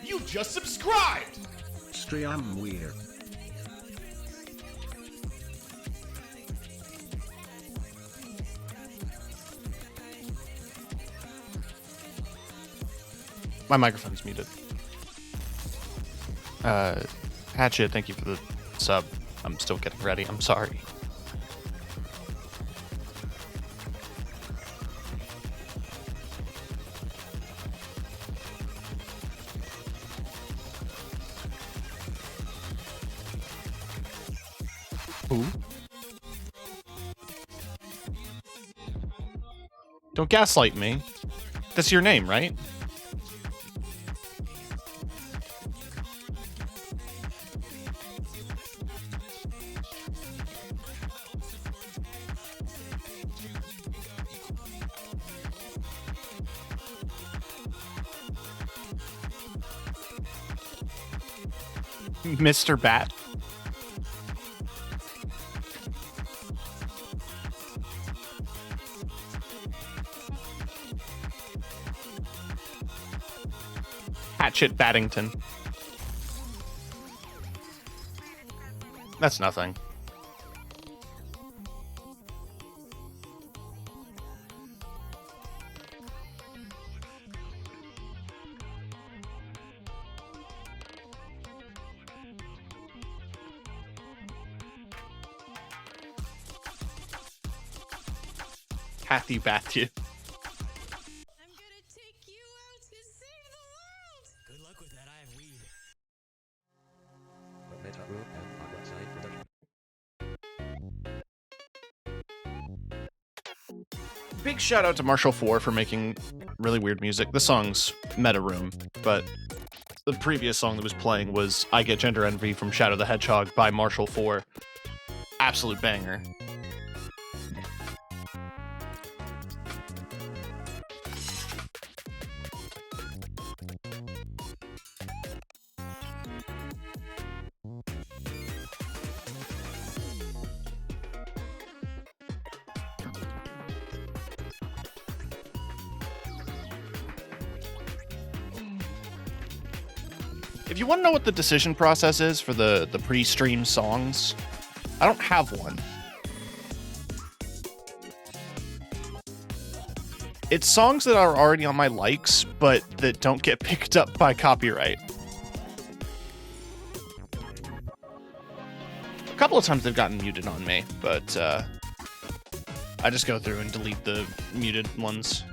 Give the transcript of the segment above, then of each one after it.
You just subscribed! Stream weird. My microphone's muted. Hatchet, thank you for the sub. I'm still getting ready. I'm sorry. Who? Don't gaslight me. That's your name, right? Mr. Bat. Hatchet Battington. That's nothing. Kathy Bathu. I'm gonna take you out to save the world! Good luck with that, I have weed. Meta Group and Aquaside Production. Big shout out to Marshall 4 for making really weird music. The song's Meta Room, but the previous song that was playing was I Get Gender Envy from Shadow the Hedgehog by Marshall 4. Absolute banger. If you want to know what the decision process is for the pre-stream songs, I don't have one. It's songs that are already on my likes, but that don't get picked up by copyright. A couple of times they've gotten muted on me, but I just go through and delete the muted ones.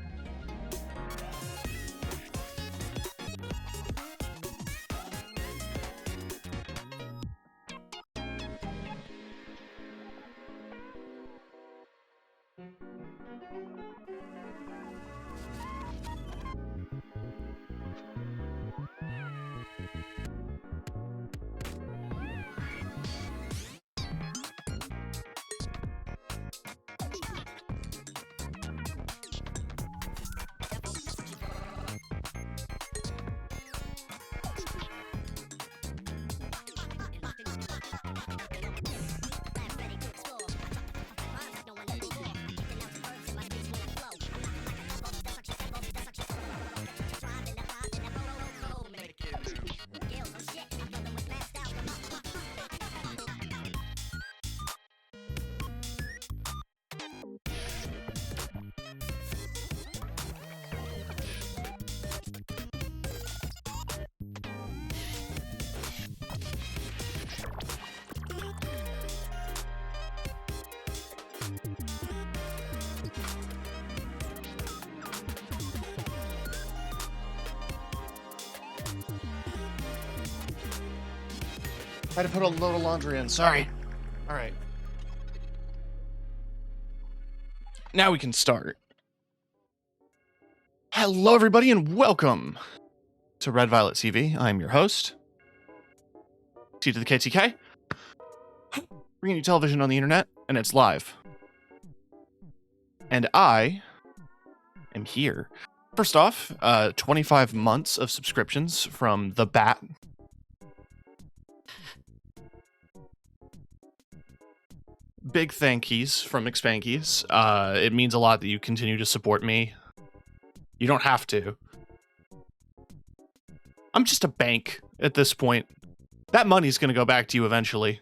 I had to put a load of laundry in, sorry. Alright. Now we can start. Hello everybody and welcome to Red Violet TV. I'm your host, T to the KTK. Bringing you television on the internet, and it's live. And I am here. First off, 25 months of subscriptions from the Bat. Big thank yous from McSpankies. It means a lot that you continue to support me. You don't have to. I'm just a bank at this point. That money's gonna go back to you eventually.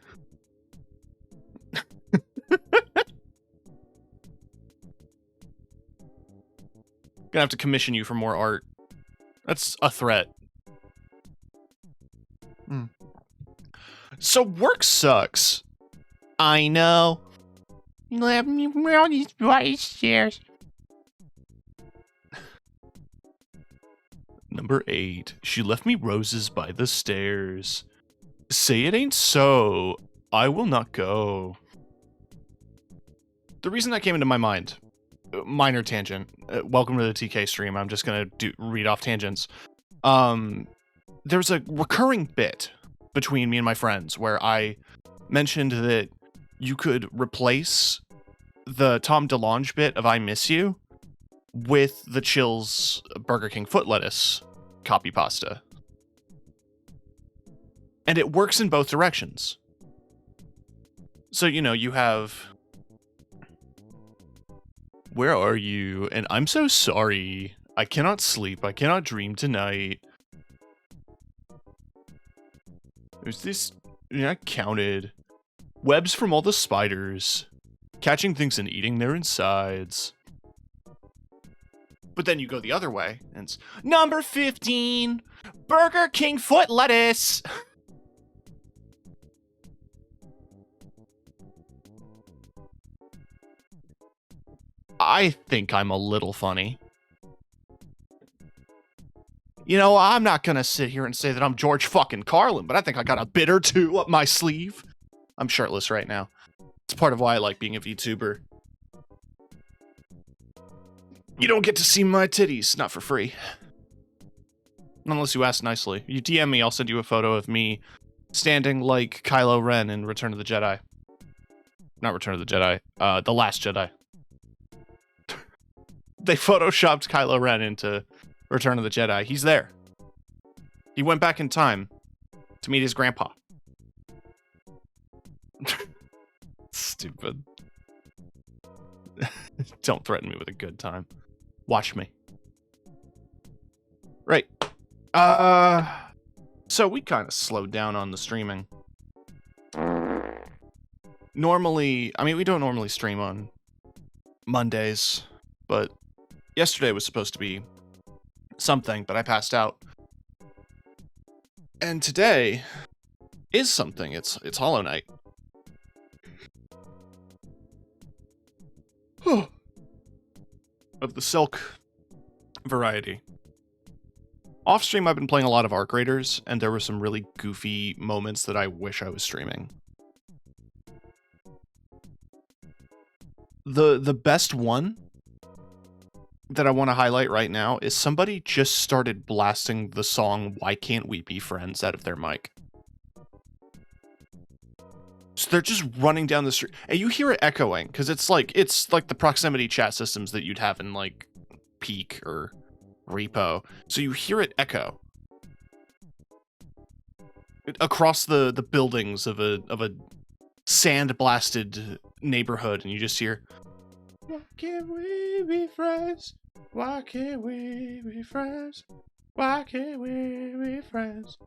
Gonna have to commission you for more art. That's a threat. So work sucks. I know. Let me roll these white stairs. Number 8. She left me roses by the stairs. Say it ain't so. I will not go. The reason that came into my mind, minor tangent. Welcome to the TK stream. I'm just gonna read off tangents. There's a recurring bit between me and my friends where I mentioned that you could replace the Tom DeLonge bit of I Miss You with the Chills Burger King foot lettuce copy pasta. And it works in both directions. So, you know, you have... Where are you? And I'm so sorry. I cannot sleep. I cannot dream tonight. There's this... I counted. Webs from all the spiders. Catching things and eating their insides. But then you go the other way, and it's... Number 15! Burger King foot lettuce! I think I'm a little funny. You know, I'm not gonna sit here and say that I'm George fucking Carlin, but I think I got a bit or two up my sleeve. I'm shirtless right now. It's part of why I like being a VTuber. You don't get to see my titties, not for free. Unless you ask nicely. You DM me, I'll send you a photo of me standing like Kylo Ren in Return of the Jedi. Not Return of the Jedi, The Last Jedi. They photoshopped Kylo Ren into Return of the Jedi. He's there. He went back in time to meet his grandpa. Stupid. Don't threaten me with a good time. Watch me. Right. So we kind of slowed down on the streaming. Normally, I mean, we don't normally stream on Mondays, but yesterday was supposed to be something, but I passed out. And today is something. It's Hollow Knight. Of the Silk variety. Off stream, I've been playing a lot of Arc Raiders, and there were some really goofy moments that I wish I was streaming. The best one that I want to highlight right now is somebody just started blasting the song Why Can't We Be Friends out of their mic. So they're just running down the street, and you hear it echoing, because it's like the proximity chat systems that you'd have in like Peak or Repo. So you hear it echo across the buildings of a sand-blasted neighborhood, and you just hear, "Why can't we be friends? Why can't we be friends? Why can't we be friends?"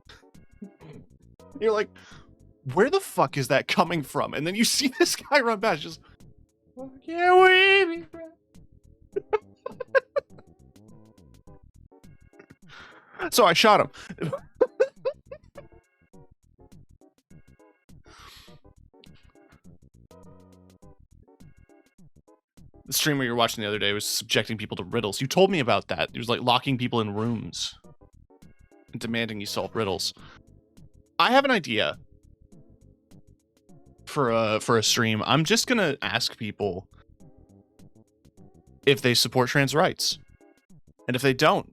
You're like, where the fuck is that coming from? And then you see this guy run past, just, "Why can't we be friends?" So I shot him. The streamer you were watching the other day was subjecting people to riddles. You told me about that. It was like locking people in rooms and demanding you solve riddles. I have an idea for a stream. I'm just gonna ask people if they support trans rights, and if they don't,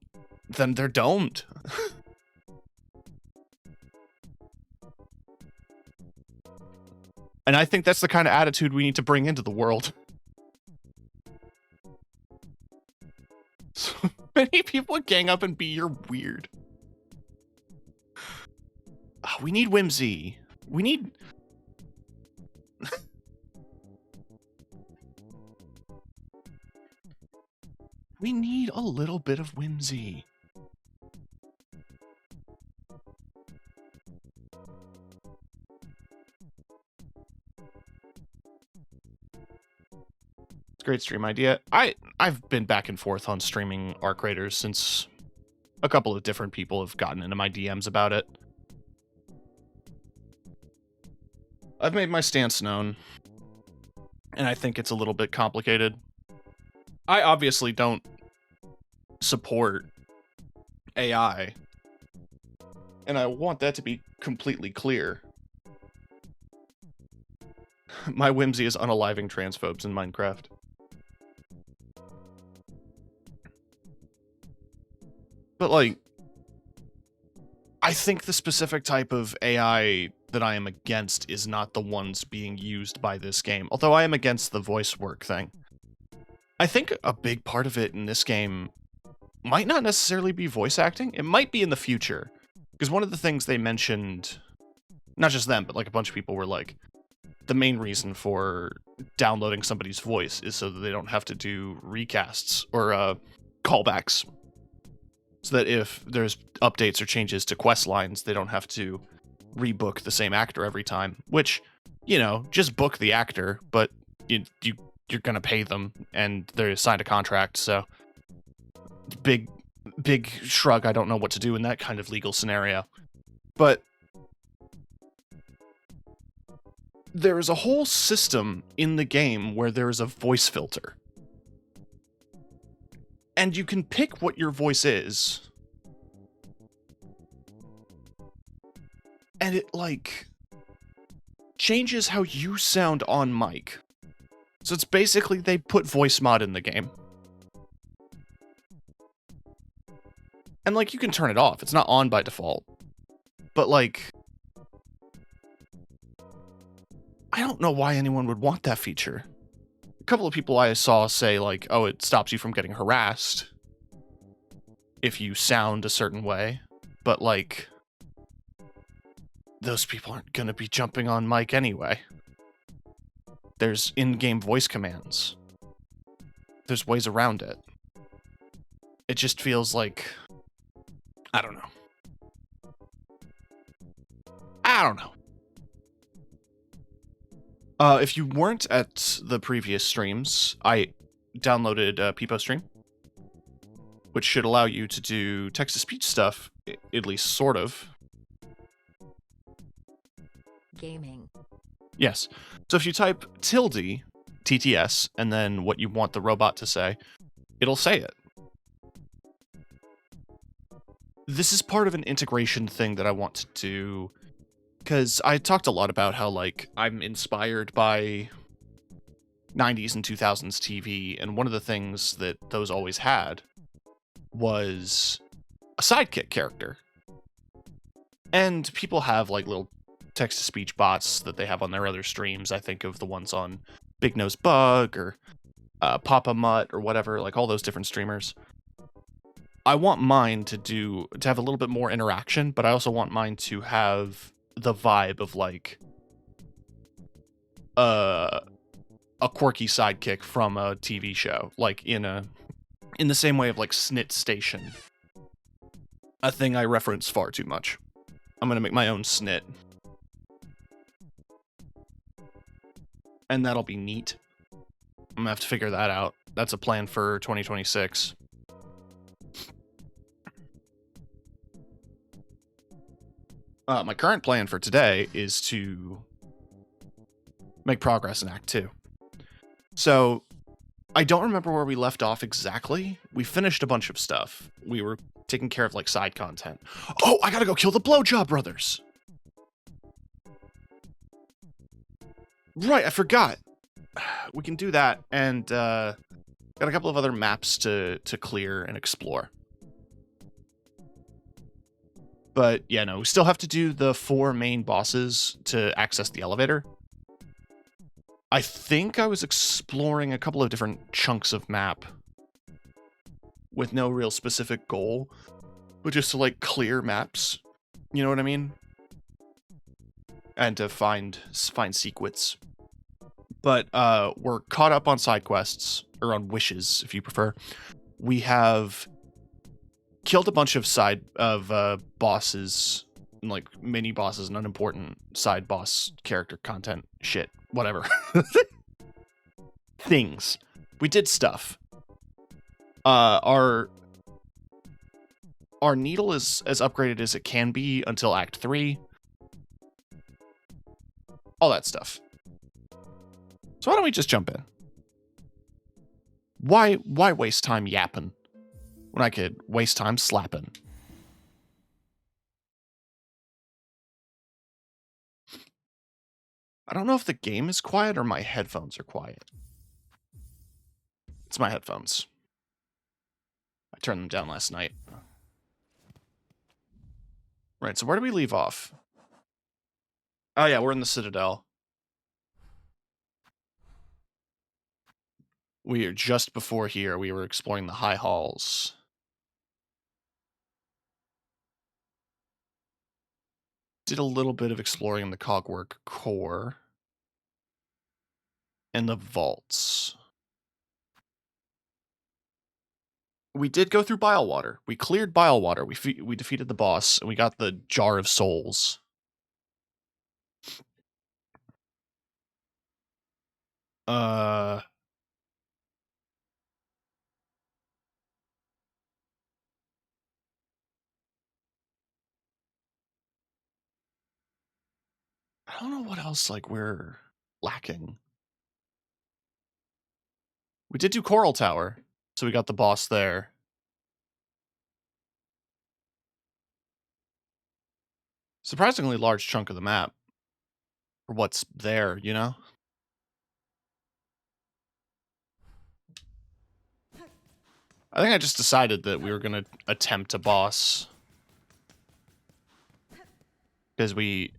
then they're domed. And I think that's the kind of attitude we need to bring into the world. So many people gang up and be you're weird. Oh, we need whimsy. We need... we need a little bit of whimsy. a great stream idea. I've been back and forth on streaming Arc Raiders since a couple of different people have gotten into my DMs about it. I've made my stance known, and I think it's a little bit complicated. I obviously don't support AI, and I want that to be completely clear. My whimsy is unaliving transphobes in Minecraft. But, like, I think the specific type of AI that I am against is not the ones being used by this game, although I am against the voice work thing. I think a big part of it in this game might not necessarily be voice acting. It might be in the future, because one of the things they mentioned, not just them, but like a bunch of people were like, the main reason for downloading somebody's voice is so that they don't have to do recasts or callbacks. So that if there's updates or changes to quest lines, they don't have to rebook the same actor every time. Which, you know, just book the actor, but you're gonna pay them, and they're signed a contract. So big shrug. I don't know what to do in that kind of legal scenario. But there is a whole system in the game where there is a voice filter. And you can pick what your voice is. And it, like, changes how you sound on mic. So it's basically they put voice mod in the game. And, like, you can turn it off. It's not on by default. But, like, I don't know why anyone would want that feature. A couple of people I saw say, like, oh, it stops you from getting harassed if you sound a certain way. But, like, those people aren't going to be jumping on mic anyway. There's in-game voice commands. There's ways around it. It just feels like, I don't know. If you weren't at the previous streams, I downloaded Peepo Stream, which should allow you to do text-to-speech stuff, at least sort of. Gaming. Yes. So if you type tilde, TTS, and then what you want the robot to say, it'll say it. This is part of an integration thing that I want to do, because I talked a lot about how, like, I'm inspired by 90s and 2000s TV, and one of the things that those always had was a sidekick character. And people have, like, little text-to-speech bots that they have on their other streams. I think of the ones on Big Nose Bug or Papa Mutt or whatever, like all those different streamers. I want mine to have a little bit more interaction, but I also want mine to have the vibe of, like, a quirky sidekick from a TV show, like in the same way of, like, Snit Station, a thing I reference far too much. I'm gonna make my own Snit, and that'll be neat. I'm gonna have to figure that out. That's a plan for 2026. My current plan for today is to make progress in Act 2. So, I don't remember where we left off exactly. We finished a bunch of stuff. We were taking care of, like, side content. Oh, I gotta go kill the Blowjob Brothers! Right, I forgot. We can do that, and got a couple of other maps to clear and explore. But, yeah, no, we still have to do the 4 main bosses to access the elevator. I think I was exploring a couple of different chunks of map with no real specific goal, but just to, like, clear maps. You know what I mean? And to find secrets. But we're caught up on side quests, or on wishes, if you prefer. We have killed a bunch of bosses, like mini bosses and unimportant side boss character content shit, whatever. Things. we did stuff. Our needle is as upgraded as it can be until Act 3. All that stuff. So why don't we just jump in? Why waste time yapping when I could waste time slapping? I don't know if the game is quiet or my headphones are quiet. It's my headphones. I turned them down last night. Right, so where do we leave off? Oh yeah, we're in the Citadel. We are just before here. We were exploring the high halls. Did a little bit of exploring the Cogwork core. And the vaults. We did go through Bilewater. We cleared Bilewater. We defeated the boss, and we got the Jar of Souls. I don't know what else, like, we're lacking. We did do Coral Tower, so we got the boss there. Surprisingly large chunk of the map for what's there, you know? I think I just decided that we were going to attempt a boss. Because we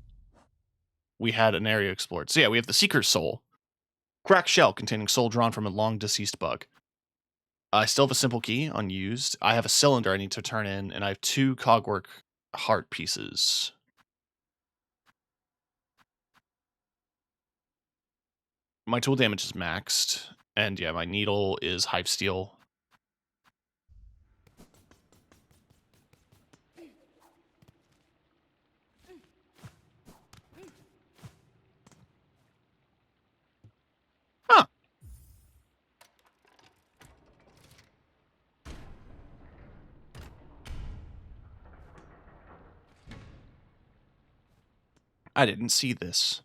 had an area explored. So yeah, we have the Seeker's Soul. Cracked shell containing soul drawn from a long-deceased bug. I still have a simple key, unused. I have a cylinder I need to turn in, and I have 2 Cogwork heart pieces. My tool damage is maxed, and yeah, my needle is Hive Steel. Huh. I didn't see this.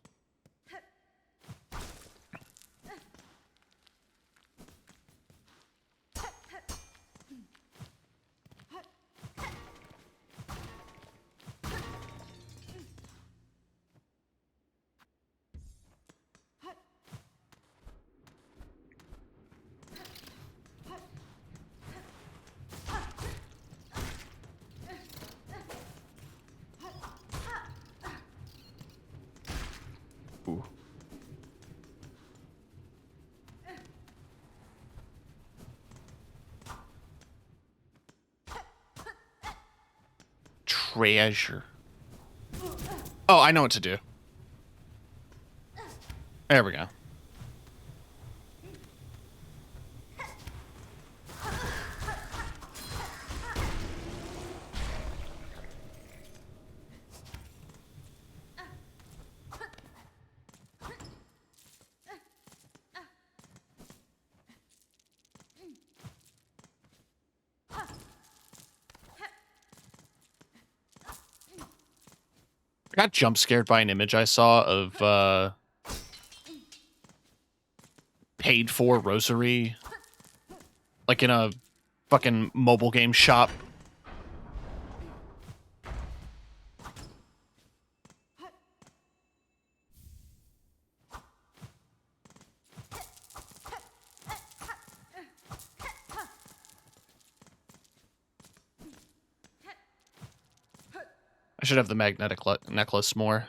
Ooh. Treasure. Oh, I know what to do. There we go. I got jump scared by an image I saw of paid for rosary, like in a fucking mobile game shop. I should have the magnetic necklace more.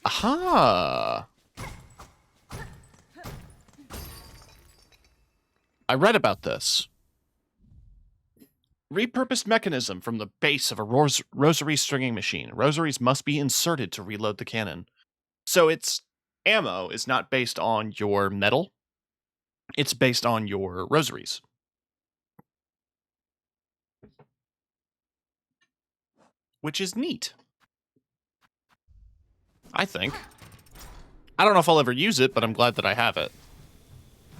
Aha! I read about this. Repurposed mechanism from the base of a rosary stringing machine. Rosaries must be inserted to reload the cannon. So its ammo is not based on your metal. It's based on your rosaries. which is neat. I think. I don't know if I'll ever use it, but I'm glad that I have it.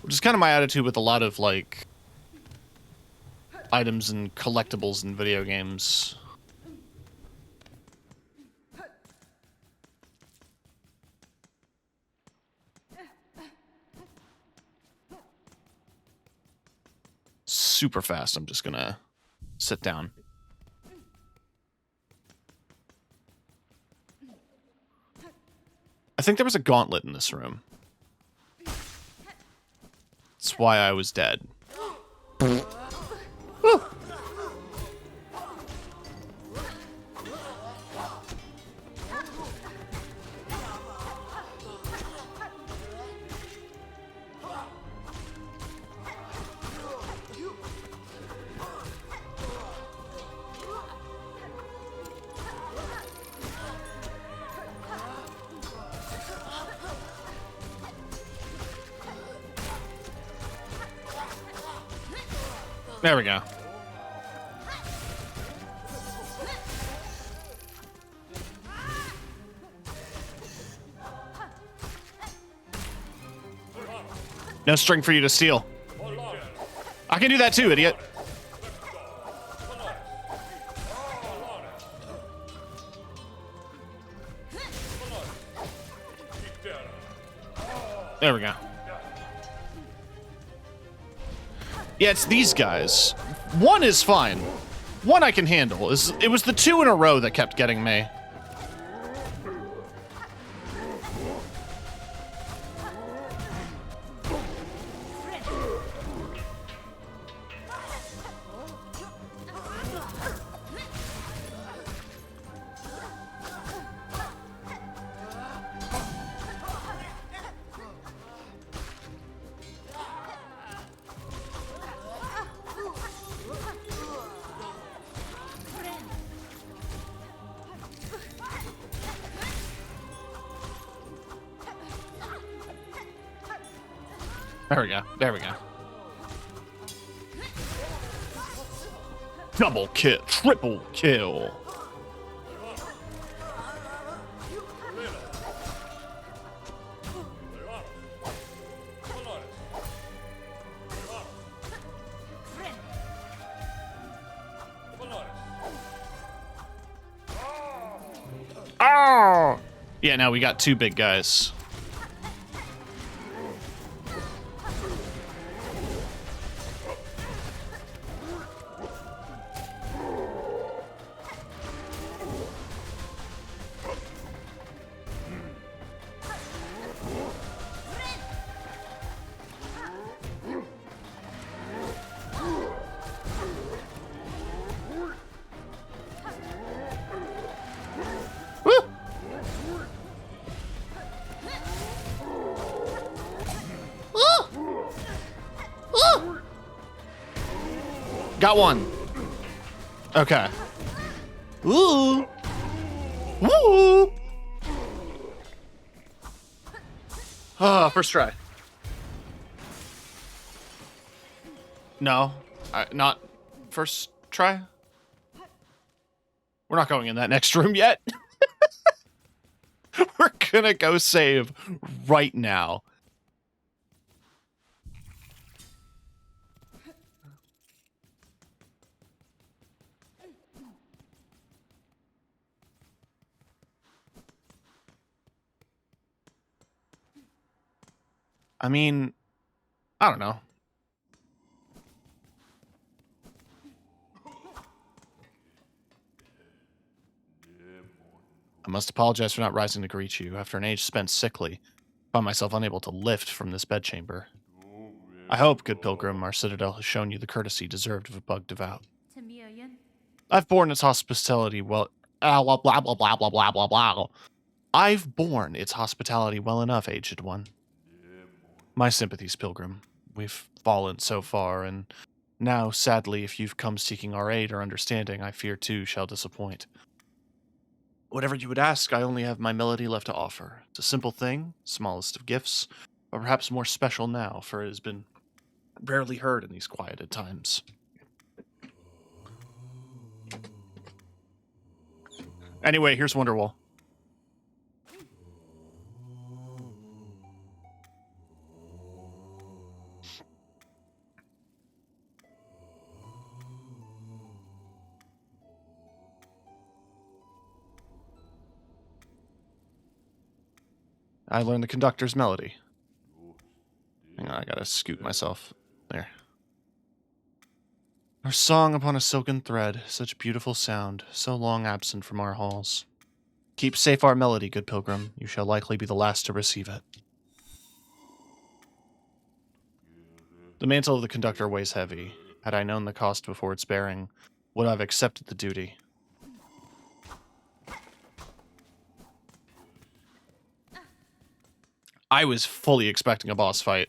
Which is kind of my attitude with a lot of, like, items and collectibles in video games. Super fast. I'm just gonna sit down. I think there was a gauntlet in this room. That's why I was dead. Woo. There we go. No string for you to steal. I can do that too, idiot. There we go. Yeah, it's these guys. One is fine. One I can handle. It was the two in a row that kept getting me. There we go. There we go. Double kill. Triple kill. Oh! Yeah, now we got two big guys. Got one. Okay. Ooh. Woo. First try. No, not first try. We're not going in that next room yet. We're gonna go save right now. I mean, I don't know. I must apologize for not rising to greet you. After an age spent sickly, I find myself unable to lift from this bedchamber. I hope, good pilgrim, our citadel has shown you the courtesy deserved of a bug devout. I've borne its hospitality well. Blah blah blah blah blah blah blah blah. I've borne its hospitality well enough, aged one. My sympathies, pilgrim. We've fallen so far, and now, sadly, if you've come seeking our aid or understanding, I fear too shall disappoint. Whatever you would ask, I only have my melody left to offer. It's a simple thing, smallest of gifts, but perhaps more special now, for it has been rarely heard in these quieted times. Anyway, here's Wonderwall. I learned the conductor's melody. Hang on, I gotta scoot myself. There. Our song upon a silken thread, such beautiful sound, so long absent from our halls. Keep safe our melody, good pilgrim. You shall likely be the last to receive it. The mantle of the conductor weighs heavy. Had I known the cost before its bearing, would I have accepted the duty. I was fully expecting a boss fight.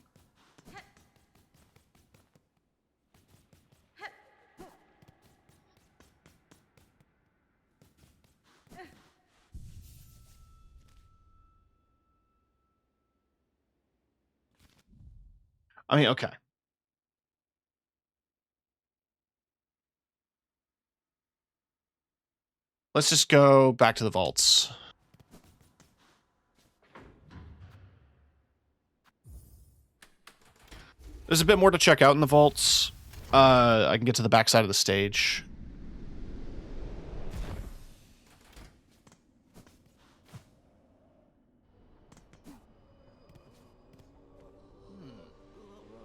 I mean, okay. Let's just go back to the vaults. There's a bit more to check out in the vaults. I can get to the back side of the stage.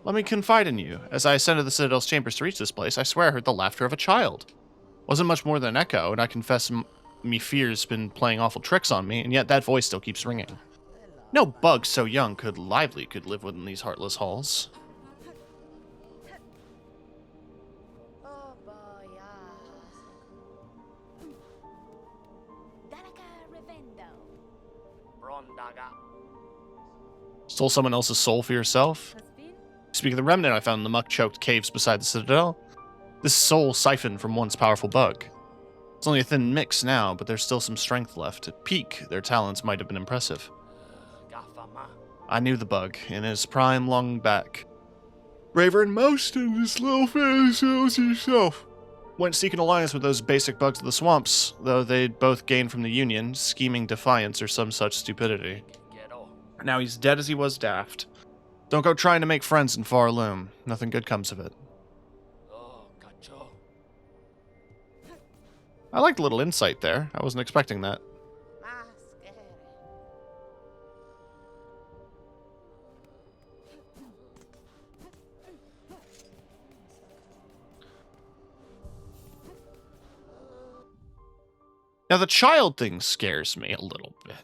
Let me confide in you. As I ascended the Citadel's chambers to reach this place, I swear I heard the laughter of a child. Wasn't much more than an echo, and I confess me fear's been playing awful tricks on me, and yet that voice still keeps ringing. No bug so young could live within these heartless halls. Oh boy, Stole someone else's soul for yourself? Speaking of the remnant I found in the muck-choked caves beside the Citadel, this soul siphoned from once powerful bug. It's only a thin mix now, but there's still some strength left. At peak, their talents might have been impressive. I knew the bug, in his prime long back. Braver than most of this little fellows yourself. Went seeking alliance with those basic bugs of the swamps, though they'd both gained from the Union, scheming defiance or some such stupidity. Now he's dead as he was daft. Don't go trying to make friends in Far Loom. Nothing good comes of it. I liked a little insight there. I wasn't expecting that. Now the child thing scares me a little bit.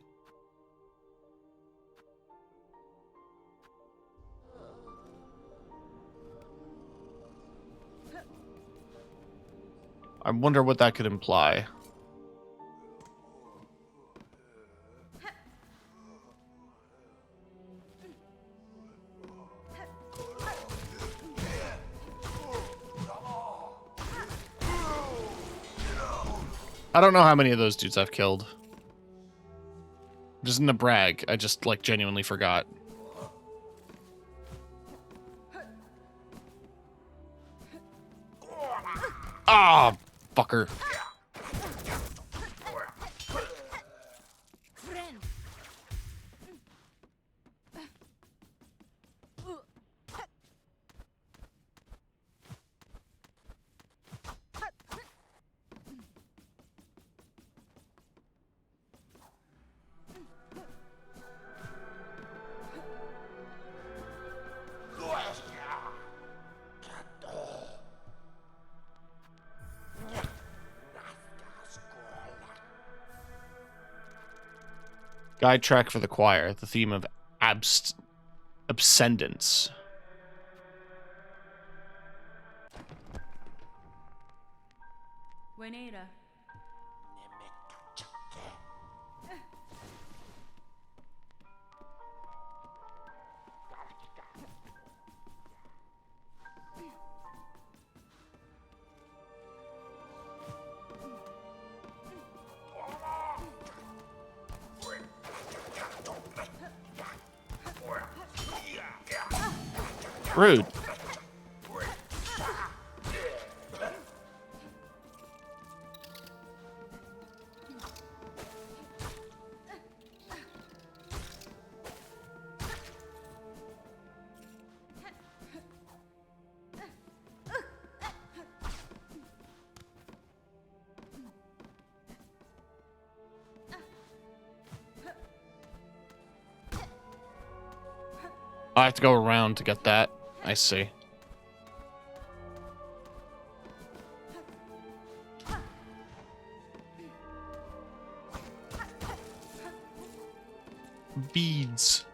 I wonder what that could imply. I don't know how many of those dudes I've killed. Just in a brag, I just, like, genuinely forgot. Ah, fucker. Guide track for the choir, the theme of abscendence. Buenera. Rude. I have to go around to get that. I see. Beads.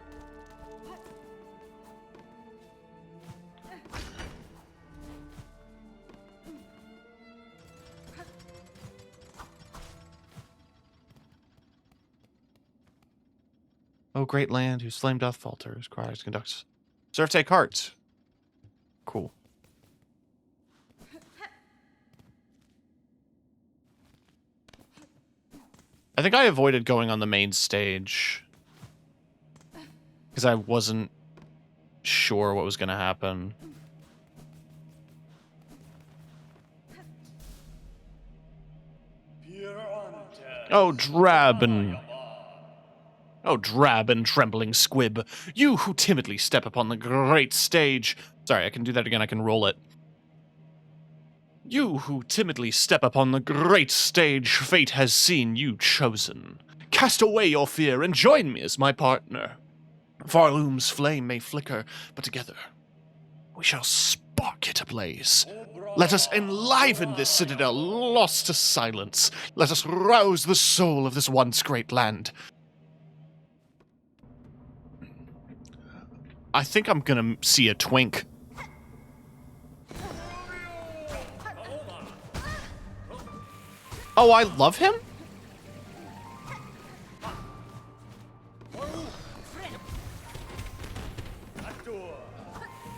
Oh, great land, whose flame doth falter, whose cries conducts. Serve take heart. Cool. I think I avoided going on the main stage because I wasn't sure what was going to happen. Oh, drab and trembling squib, you who timidly step upon the great stage. Sorry, I can do that again. I can roll it. You who timidly step upon the great stage, fate has seen you chosen. Cast away your fear and join me as my partner. Farloom's flame may flicker, but together we shall spark it ablaze. Let us enliven this citadel lost to silence. Let us rouse the soul of this once great land. I think I'm gonna see a twink. Oh, I love him?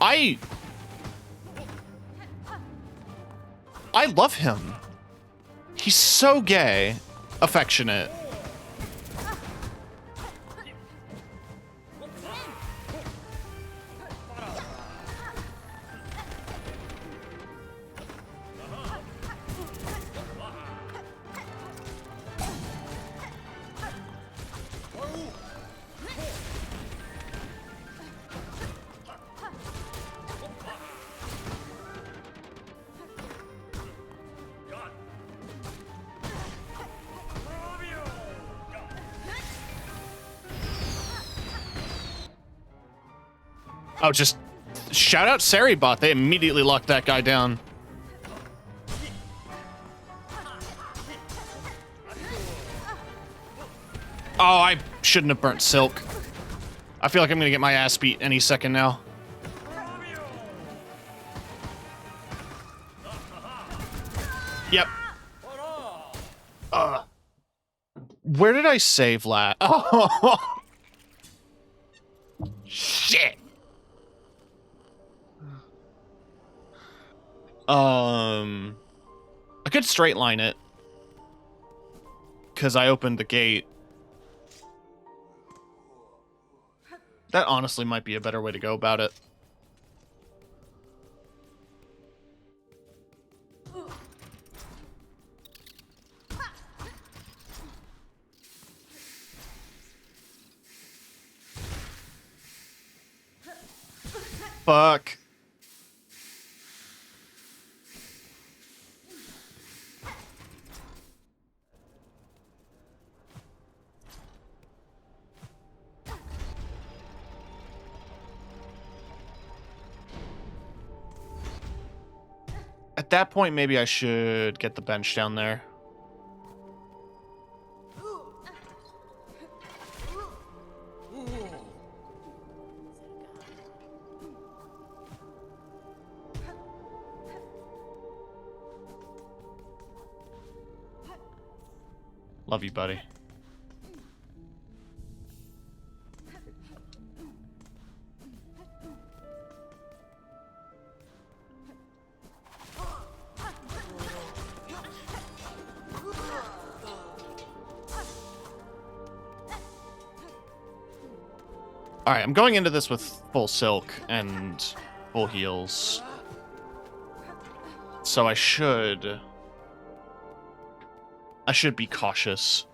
I love him. He's so gay, affectionate. Oh, just shout out Saribot. They immediately locked that guy down. Oh, I shouldn't have burnt Silk. I feel like I'm gonna get my ass beat any second now. Yep. Where did I save last? Oh, shit. I could straight line it because I opened the gate. That honestly might be a better way to go about it. Fuck. At that point, maybe I should get the bench down there. Love you, buddy. Alright, I'm going into this with full silk and full heals. So I should be cautious.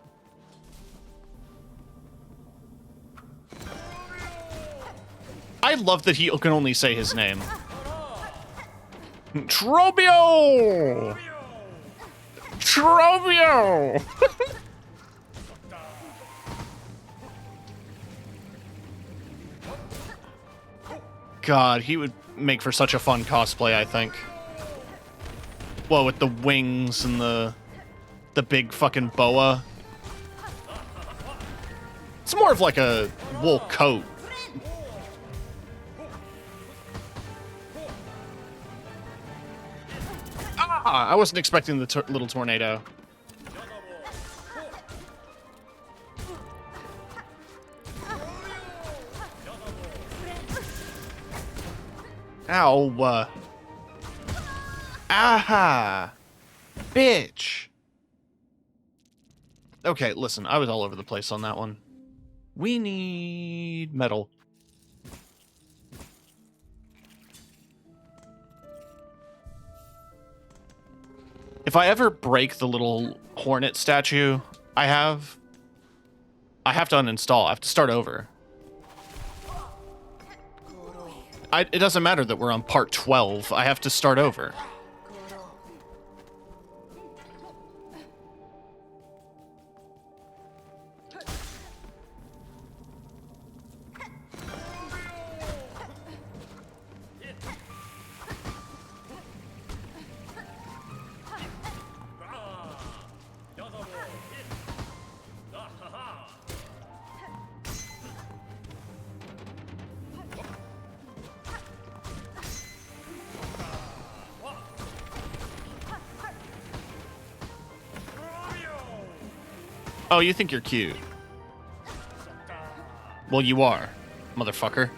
I love that he can only say his name. Trobio! Trobio! God, he would make for such a fun cosplay, I think. Well, with the wings and the big fucking boa. It's more of like a wool coat. Ah, I wasn't expecting the little tornado. Ow. Aha. Bitch. Okay, listen, I was all over the place on that one. We need metal. If I ever break the little hornet statue I have to uninstall. I have to start over. It doesn't matter that we're on part 12. I have to start over. Oh, you think you're cute? Well, you are, motherfucker.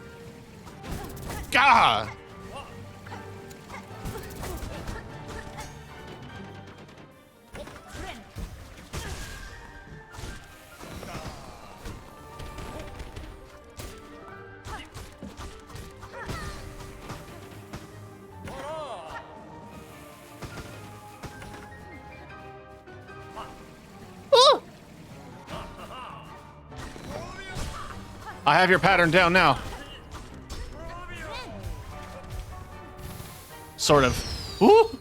Gah! I have your pattern down now. Sort of. Woo!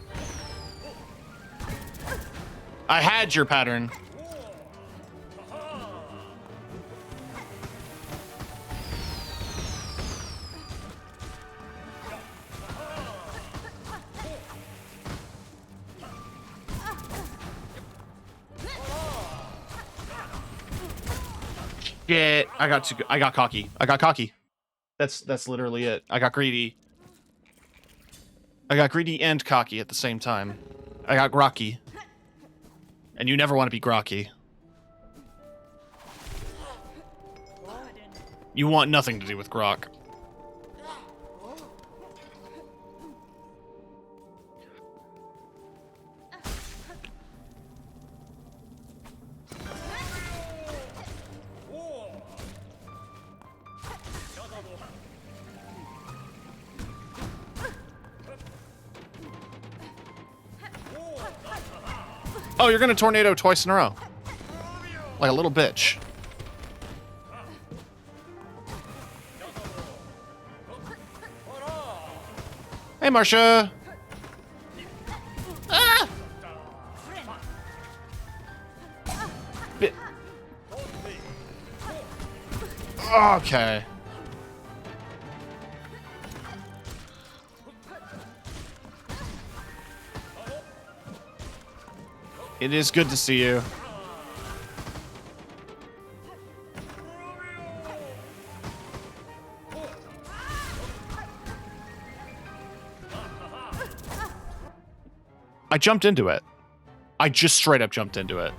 I had your pattern. Shit, I got cocky. I got cocky. That's literally it. I got greedy. I got greedy and cocky at the same time. I got grokky. And you never want to be grokky. You want nothing to do with grok. Oh, you're gonna tornado twice in a row. Like a little bitch. Hey, Marcia. Ah! Okay. It is good to see you. I jumped into it. I just straight up jumped into it.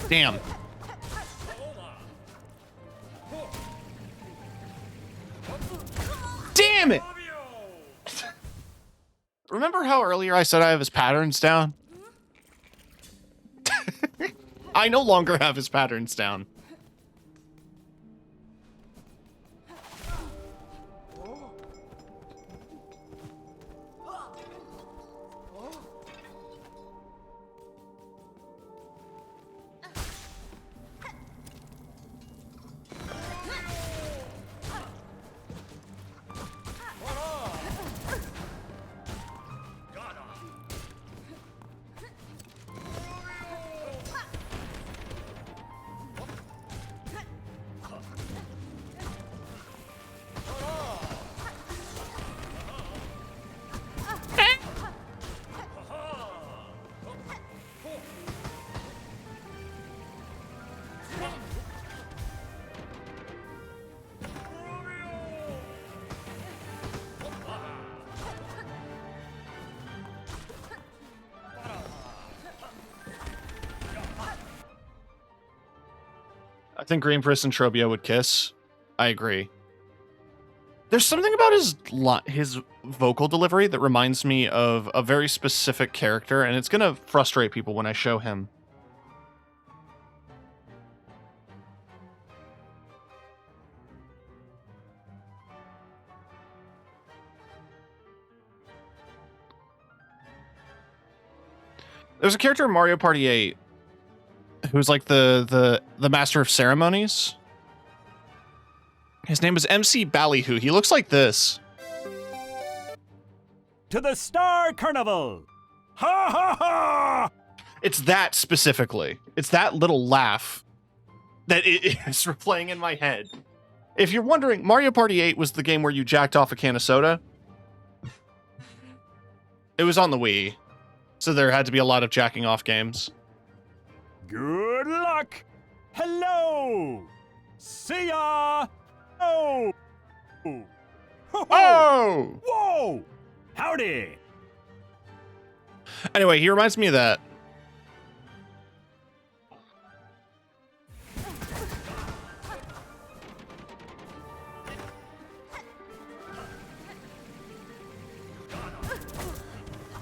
Damn. Damn it! Remember how earlier I said I have his patterns down? I no longer have his patterns down. I think Green Priss and Trobio would kiss. I agree. There's something about his vocal delivery that reminds me of a very specific character, and it's gonna frustrate people when I show him. There's a character in Mario Party 8 who's like the master of ceremonies. His name is MC Ballyhoo. He looks like this. To the Star Carnival! Ha ha ha! It's that specifically. It's that little laugh that is replaying in my head. If you're wondering, Mario Party 8 was the game where you jacked off a can of soda. It was on the Wii, so there had to be a lot of jacking off games. Good luck! Hello! See ya! Oh! Oh! Whoa! Howdy! Anyway, he reminds me of that.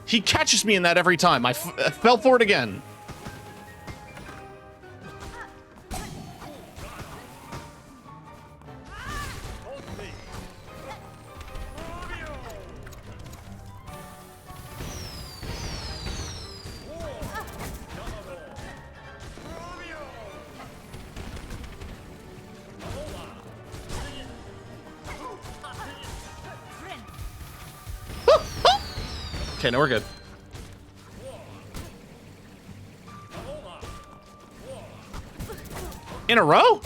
He catches me in that every time. I fell for it again. Okay, no, we're good. In a row?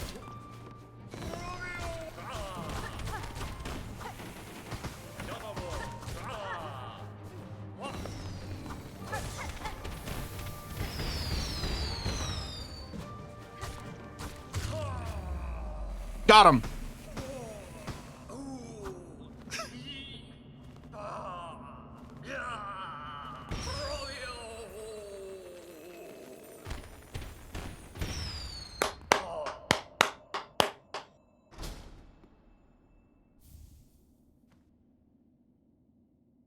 Got him.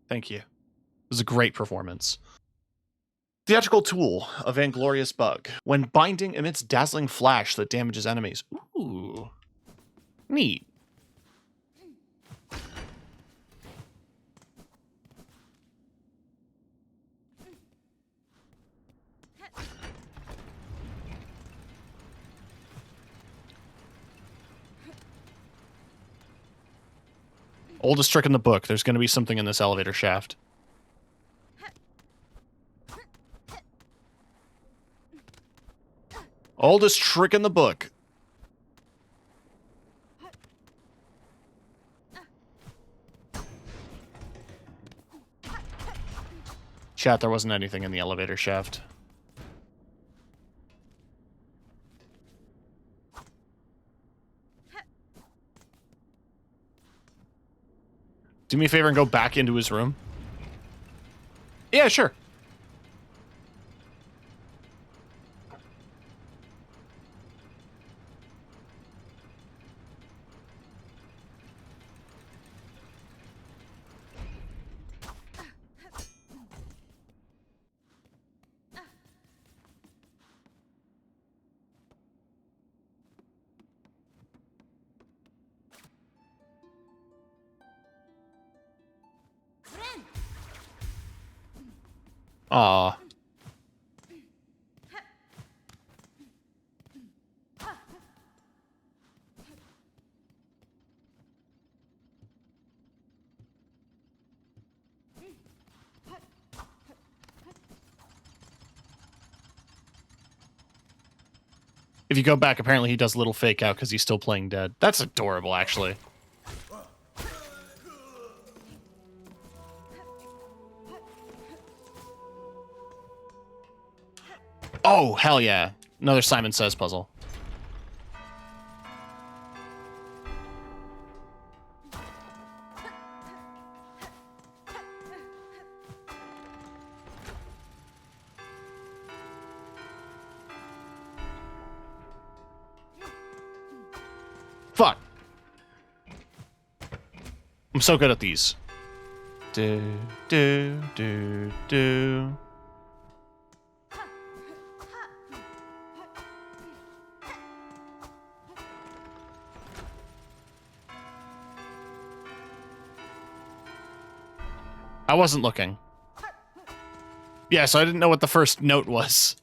Thank you. It was a great performance. Theatrical tool, a vainglorious bug. When binding, emits dazzling flash that damages enemies. Ooh. Neat. Oldest trick in the book. There's going to be something in this elevator shaft. Oldest trick in the book. Chat, there wasn't anything in the elevator shaft. Do me a favor and go back into his room. Yeah, sure. Aw. If you go back, apparently he does a little fake out because he's still playing dead. That's adorable, actually. Oh, hell yeah. Another Simon Says puzzle. Fuck. I'm so good at these. Do, do, do, do. I wasn't looking. Yeah, so I didn't know what the first note was.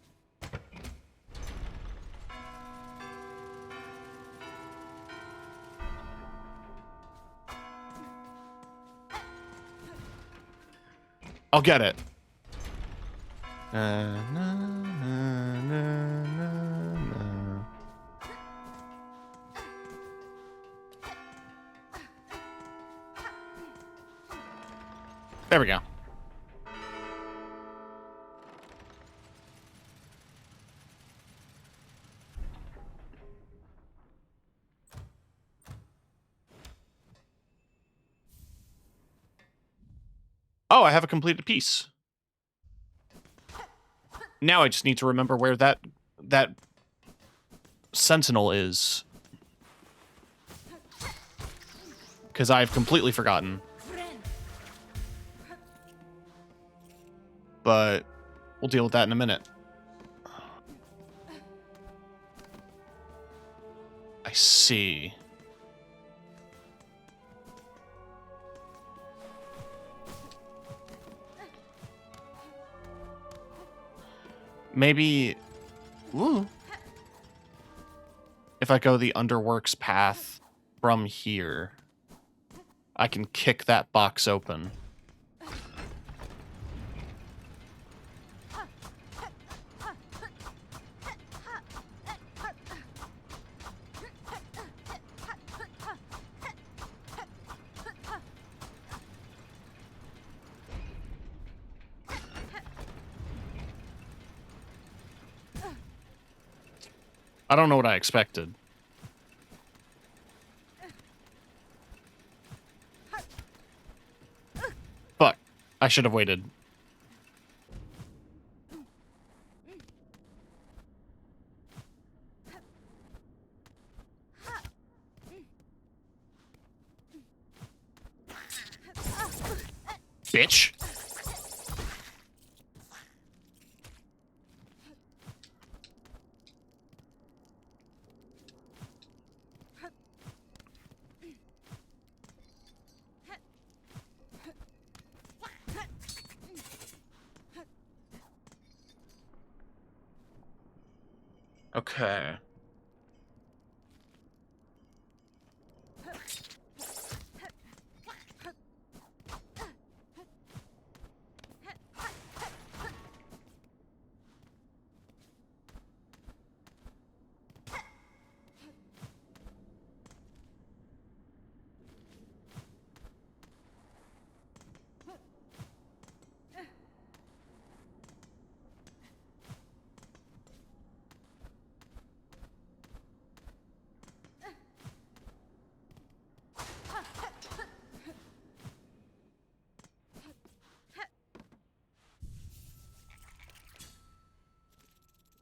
I'll get it. Na, na, na, na, na. There we go. Oh, I have a completed piece. Now I just need to remember where that sentinel is. Because I've completely forgotten. But we'll deal with that in a minute. I see. Maybe... Ooh. If I go the Underworks path from here, I can kick that box open. I don't know what I expected. Fuck. I should have waited. Bitch. Okay.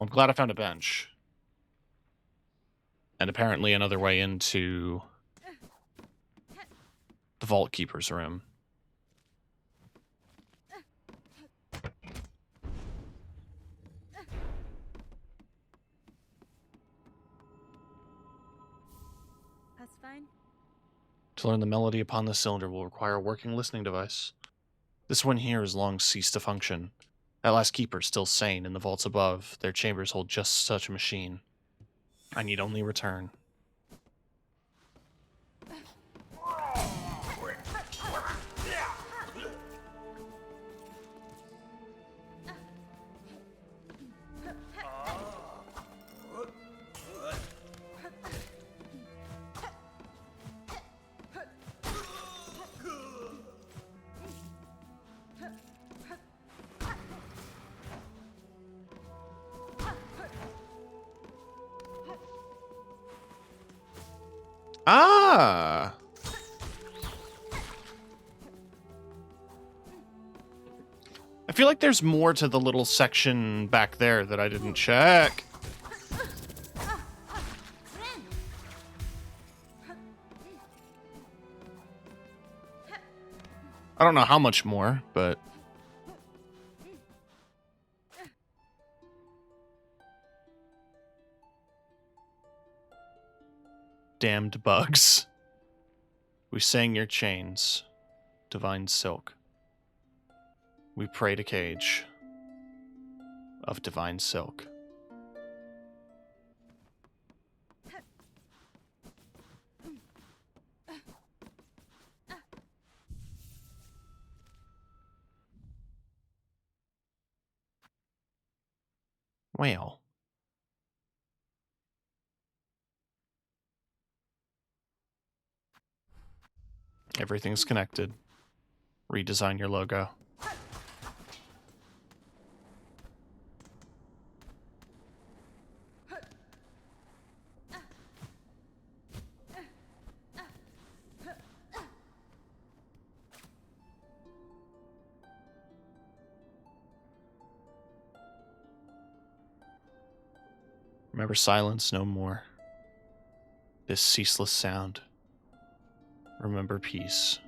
I'm glad I found a bench. And apparently another way into the Vault Keeper's room. That's fine. To learn the melody upon this cylinder will require a working listening device. This one here has long ceased to function. That last keeper is still sane in the vaults above. Their chambers hold just such a machine. I need only return. Ah! I feel like there's more to the little section back there that I didn't check. I don't know how much more, but damned bugs. We sang your chains, divine silk. We prayed a cage of divine silk. Well. Everything's connected. Redesign your logo. Remember silence no more. This ceaseless sound. Remember peace.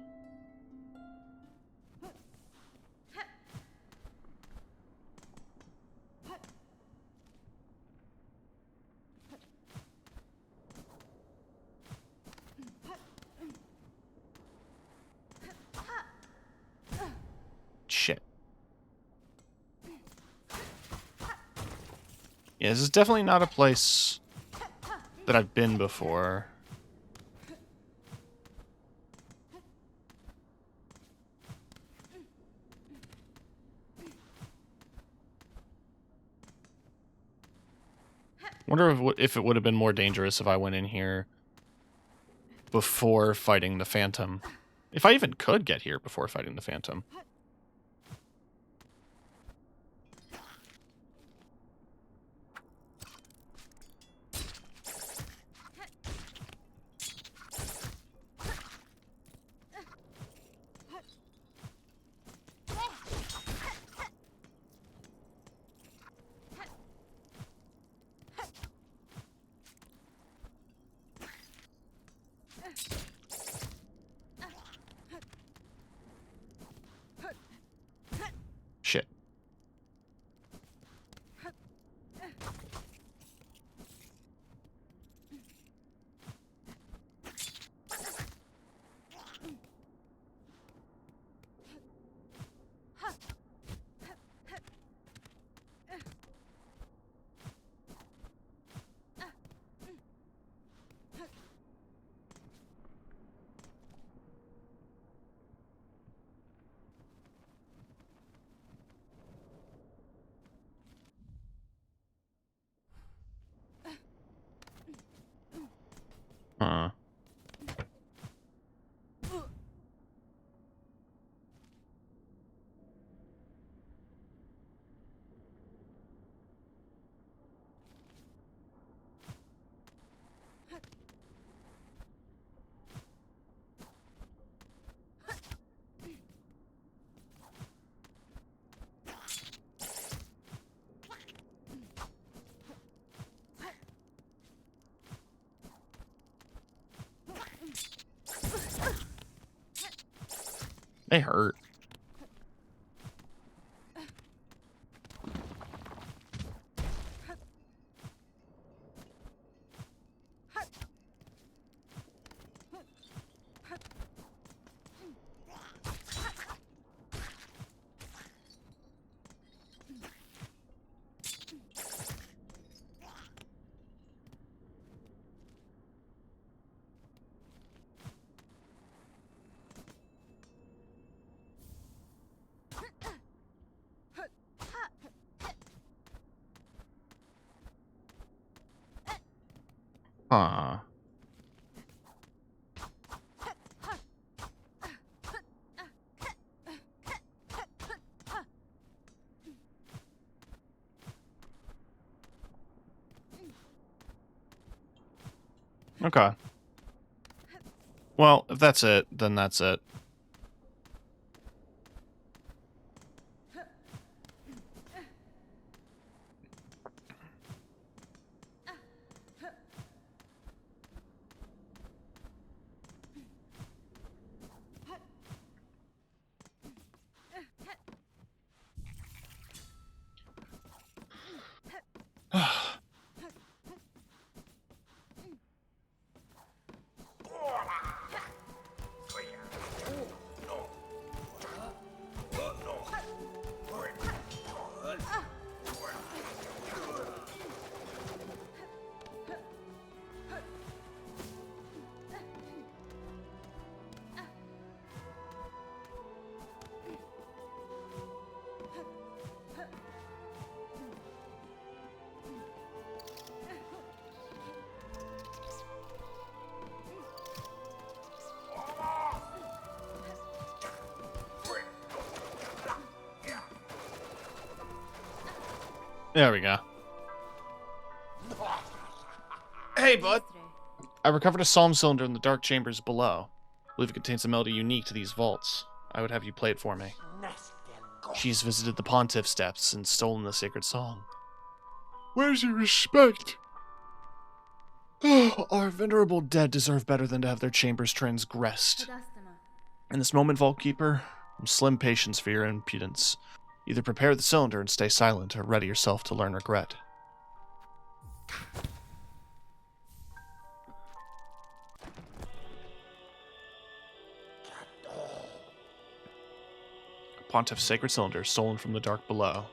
Shit. Yeah, this is definitely not a place that I've been before. Wonder if it would have been more dangerous if I went in here before fighting the Phantom. If I even could get here before fighting the Phantom. Shit. Uh. They hurt. Huh. Okay. Well, if that's it, then that's it. There we go. Hey, bud. I recovered a psalm cylinder in the dark chambers below. I believe it contains a melody unique to these vaults. I would have you play it for me. She's visited the pontiff's steps and stolen the sacred song. Where's your respect? Our venerable dead deserve better than to have their chambers transgressed. In this moment, Vault Keeper, I'm slim patience for your impudence. Either prepare the cylinder and stay silent, or ready yourself to learn regret. Pontiff's sacred cylinder, stolen from the dark below.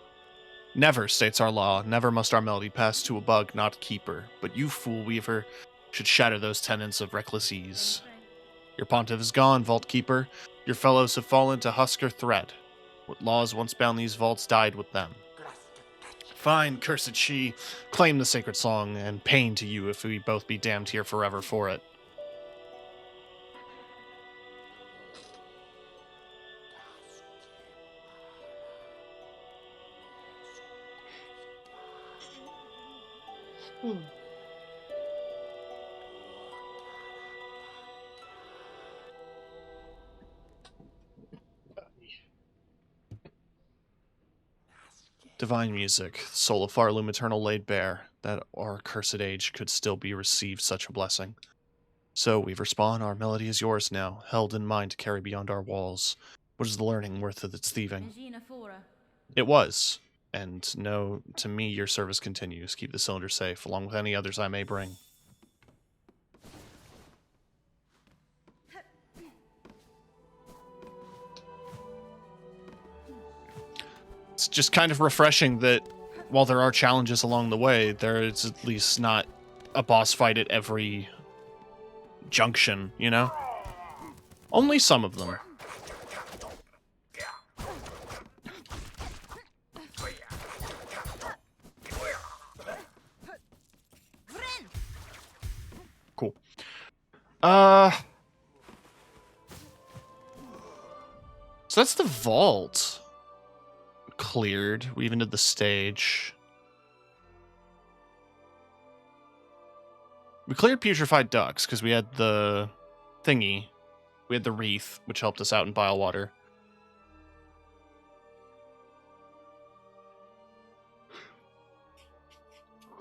Never, states our law, never must our melody pass to a bug, not a keeper. But you, fool weaver, should shatter those tenets of reckless ease. Your pontiff is gone, Vault Keeper. Your fellows have fallen to husk or thread. What laws once bound these vaults died with them. Fine, cursed she, claim the sacred song, and pain to you if we both be damned here forever for it. Divine music, soul of Farloom eternal laid bare, that our cursed age could still be received such a blessing. So, Weaver Spawn, our melody is yours now, held in mind to carry beyond our walls. What is the learning worth of its thieving? It was. And no, to me your service continues. Keep the cylinder safe, along with any others I may bring. It's just kind of refreshing that while there are challenges along the way, there is at least not a boss fight at every junction, you know? Only some of them. Cool. So that's the vault. Cleared. We even did the stage. We cleared putrefied ducks because we had the thingy. We had the wreath, which helped us out in bile water.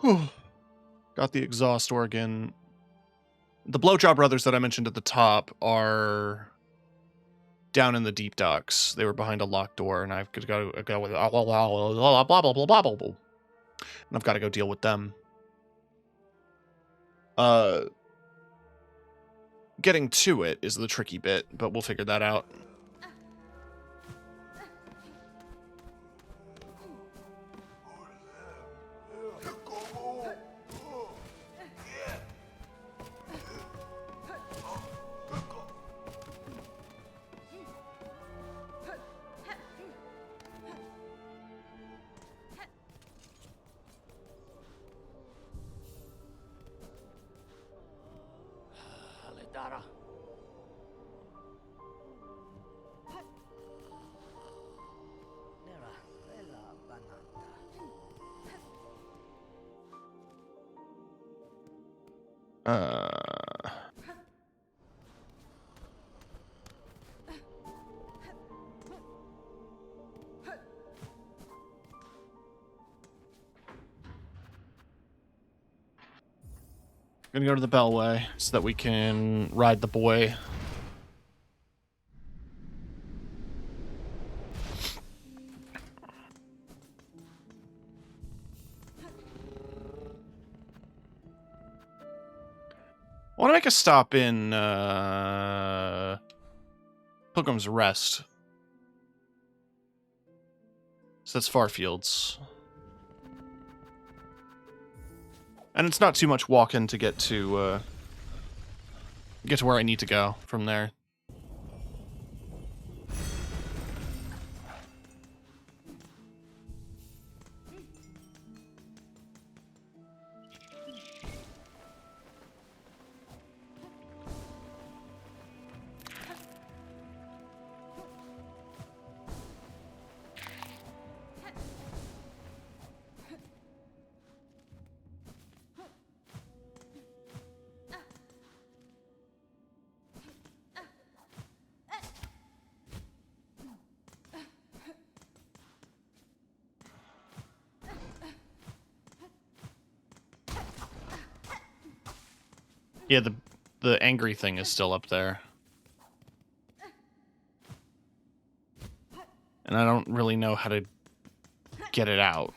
Got the exhaust organ. The Blowjob brothers that I mentioned at the top are down in the deep docks. They were behind a locked door, and I've got to go with blah blah blah blah blah blah blah, and I've got to go deal with them. Getting to it is the tricky bit, but we'll figure that out. Gonna go to the Bellway so that we can ride the boy. I want to make a stop in Pilgrim's Rest. So that's Farfields. And it's not too much walking to get to where I need to go from there. Yeah, the angry thing is still up there. And I don't really know how to get it out.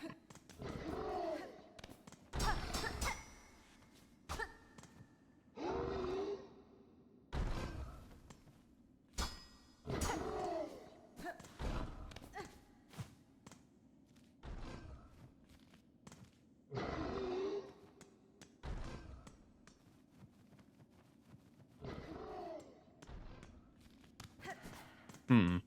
Hmm.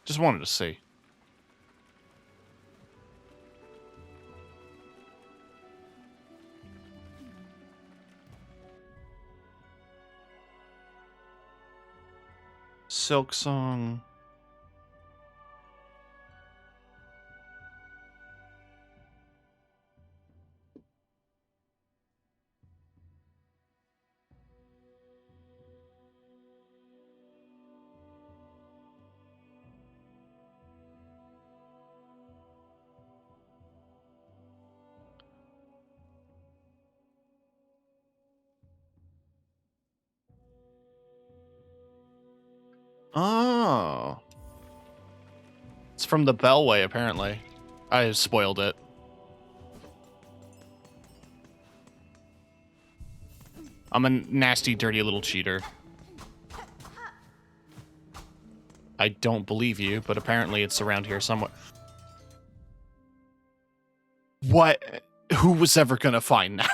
Just wanted to see. Silksong. Oh. It's from the Bellway, apparently. I spoiled it. I'm a nasty, dirty little cheater. I don't believe you, but apparently it's around here somewhere. What? Who was ever gonna find that?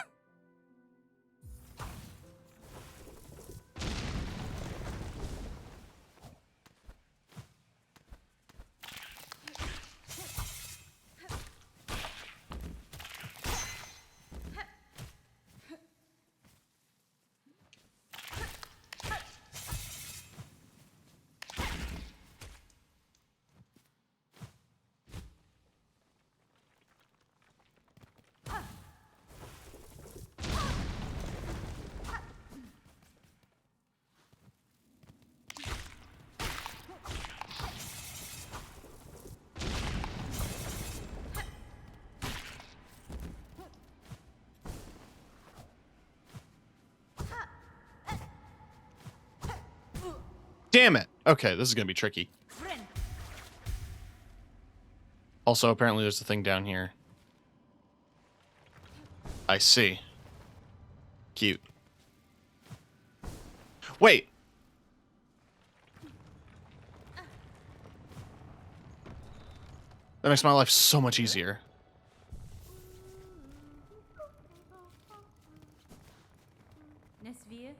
Damn it. Okay, this is gonna be tricky. Also, apparently there's a thing down here. I see. Cute. Wait. That makes my life so much easier. Nesvir?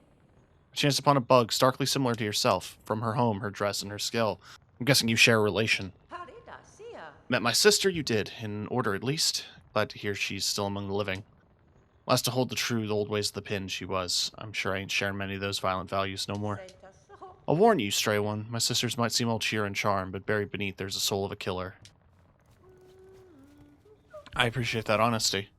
Chanced upon a bug starkly similar to yourself. From her home, her dress, and her skill. I'm guessing you share a relation. Met my sister, you did. In order, at least. Glad to hear she's still among the living. Last to hold the true old ways of the pin, she was. I'm sure I ain't sharing many of those violent values no more. I'll warn you, stray one. My sisters might seem all cheer and charm, but buried beneath there's the soul of a killer. I appreciate that honesty.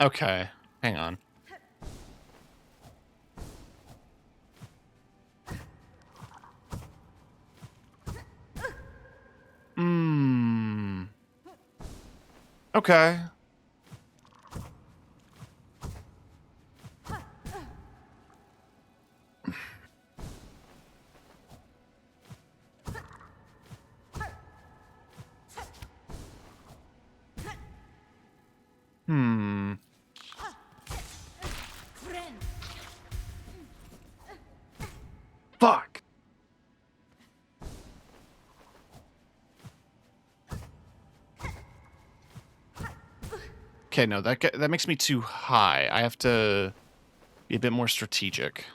Okay, hang on. Okay. Okay, no, that makes me too high. I have to be a bit more strategic.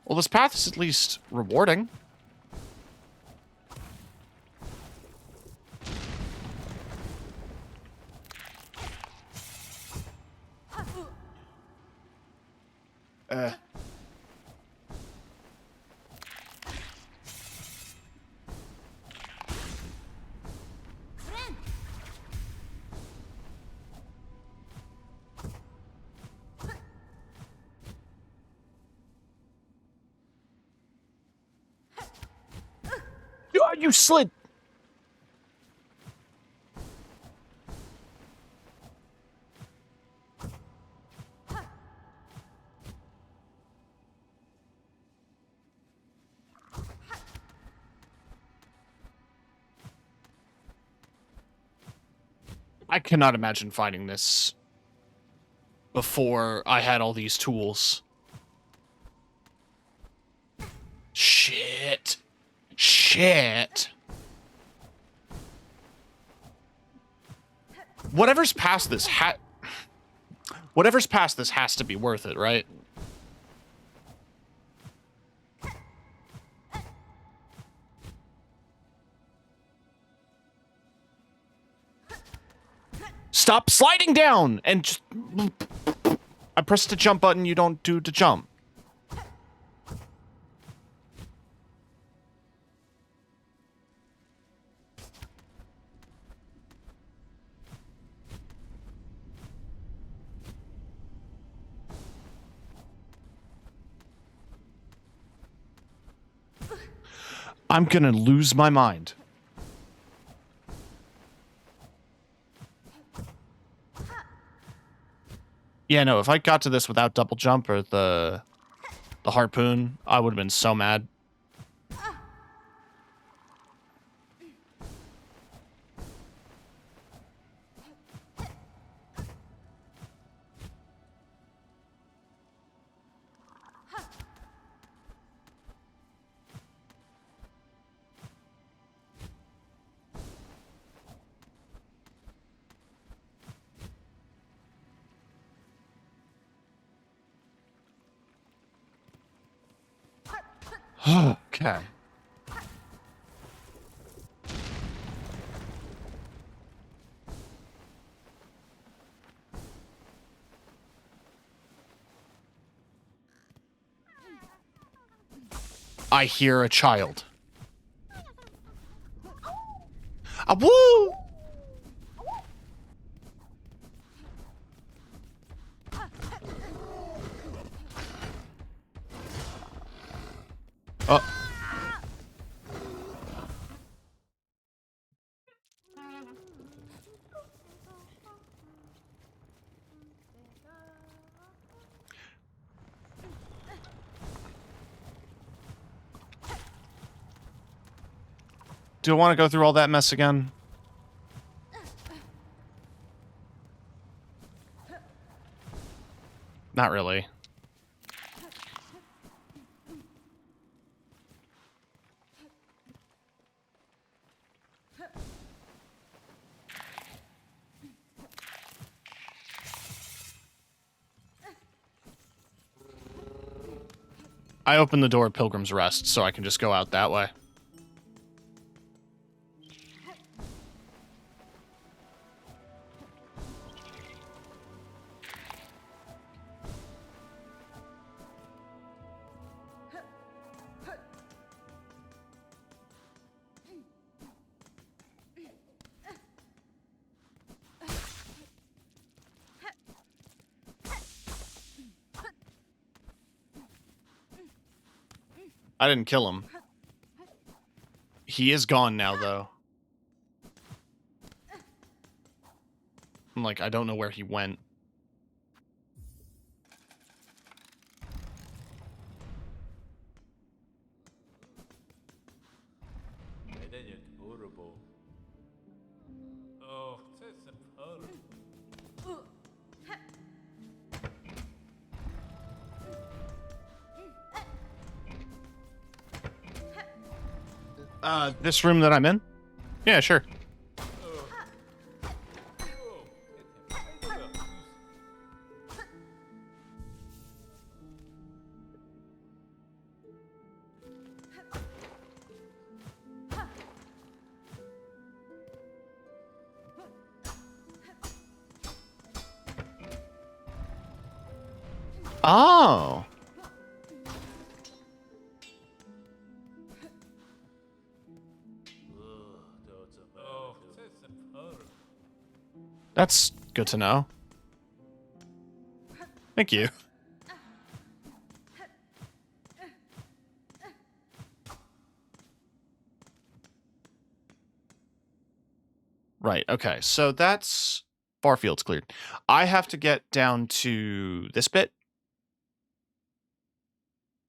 Well, this path is at least rewarding. You slid. I cannot imagine finding this before I had all these tools. Shit. Shit. Whatever's past this has to be worth it, right? Stop sliding down and just... I pressed the jump button, you don't do the jump. I'm gonna lose my mind. Yeah, no, if I got to this without double jump or the harpoon, I would have been so mad. Okay. I hear a child. Ah, woo! Oh. Do I want to go through all that mess again? Not really. I opened the door at Pilgrim's Rest, so I can just go out that way. I didn't kill him. He is gone now, though. I'm like, I don't know where he went. This room that I'm in? Yeah, sure. Oh. That's good to know. Thank you. Right, okay. So that's Barfield's cleared. I have to get down to this bit.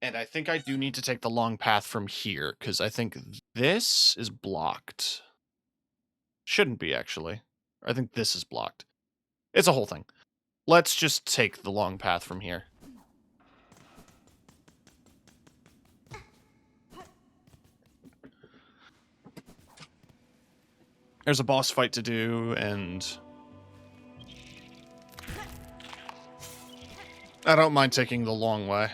And I think I do need to take the long path from here, because I think this is blocked. Shouldn't be, actually. I think this is blocked. It's a whole thing. Let's just take the long path from here. There's a boss fight to do, and I don't mind taking the long way.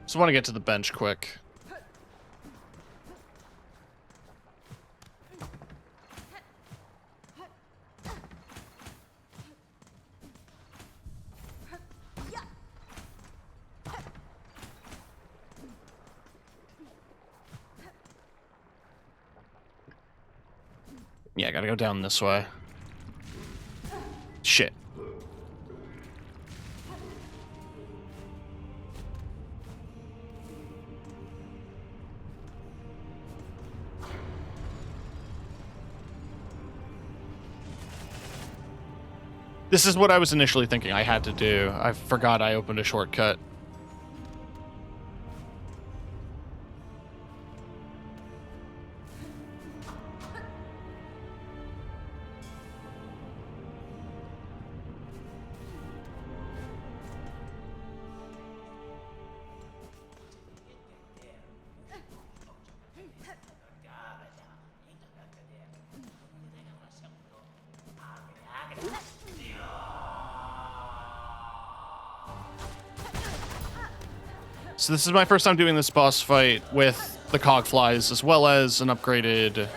Just want to get to the bench quick. Yeah, I gotta go down this way. Shit. This is what I was initially thinking I had to do. I forgot I opened a shortcut. So this is my first time doing this boss fight with the cogflies, as well as an upgraded...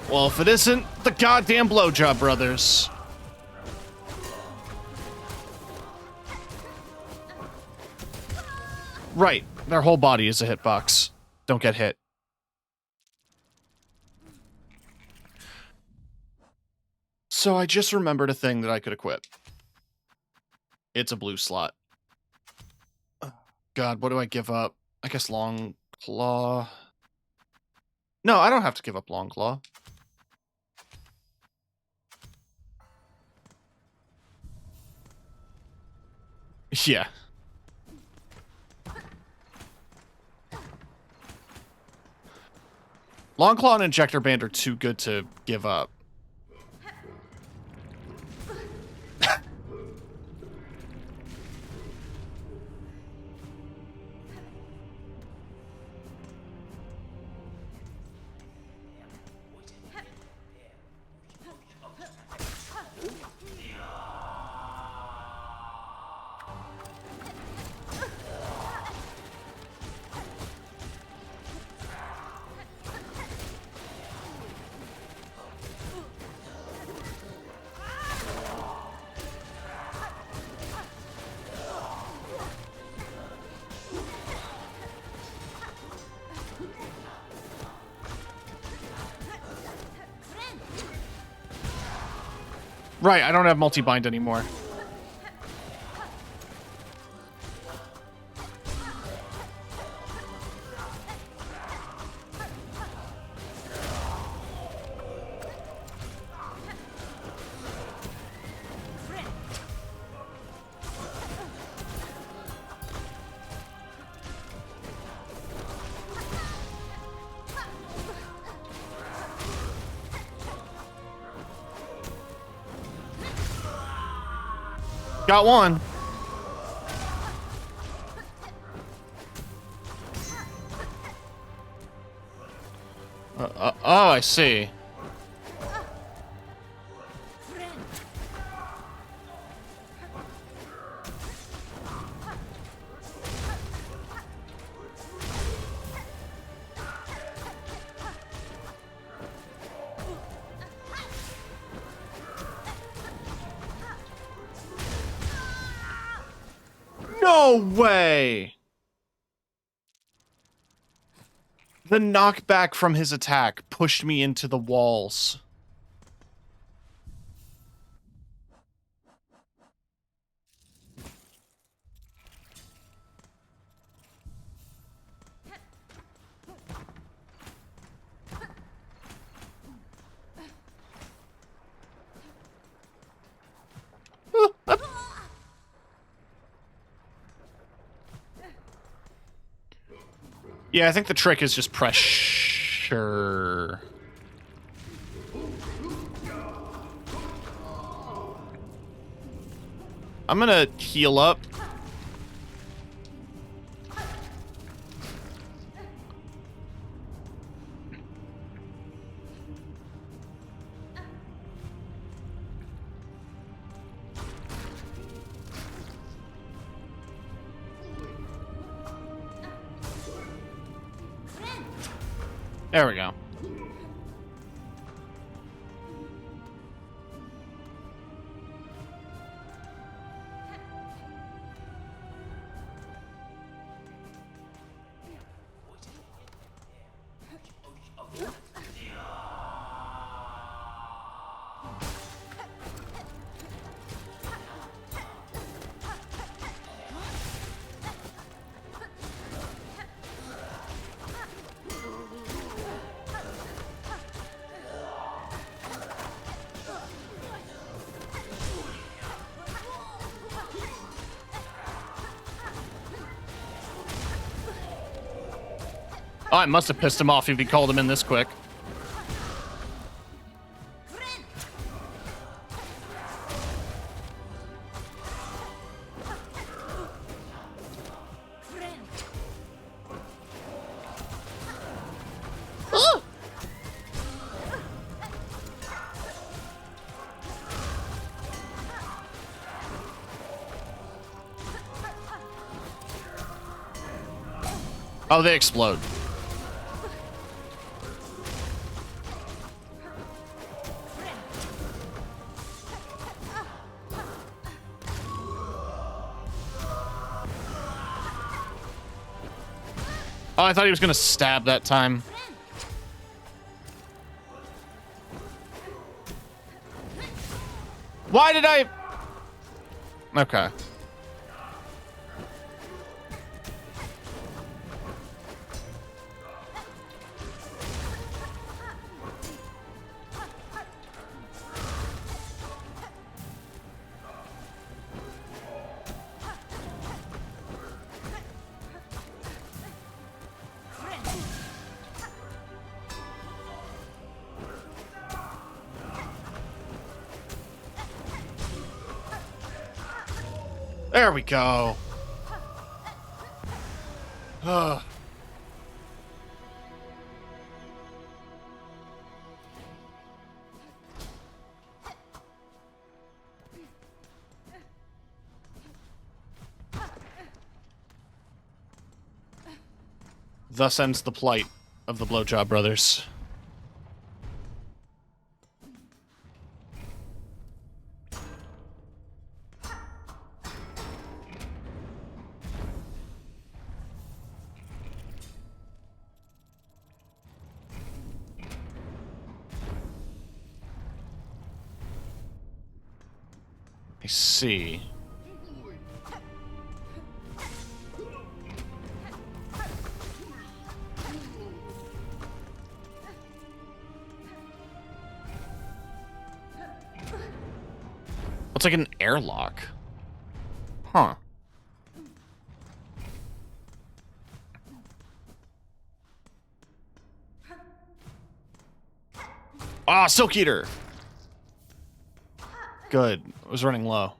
Well, if it isn't the goddamn blowjob brothers. Right, their whole body is a hitbox. Don't get hit. So I just remembered a thing that I could equip. It's a blue slot. God, what do I give up? I guess Long Claw. No, I don't have to give up Long Claw. Yeah. Long Claw and Injector Band are too good to give up. Right, I don't have multi-bind anymore. Got one. Oh, I see. No way! The knockback from his attack pushed me into the walls. Yeah, I think the trick is just pressure. I'm gonna heal up. There we go. Oh, I must have pissed him off if he called him in this quick. Oh, they explode. Oh, I thought he was gonna stab that time. Why did I... Okay. There we go. Ugh. Thus ends the plight of the Blowjob Brothers. I see. It's like an airlock. Huh. Ah, Silk Eater! Good. I was running low.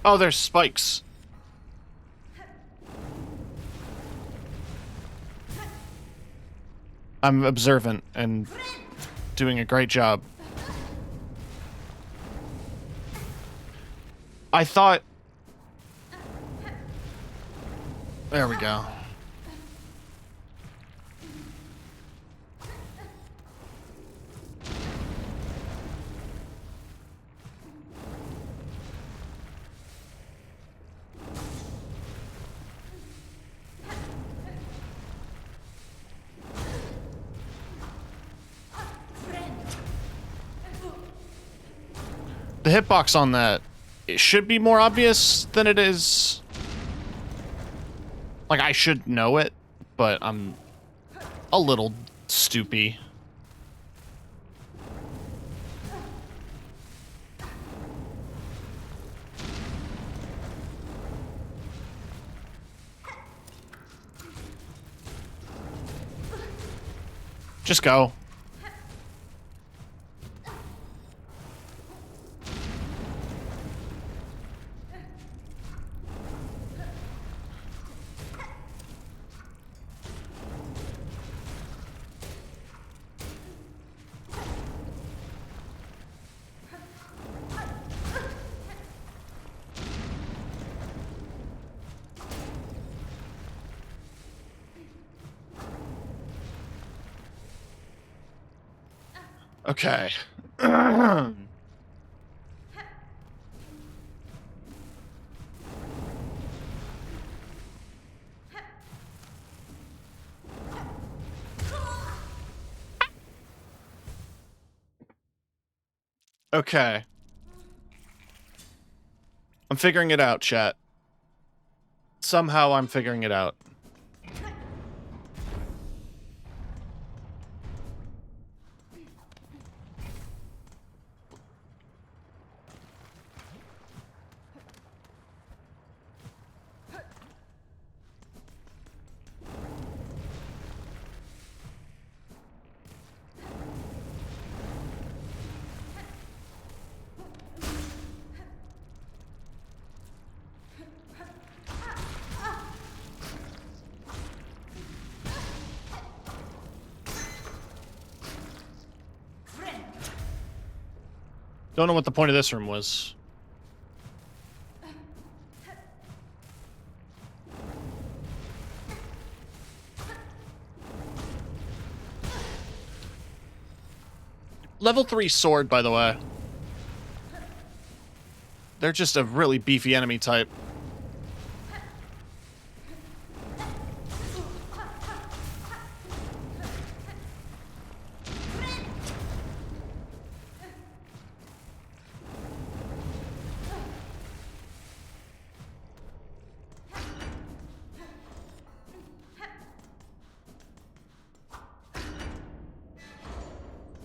Oh, there's spikes. I'm observant and doing a great job. I thought... There we go. The hitbox on that, it should be more obvious than it is. Like, I should know it, but I'm a little stoopy. Just go. Okay. Okay. I'm figuring it out, chat. Somehow I'm figuring it out. Don't know what the point of this room was. Level 3 sword, by the way. They're just a really beefy enemy type.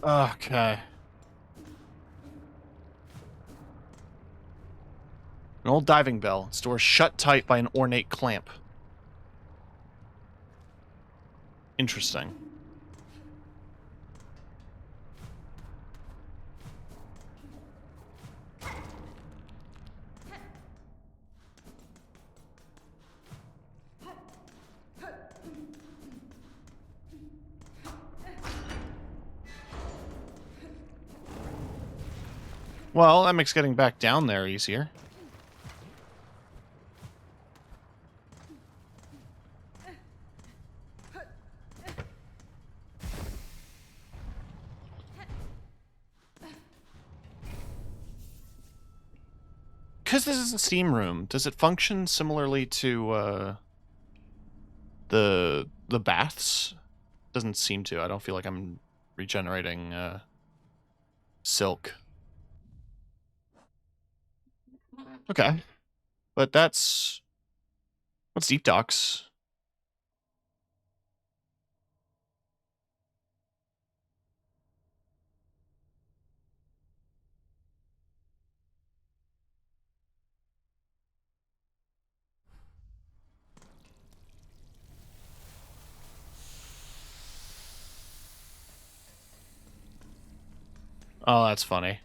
Okay. An old diving bell. Its door is shut tight by an ornate clamp. Interesting. Well, that makes getting back down there easier. Because this is a steam room, does it function similarly to the baths? Doesn't seem to. I don't feel like I'm regenerating silk. Okay. But that's... What's deep docks? Oh, that's funny.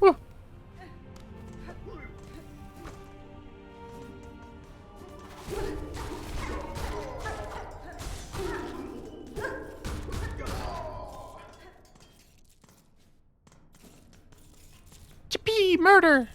Whew. Yippee! Murder!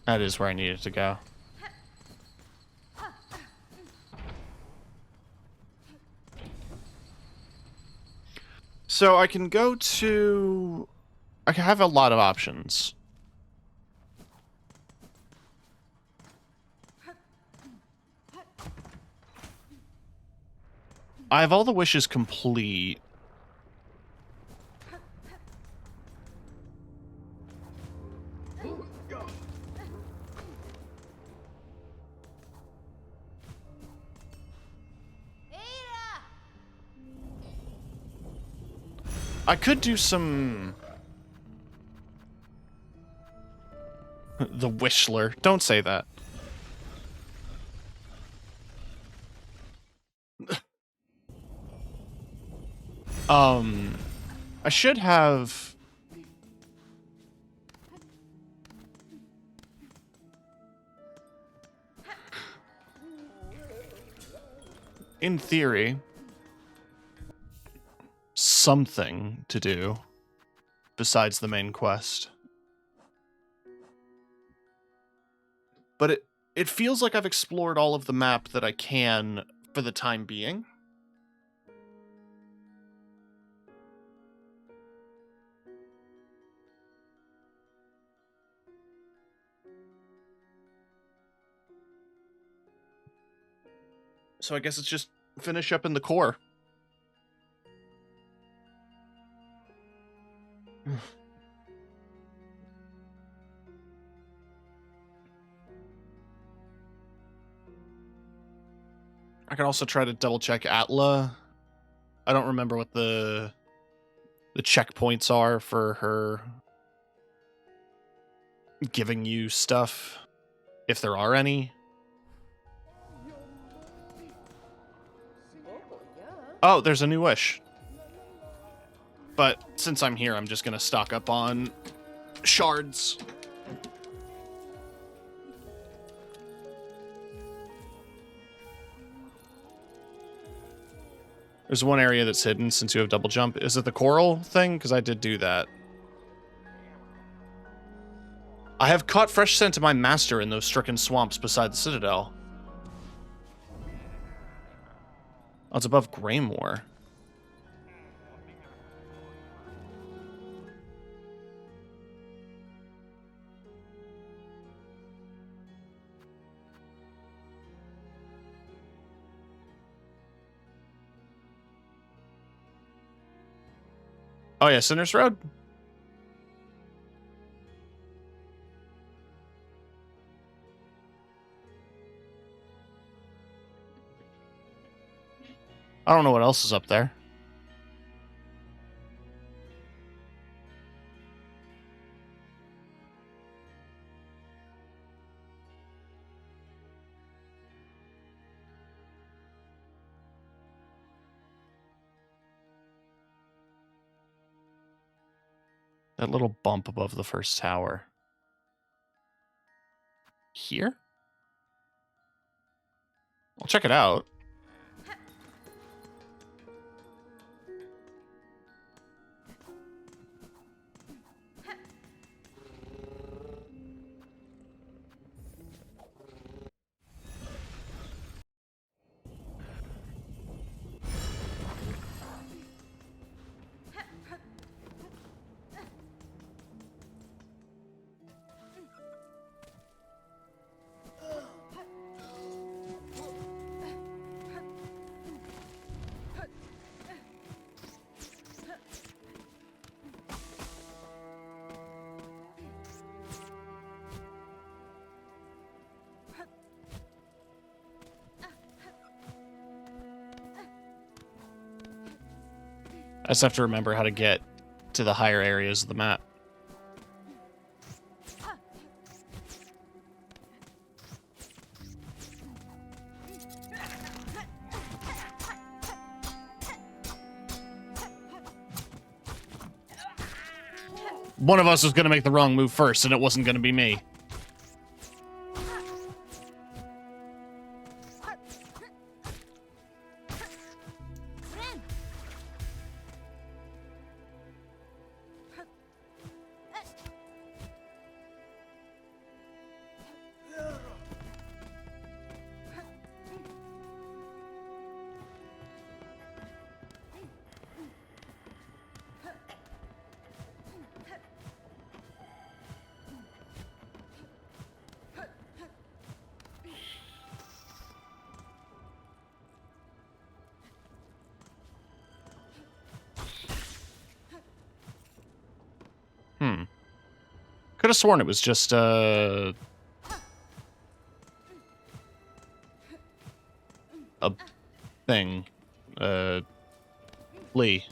That is where I needed to go. So I can go to... I can have a lot of options. I have all the wishes complete. I could do some... The Wishler. Don't say that. I should have... In theory... something to do besides the main quest. But it feels like I've explored all of the map that I can for the time being. So I guess it's just finish up in the core. I can also try to double check Atla. I don't remember what the checkpoints are for her giving you stuff, if there are any. Oh, there's a new wish. But since I'm here, I'm just gonna stock up on shards. There's one area that's hidden since you have double jump. Is it the coral thing? Because I did do that. I have caught fresh scent of my master in those stricken swamps beside the citadel. Oh, it's above Greymoor. Oh yeah, Sinner's Road? I don't know what else is up there. That little bump above the first tower. Here? I'll check it out. I just have to remember how to get to the higher areas of the map. One of us was going to make the wrong move first, and it wasn't going to be me. Could have sworn it was just, a thing. Lee.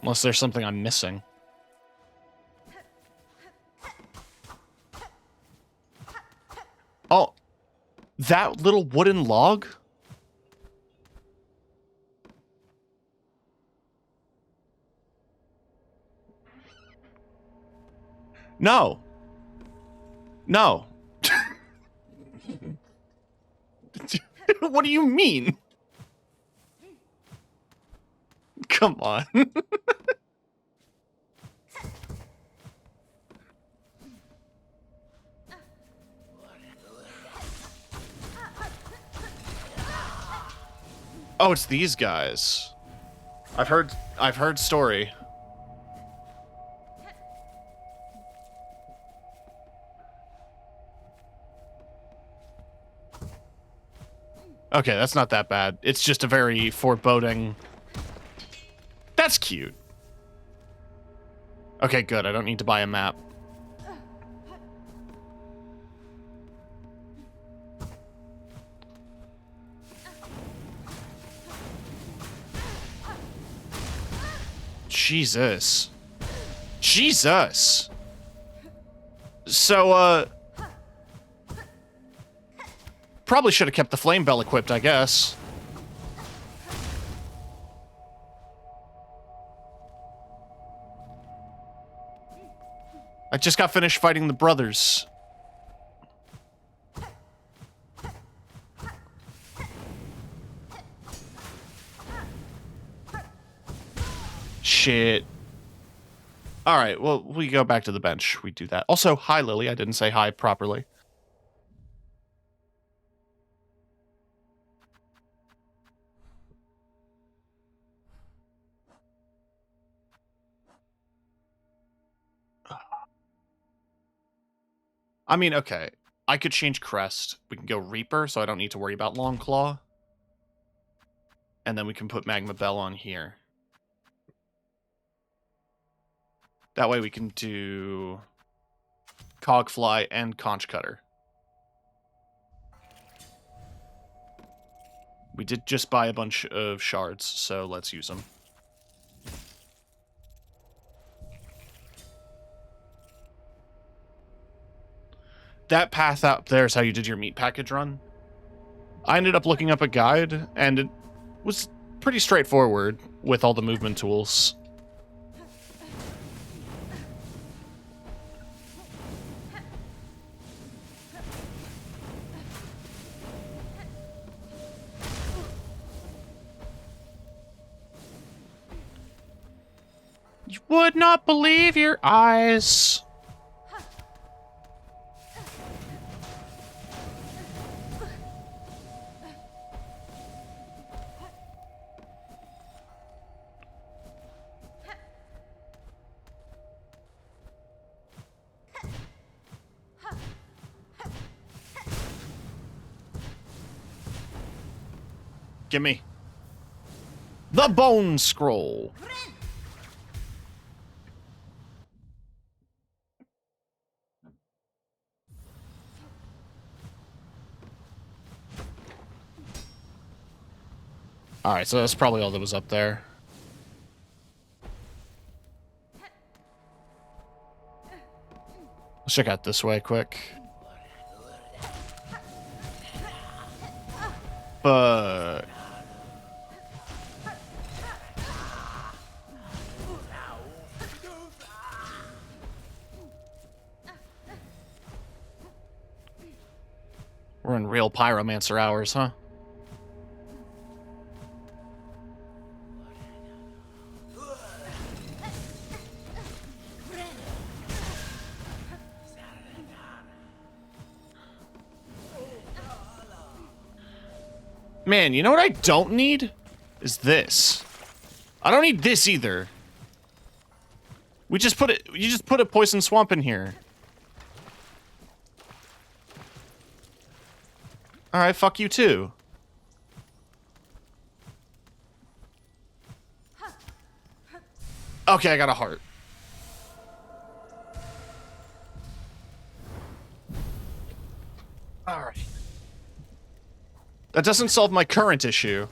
Unless there's something I'm missing. Oh, that little wooden log? No. No. What do you mean? Come on. Oh, it's these guys. I've heard story. Okay, that's not that bad. It's just a very foreboding... That's cute. Okay, good. I don't need to buy a map. Jesus. Jesus. So, probably should have kept the flame bell equipped, I guess. I just got finished fighting the brothers. Shit. All right, well, we go back to the bench. We do that. Also, hi, Lily. I didn't say hi properly. I mean, okay. I could change crest. We can go Reaper, so I don't need to worry about Long Claw. And then we can put Magma Bell on here. That way we can do Cogfly and Conch Cutter. We did just buy a bunch of shards, so let's use them. That path out there is how you did your meat package run. I ended up looking up a guide, and it was pretty straightforward with all the movement tools. You would not believe your eyes. Gimme. The Bone Scroll. Alright, so that's probably all that was up there. Let's check out this way quick. But... we're in real Pyromancer hours, huh? Man, you know what I don't need? Is this. I don't need this either. You just put a poison swamp in here. Alright, fuck you too. Okay, I got a heart. Alright. That doesn't solve my current issue.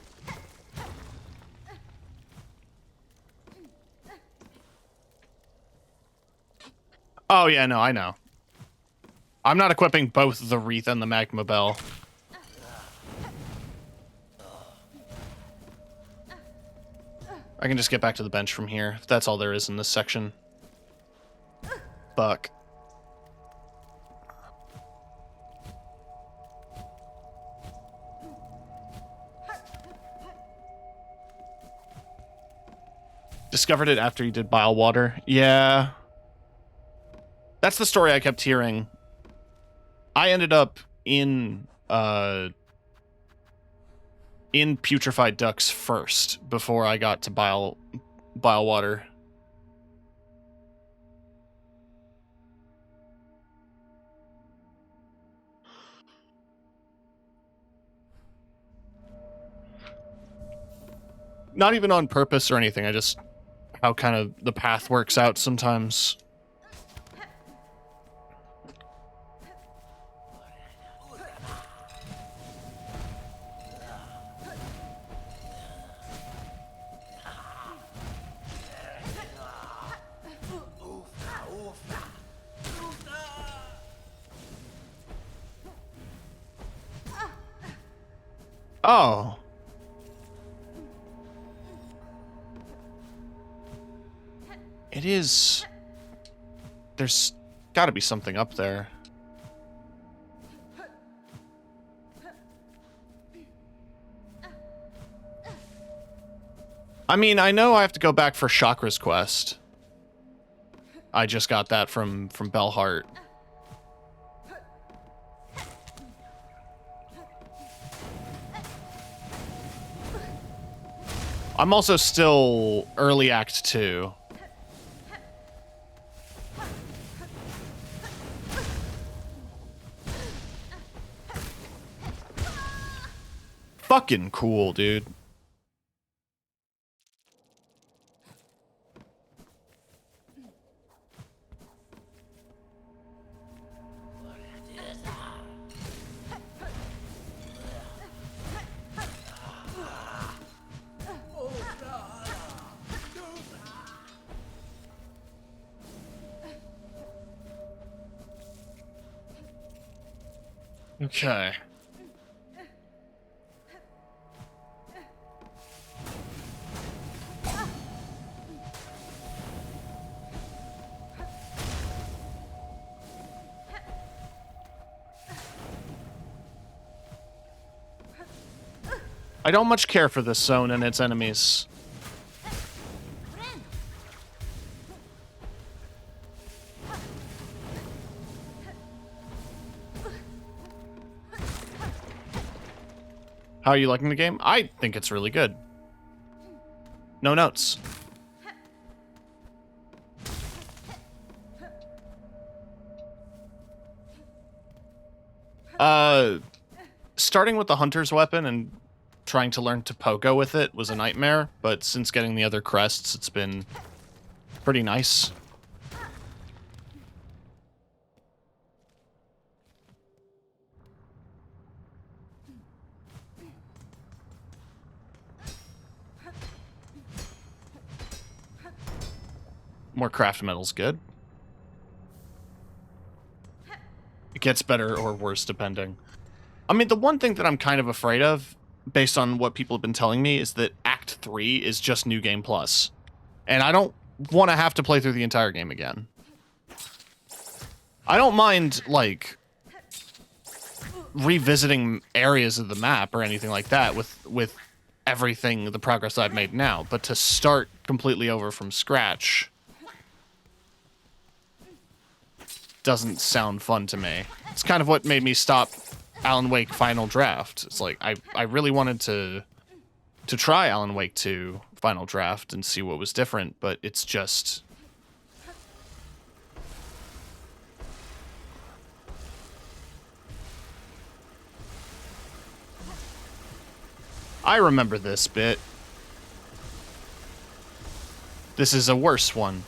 Oh yeah, no, I know. I'm not equipping both the Wreath and the Magma Bell. I can just get back to the bench from here. That's all there is in this section. Fuck. Discovered it after you did Bile Water. Yeah. That's the story I kept hearing. I ended up in Putrefied Ducks first before I got to Bile Water. Not even on purpose or anything, I just how kind of the path works out sometimes. Oh. It is... There's gotta be something up there. I mean, I know I have to go back for Chakra's quest. I just got that from Bellheart. I'm also still early Act 2. Fucking cool, dude. Okay. I don't much care for this zone and its enemies. How are you liking the game? I think it's really good. No notes. Starting with the hunter's weapon and trying to learn to pogo with it was a nightmare, but since getting the other crests, it's been pretty nice. More craft metal's good. It gets better or worse depending. I mean, the one thing that I'm kind of afraid of, based on what people have been telling me, is that Act 3 is just New Game Plus. And I don't want to have to play through the entire game again. I don't mind, like, revisiting areas of the map or anything like that with everything, the progress I've made now, but to start completely over from scratch doesn't sound fun to me. It's kind of what made me stop Alan Wake Final Draft. It's like, I really wanted to try Alan Wake 2 Final Draft and see what was different, but it's just... I remember this bit. This is a worse one.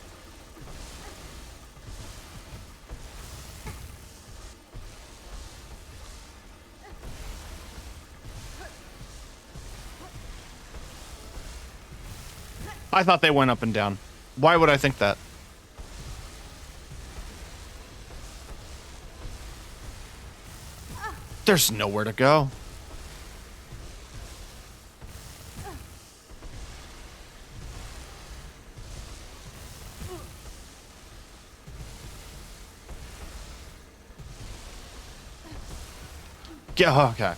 I thought they went up and down. Why would I think that? There's nowhere to go. Yeah, okay.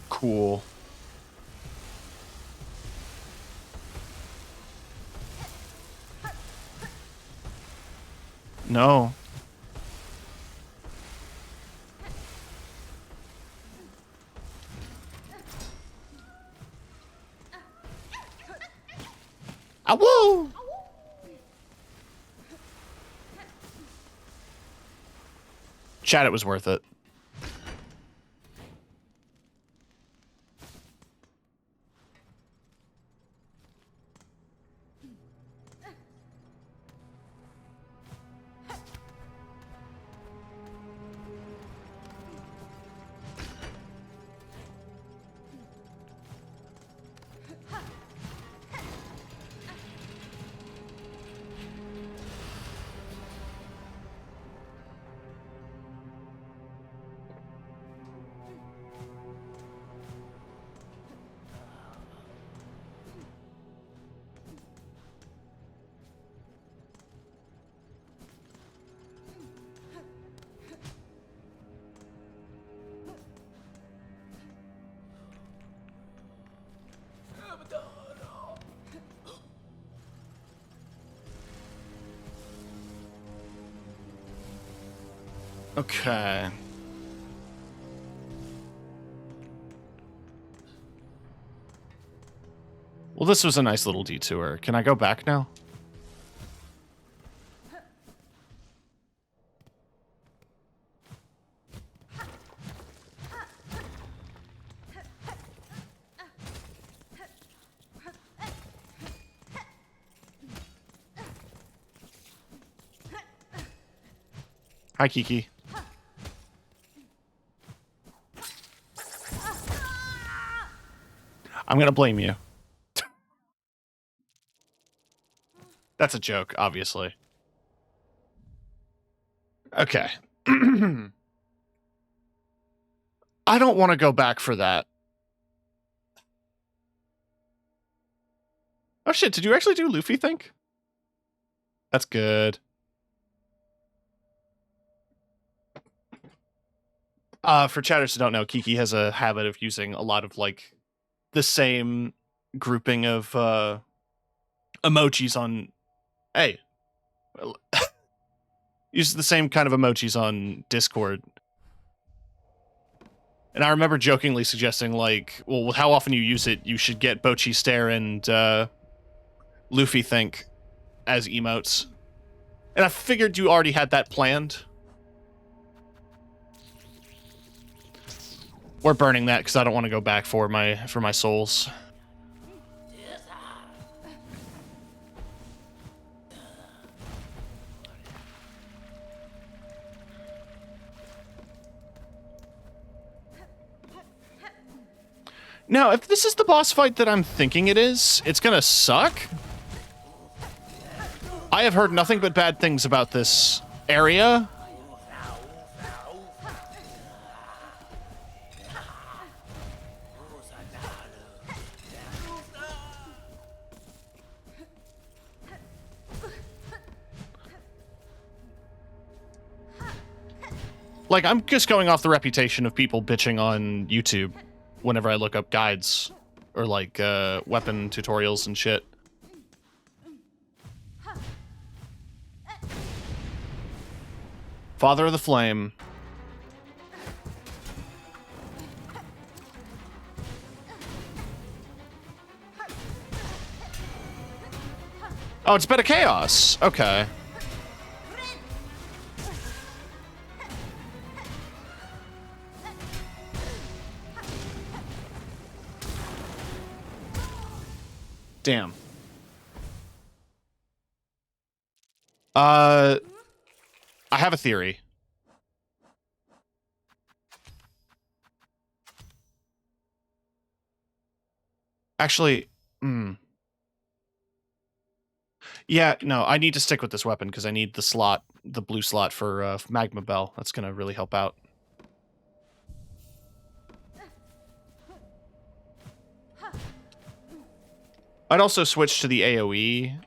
Cool. No. Ah, woo! Chat, it was worth it. Okay. Well, this was a nice little detour. Can I go back now? Hi, Kiki. I'm gonna blame you. That's a joke, obviously. Okay. I don't want to go back for that. Oh shit, did you actually do Luffy think? That's good. For chatters who don't know, Kiki has a habit of using a lot of, like, the same grouping of emojis on... Hey. Uses the same kind of emojis on Discord. And I remember jokingly suggesting, like, well, with how often you use it, you should get Bochi Stare and Luffy Think as emotes. And I figured you already had that planned. We're burning that because I don't want to go back for my souls. Now, if this is the boss fight that I'm thinking it is, it's gonna suck. I have heard nothing but bad things about this area. Like, I'm just going off the reputation of people bitching on YouTube whenever I look up guides or, like, weapon tutorials and shit. Father of the Flame. Oh, it's Beta Chaos. Okay. Damn. I have a theory. Actually, yeah, no, I need to stick with this weapon because I need the slot, the blue slot for Magma Bell. That's gonna really help out. I'd also switch to the AoE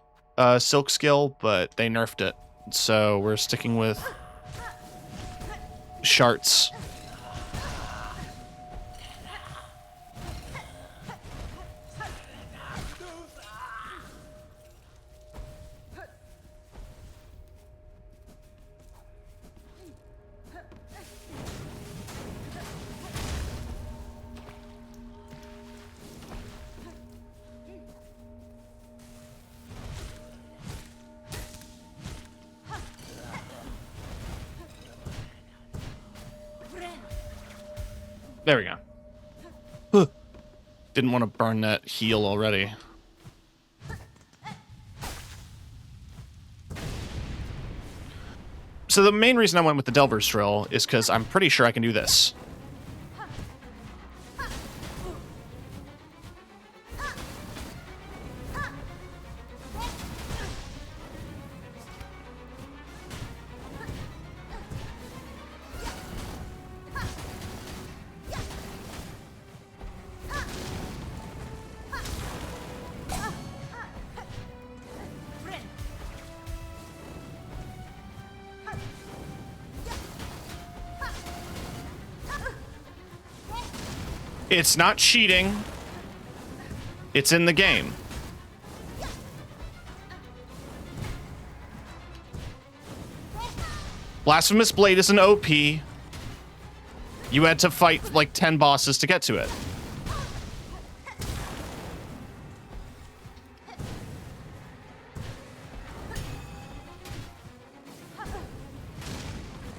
Silk skill, but they nerfed it. So we're sticking with Sharts. There we go. Didn't want to burn that heal already. So the main reason I went with the Delver's Drill is because I'm pretty sure I can do this. It's not cheating. It's in the game. Blasphemous Blade is an OP. You had to fight like 10 bosses to get to it.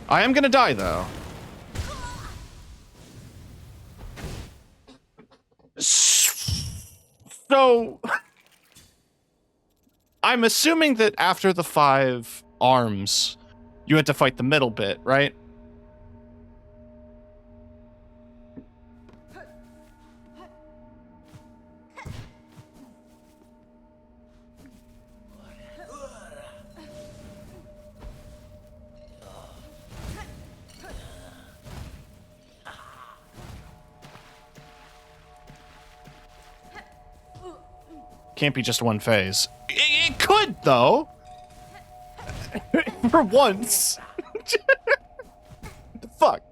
I am gonna die, though. So... I'm assuming that after the 5 arms, you had to fight the middle bit, right? Can't be just one phase. It could, though. For once. What the fuck?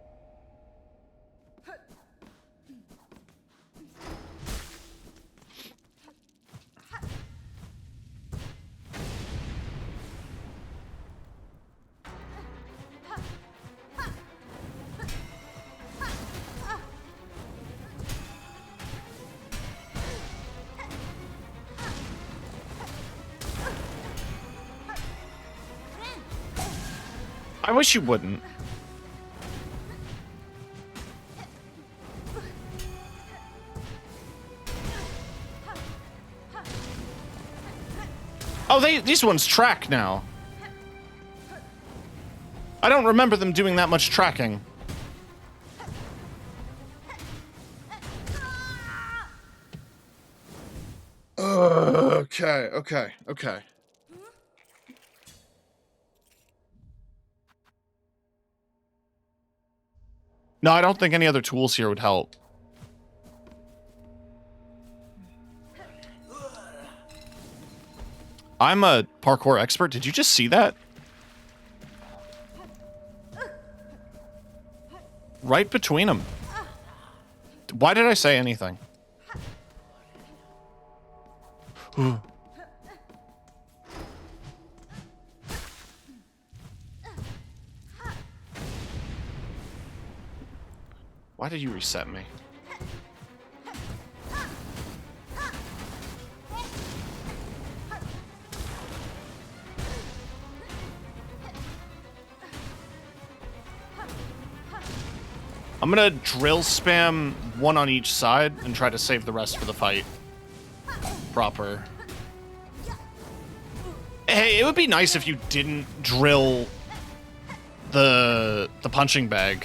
I wish you wouldn't. Oh, these ones track now. I don't remember them doing that much tracking. Okay. No, I don't think any other tools here would help. I'm a parkour expert. Did you just see that? Right between them. Why did I say anything? Why did you reset me? I'm gonna drill spam one on each side and try to save the rest for the fight. Proper. Hey, it would be nice if you didn't drill the punching bag.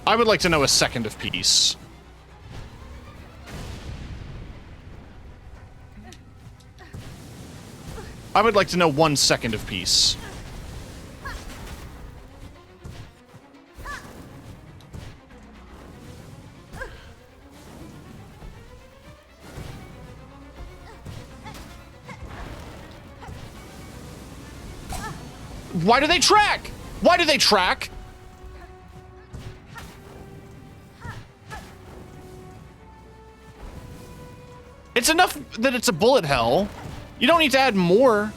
I would like to know a second of peace. I would like to know 1 second of peace. Why do they track? Why do they track? It's enough that it's a bullet hell. You don't need to add more.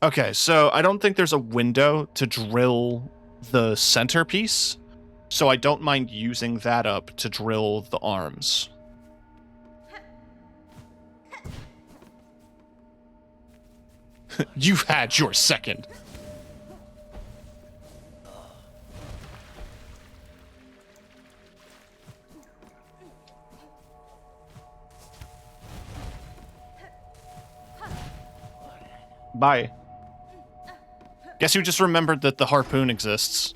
Okay, so I don't think there's a window to drill the centerpiece, so I don't mind using that up to drill the arms. You've had your second. Bye. Guess you just remembered that the harpoon exists.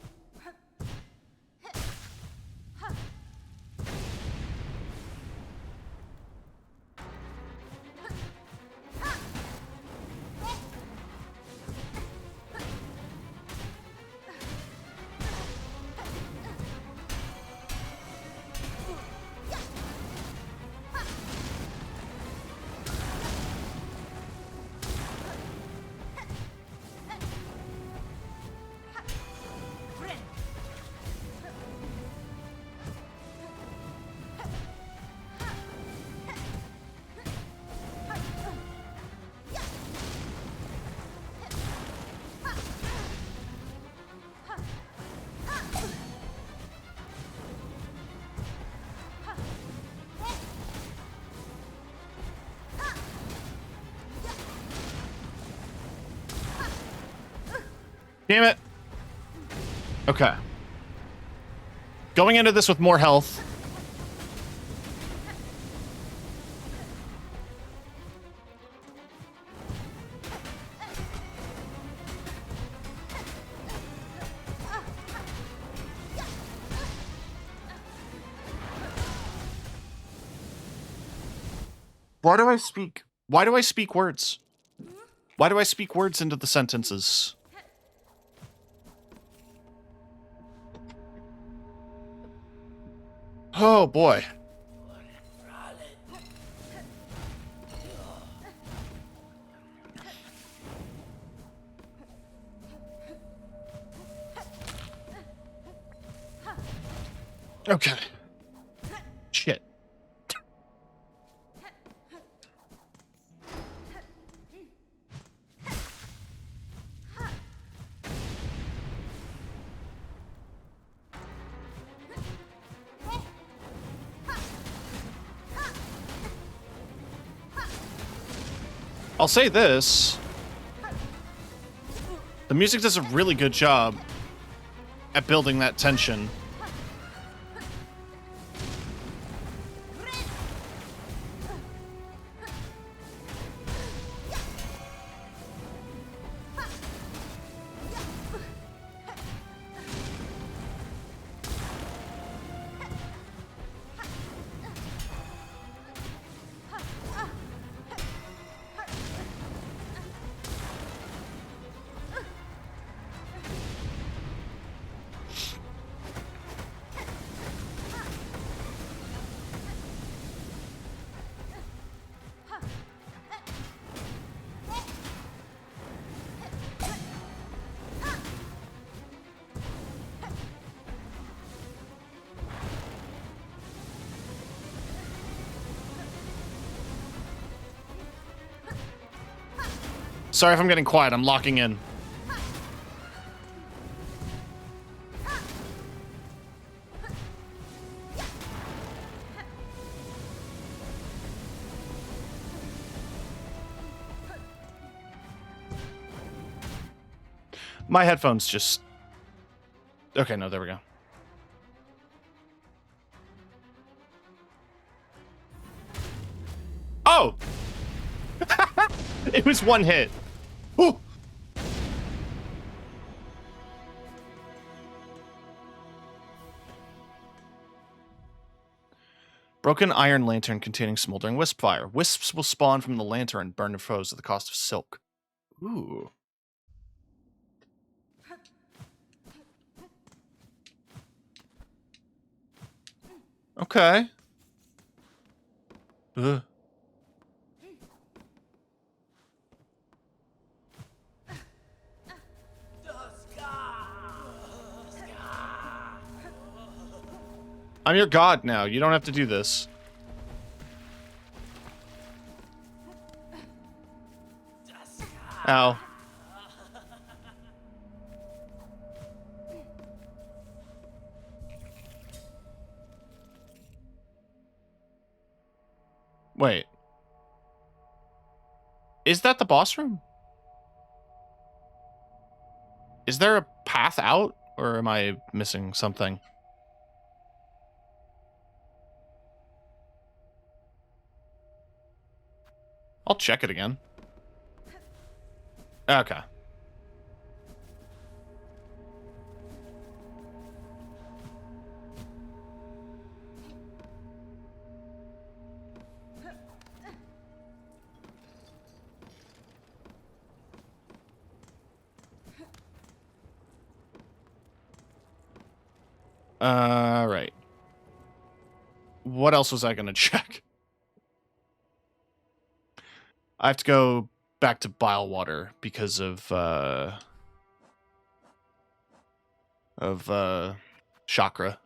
Damn it. Okay. Going into this with more health. Why do I speak? Why do I speak words? Why do I speak words into the sentences? Oh boy. Okay. Shit. I'll say this. The music does a really good job at building that tension. Sorry if I'm getting quiet, I'm locking in. My headphones just... Okay, no, there we go. Oh! It was one hit. Ooh. Broken iron lantern containing smoldering wisp fire. Wisps will spawn from the lantern and burn their foes at the cost of silk. Ooh. Okay. Ugh. I'm your god now. You don't have to do this. Ow. Wait. Is that the boss room? Is there a path out? Or am I missing something? I'll check it again. Okay. Right. What else was I gonna check? I have to go back to Bilewater because of chakra.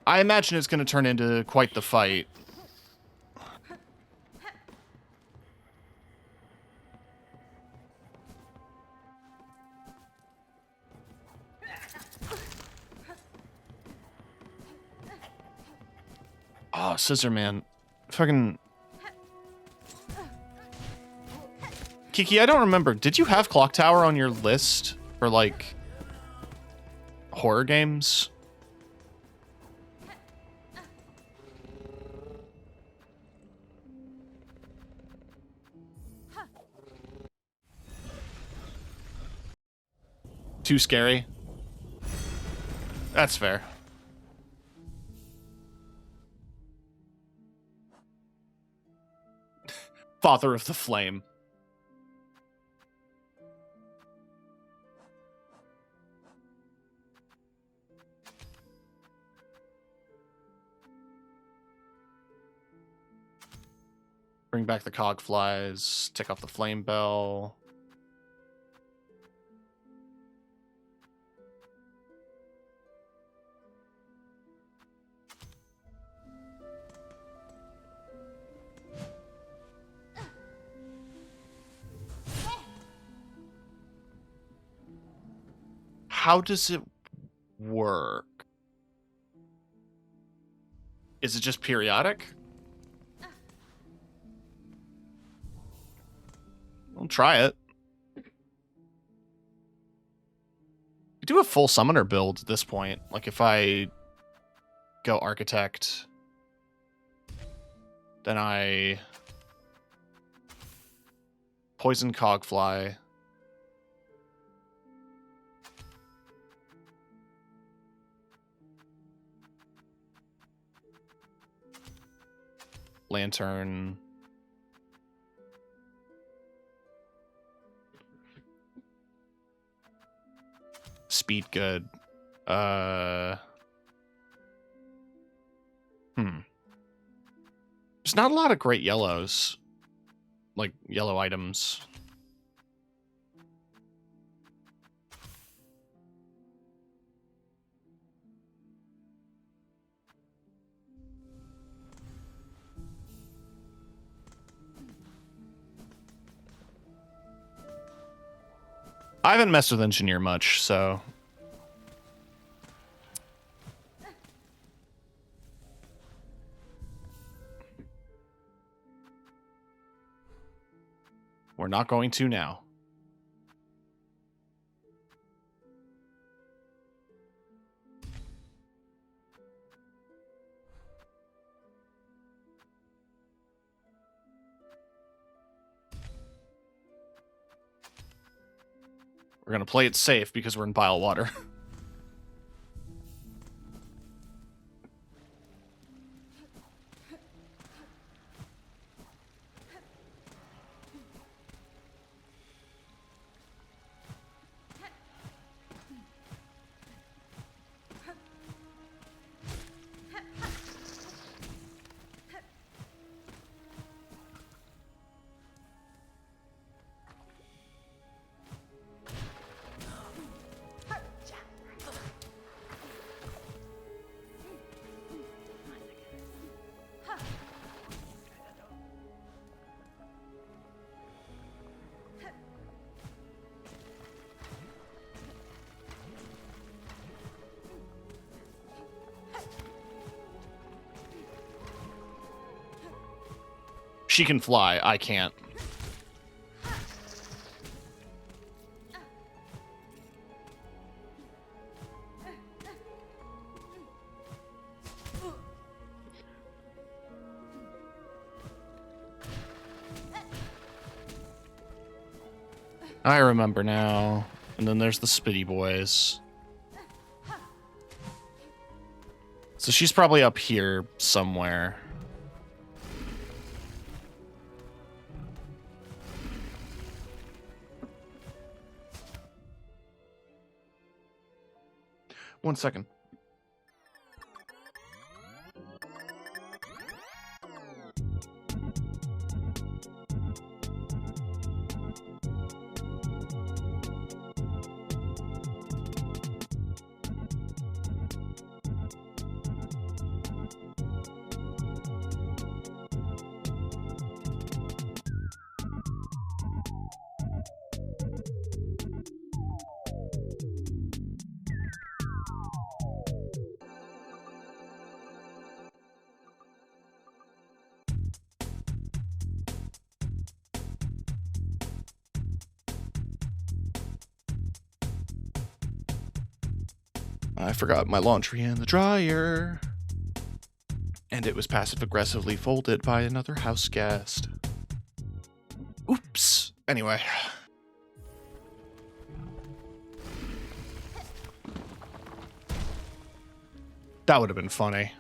I imagine it's going to turn into quite the fight. Oh, Scissor Man. Fucking... Kiki, I don't remember. Did you have Clock Tower on your list for, like, horror games? Too scary? That's fair. Father of the Flame. Bring back the cog flies, tick off the flame bell. How does it work? Is it just periodic? I'll try it. We do a full summoner build at this point. Like if I go architect, then I poison cogfly. Lantern. Speed good. There's not a lot of great yellows. Like yellow items. I haven't messed with engineer much, so we're not going to now. We're going to play it safe because we're in bile water. She can fly, I can't. I remember now. And then there's the Spitty Boys. So she's probably up here somewhere. One second. I forgot my laundry in the dryer. And it was passive-aggressively folded by another house guest. Oops. Anyway. That would have been funny.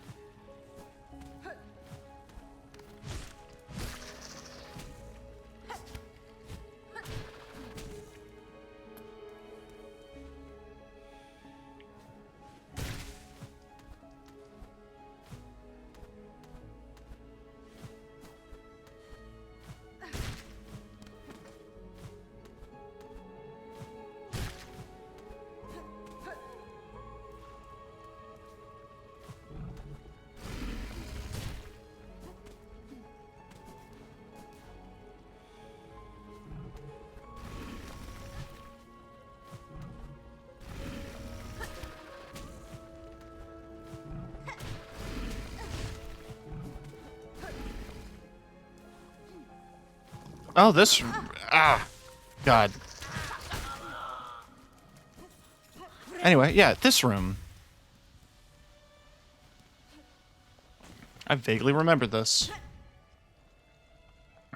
Oh, this... Ah. God. Anyway, yeah, this room. I vaguely remember this.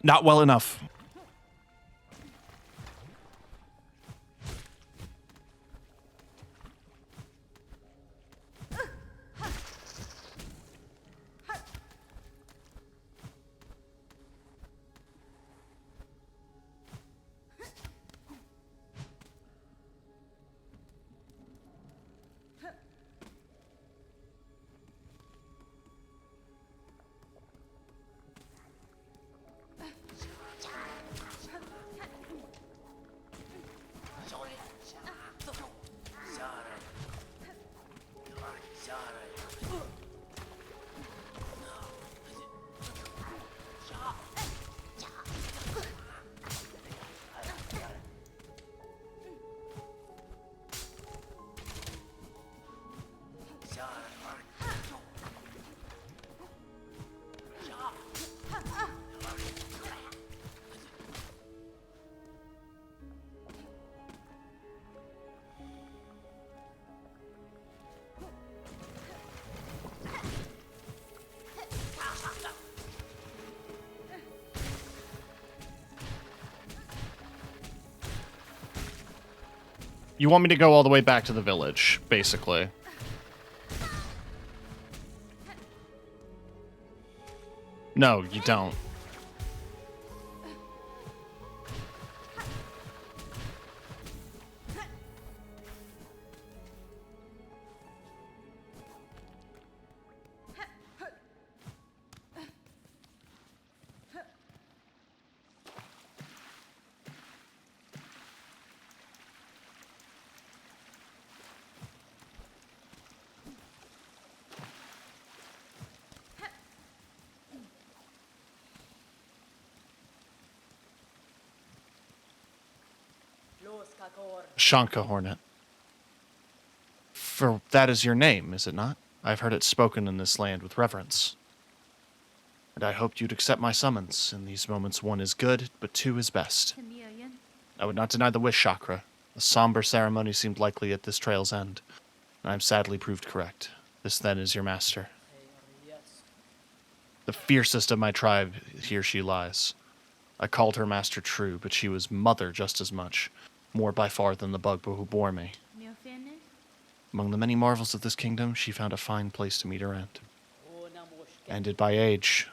Not well enough. You want me to go all the way back to the village, basically. No, you don't. Shanka Hornet. For that is your name, is it not? I've heard it spoken in this land with reverence. And I hoped you'd accept my summons. In these moments, one is good, but two is best. I would not deny the wish chakra. A somber ceremony seemed likely at this trail's end, and I am sadly proved correct. This then is your master. The fiercest of my tribe, here she lies. I called her master true, but she was mother just as much, more by far than the bugbear who bore me. Among the many marvels of this kingdom, she found a fine place to meet her end. Ended by age.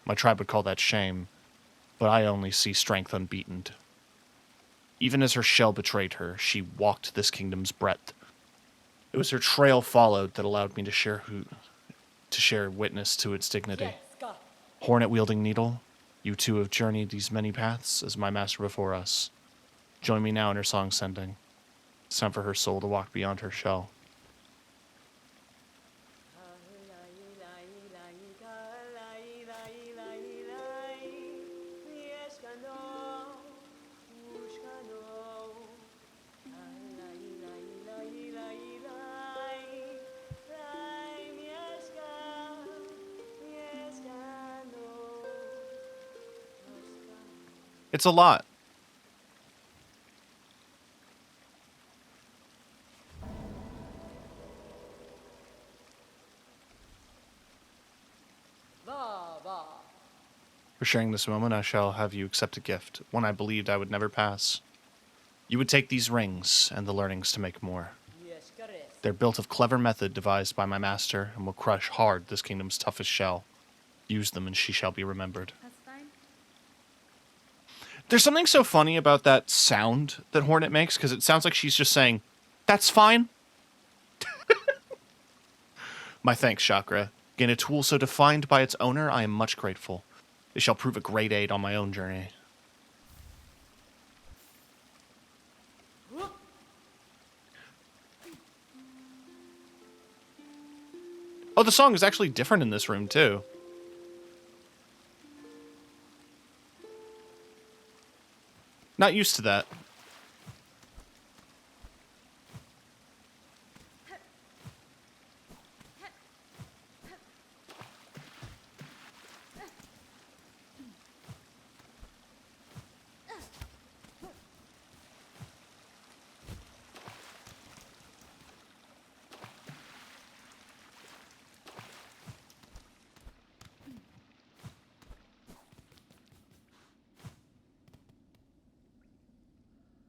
My tribe would call that shame, but I only see strength unbeaten. Even as her shell betrayed her, she walked this kingdom's breadth. It was her trail followed that allowed me to share witness to its dignity. Hornet-wielding needle, you two have journeyed these many paths as my master before us. Join me now in her song sending. It's time for her soul to walk beyond her shell. It's a lot. For sharing this moment, I shall have you accept a gift, one I believed I would never pass. You would take these rings and the learnings to make more. They're built of clever method devised by my master and will crush hard this kingdom's toughest shell. Use them and she shall be remembered. That's fine. There's something so funny about that sound that Hornet makes, because it sounds like she's just saying, "That's fine." My thanks, Chakra. Gain a tool so defined by its owner, I am much grateful. It shall prove a great aid on my own journey. Oh, the song is actually different in this room, too. Not used to that.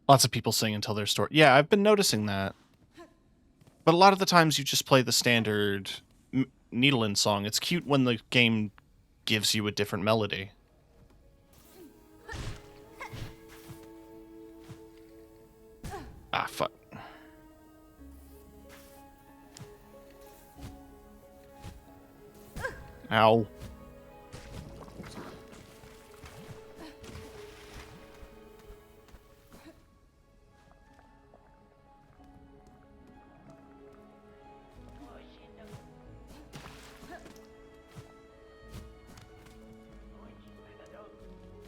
Lots of people sing until their story. Yeah, I've been noticing that. But a lot of the times you just play the standard Needlein song. It's cute when the game gives you a different melody. Ah, fuck. Ow.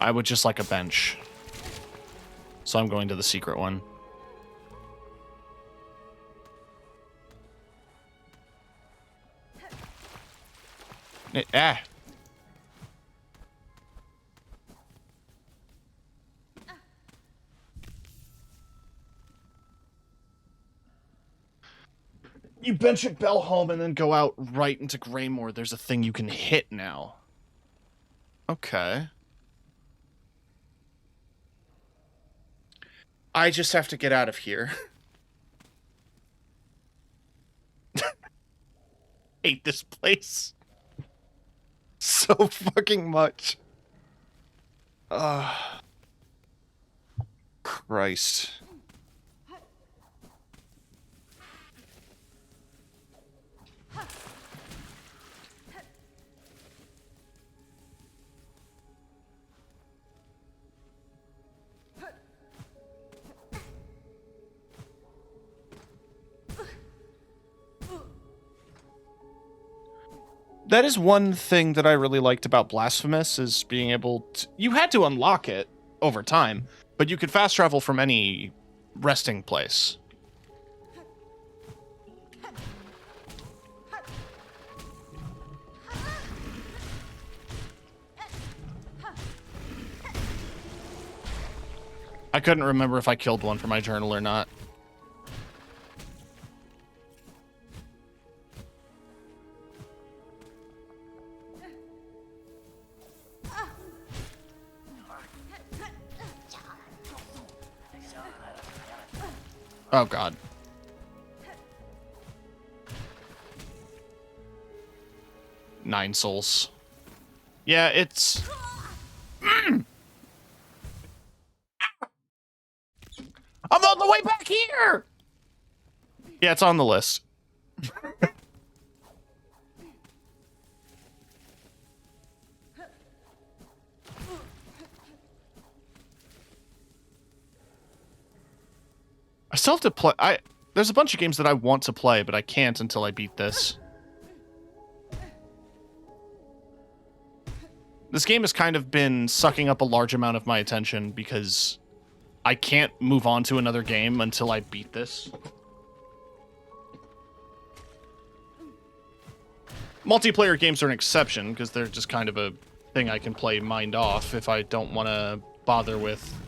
I would just like a bench. So I'm going to the secret one. Ah. You bench at Bellholm and then go out right into Greymore. There's a thing you can hit now. Okay. I just have to get out of here. Hate this place so fucking much. Christ. That is one thing that I really liked about Blasphemous, is being able to... You had to unlock it over time, but you could fast travel from any resting place. I couldn't remember if I killed one for my journal or not. Oh, God. Nine souls. Yeah, it's... I'm on the way back here! Yeah, it's on the list. I still have to play... There's a bunch of games that I want to play, but I can't until I beat this. This game has kind of been sucking up a large amount of my attention because I can't move on to another game until I beat this. Multiplayer games are an exception because they're just kind of a thing I can play mind off if I don't want to bother with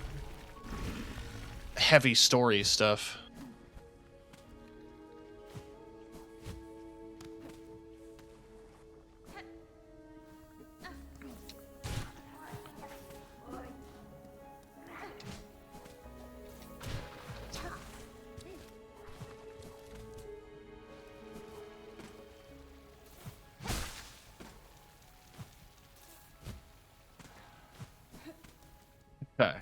heavy story stuff. Okay.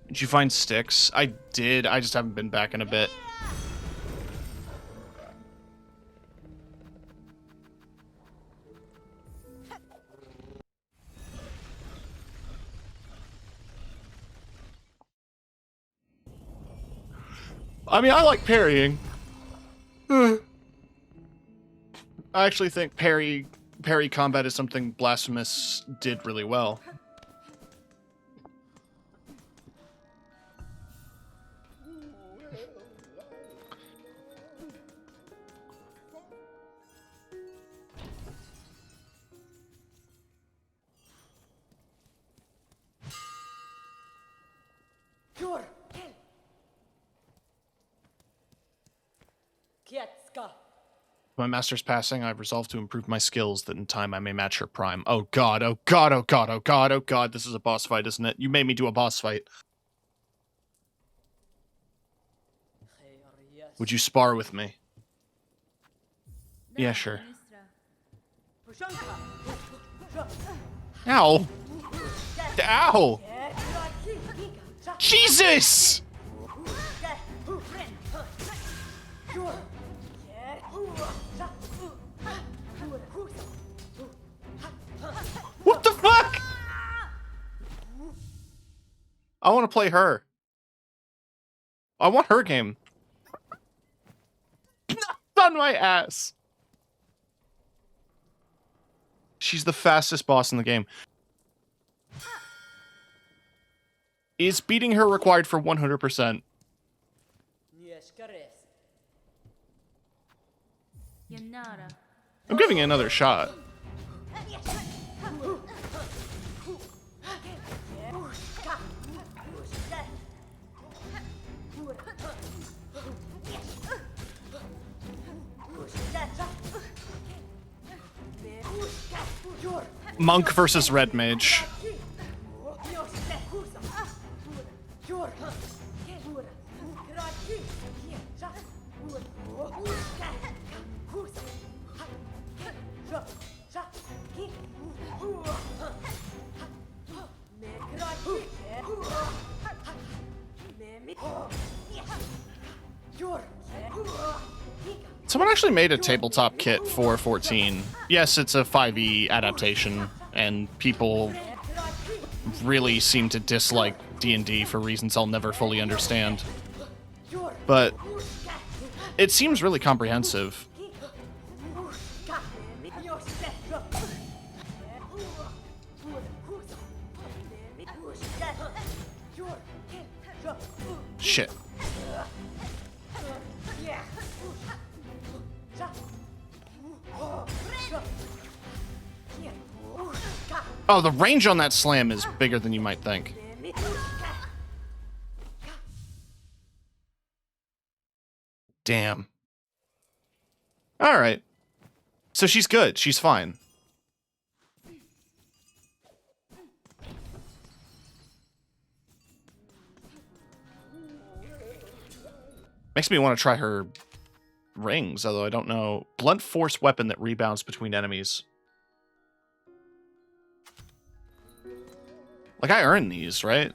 Did you find sticks? I did. I just haven't been back in a bit. I mean, I like parrying. I actually think parry combat is something Blasphemous did really well. My master's passing, I've resolved to improve my skills that in time I may match her prime. Oh god, oh god, oh god, oh god, oh god, this is a boss fight, isn't it? You made me do a boss fight. Would you spar with me? Yeah, sure. Ow! Ow! Jesus! What the fuck? I want to play her. I want her game. On my ass. She's the fastest boss in the game. Is beating her required for 100%? I'm giving it another shot. Monk versus Red Mage. Someone actually made a tabletop kit for 14. Yes, it's a 5e adaptation, and people really seem to dislike D&D for reasons I'll never fully understand. But it seems really comprehensive. Shit. Oh, the range on that slam is bigger than you might think. Damn. All right. So she's good. She's fine. Makes me want to try her rings, although I don't know. Blunt force weapon that rebounds between enemies. Like, I earned these, right?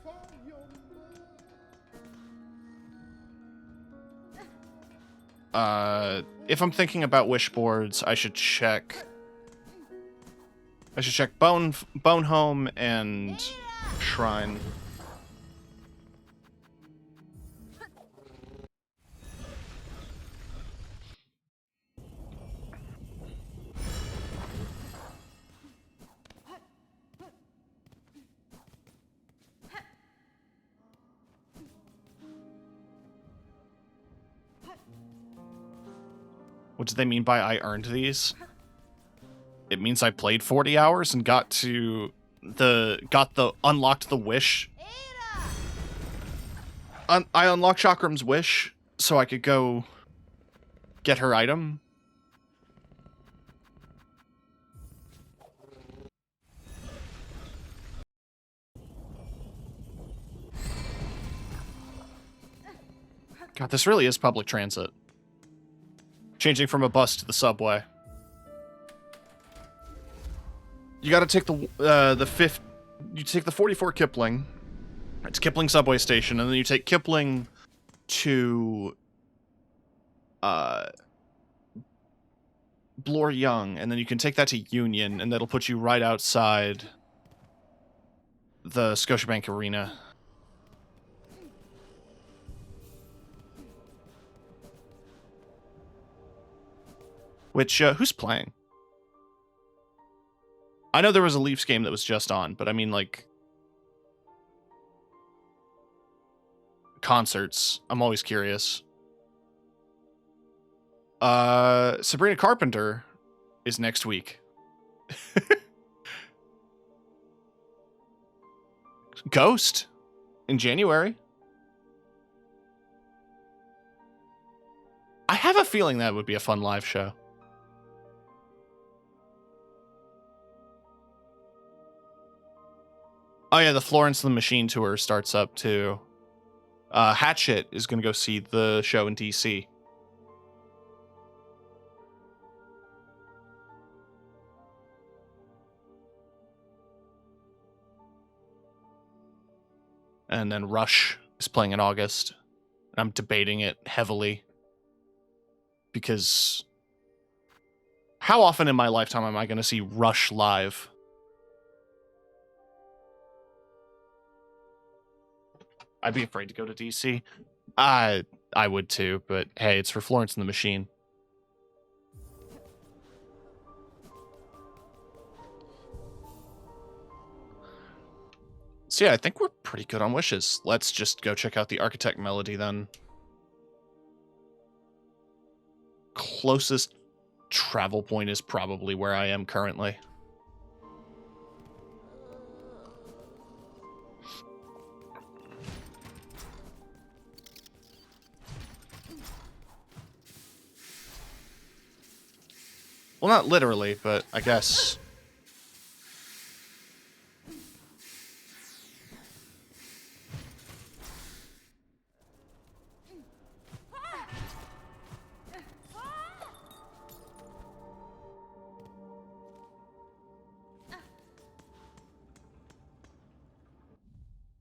If I'm thinking about wish boards, I should check Bone Home and Shrine. What do they mean by I earned these? It means I played 40 hours and unlocked the wish. I unlocked Chakram's wish so I could go get her item. God, this really is public transit. Changing from a bus to the subway. You got to take you take the 44 Kipling. It's Kipling subway station, and then you take Kipling to Bloor Young, and then you can take that to Union, and that'll put you right outside the Scotiabank Arena. Which, who's playing? I know there was a Leafs game that was just on, but I mean, like, concerts. I'm always curious. Sabrina Carpenter is next week. Ghost in January. I have a feeling that would be a fun live show. Oh yeah, the Florence and the Machine tour starts up too. Hatchet is going to go see the show in DC. And then Rush is playing in August. I'm debating it heavily. Because how often in my lifetime am I going to see Rush live? I'd be afraid to go to DC. I would too, but hey, it's for Florence and the Machine. So yeah, I think we're pretty good on wishes. Let's just go check out the Architect Melody then. Closest travel point is probably where I am currently. Well, not literally, but I guess.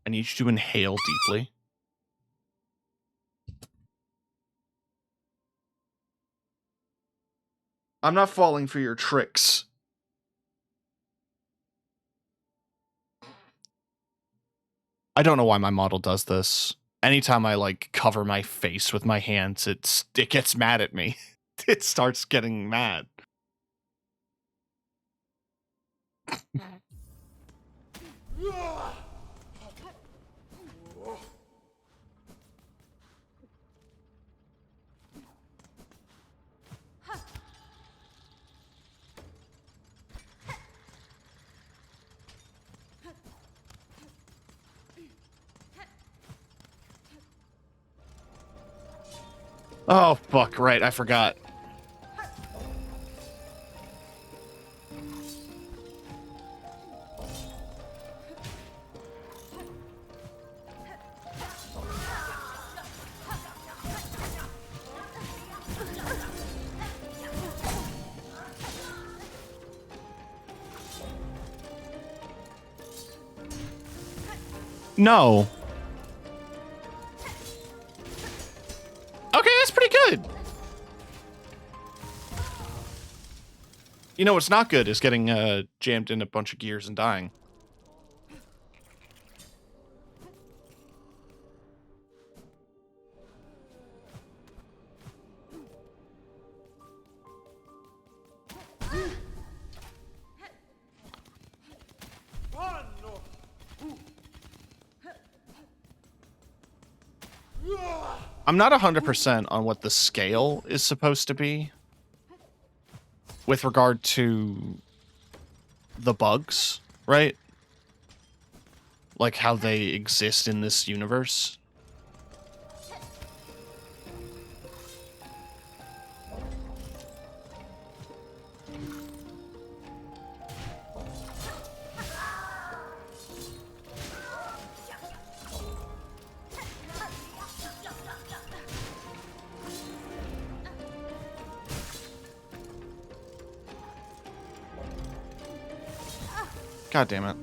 I need you to inhale deeply. I'm not falling for your tricks. I don't know why my model does this. Anytime I like cover my face with my hands, it gets mad at me. It starts getting mad. Oh, fuck, right, I forgot. No. Okay, that's pretty good. You know what's not good is getting jammed in a bunch of gears and dying. I'm not 100% on what the scale is supposed to be with regard to the bugs, right? Like how they exist in this universe. God damn it.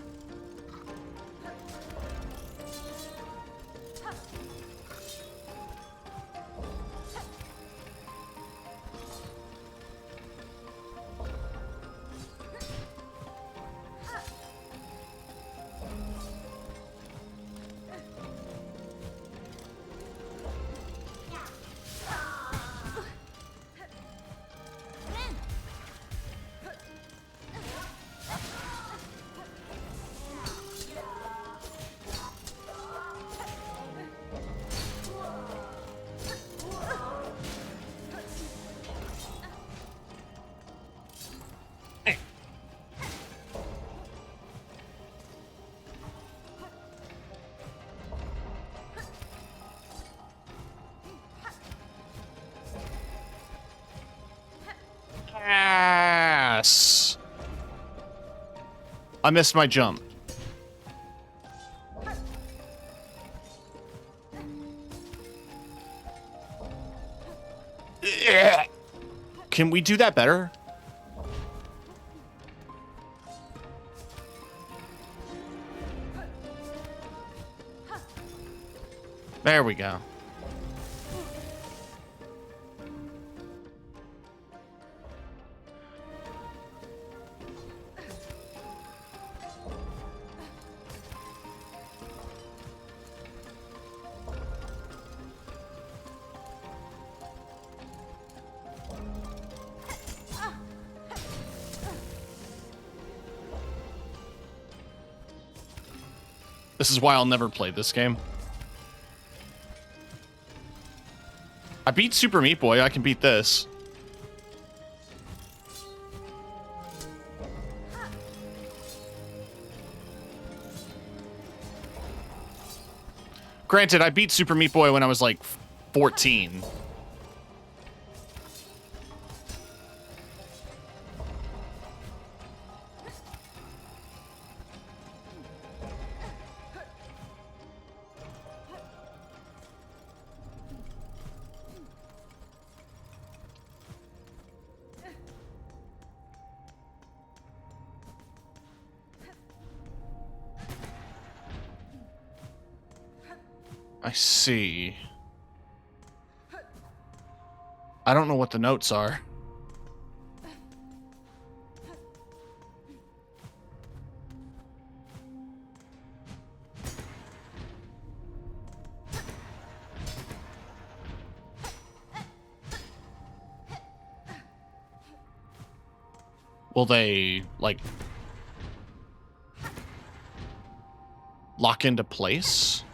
Ass. I missed my jump. Can we do that better? There we go. This is why I'll never play this game. I beat Super Meat Boy. I can beat this. Granted, I beat Super Meat Boy when I was like 14. I see. I don't know what the notes are. Will they, like, lock into place?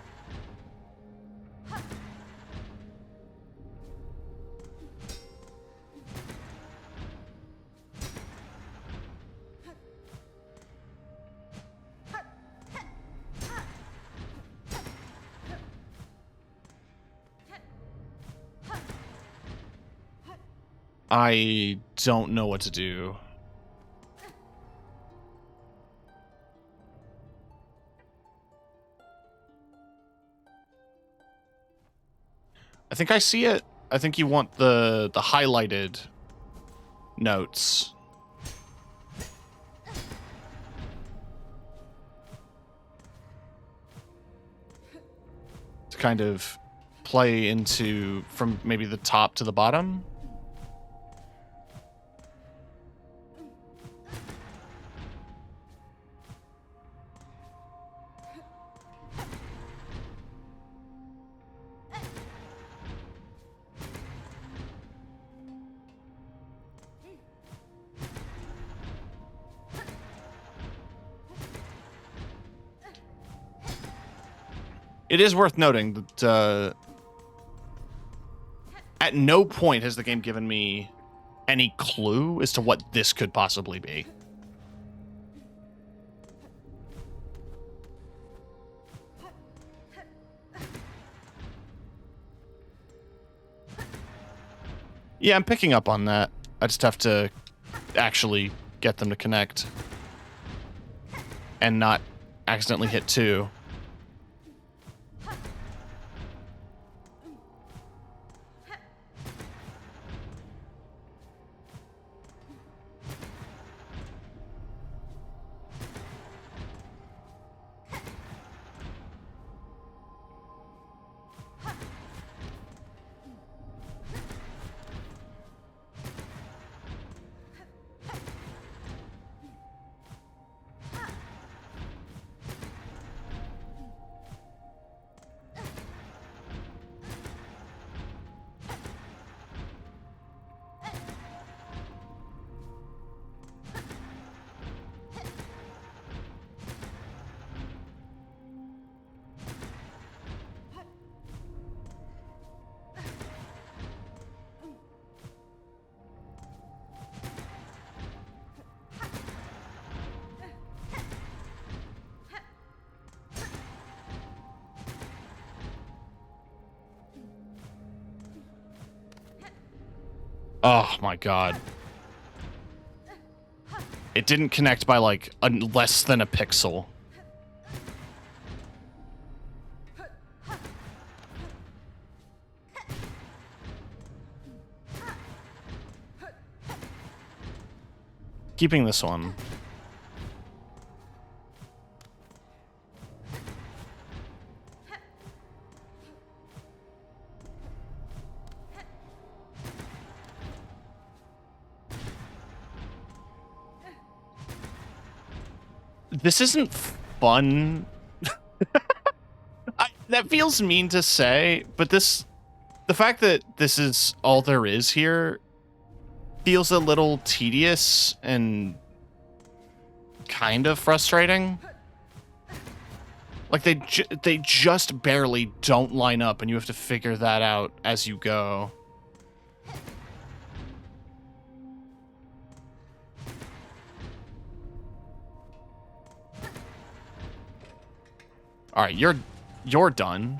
I don't know what to do. I think I see it. I think you want the highlighted notes. To kind of play into from maybe the top to the bottom. It is worth noting that at no point has the game given me any clue as to what this could possibly be. Yeah, I'm picking up on that. I just have to actually get them to connect and not accidentally hit two. Oh my god. It didn't connect by like less than a pixel. Keeping this one. This isn't fun. That feels mean to say, but the fact that this is all there is here feels a little tedious and kind of frustrating. Like they just barely don't line up, and you have to figure that out as you go. All right, you're done.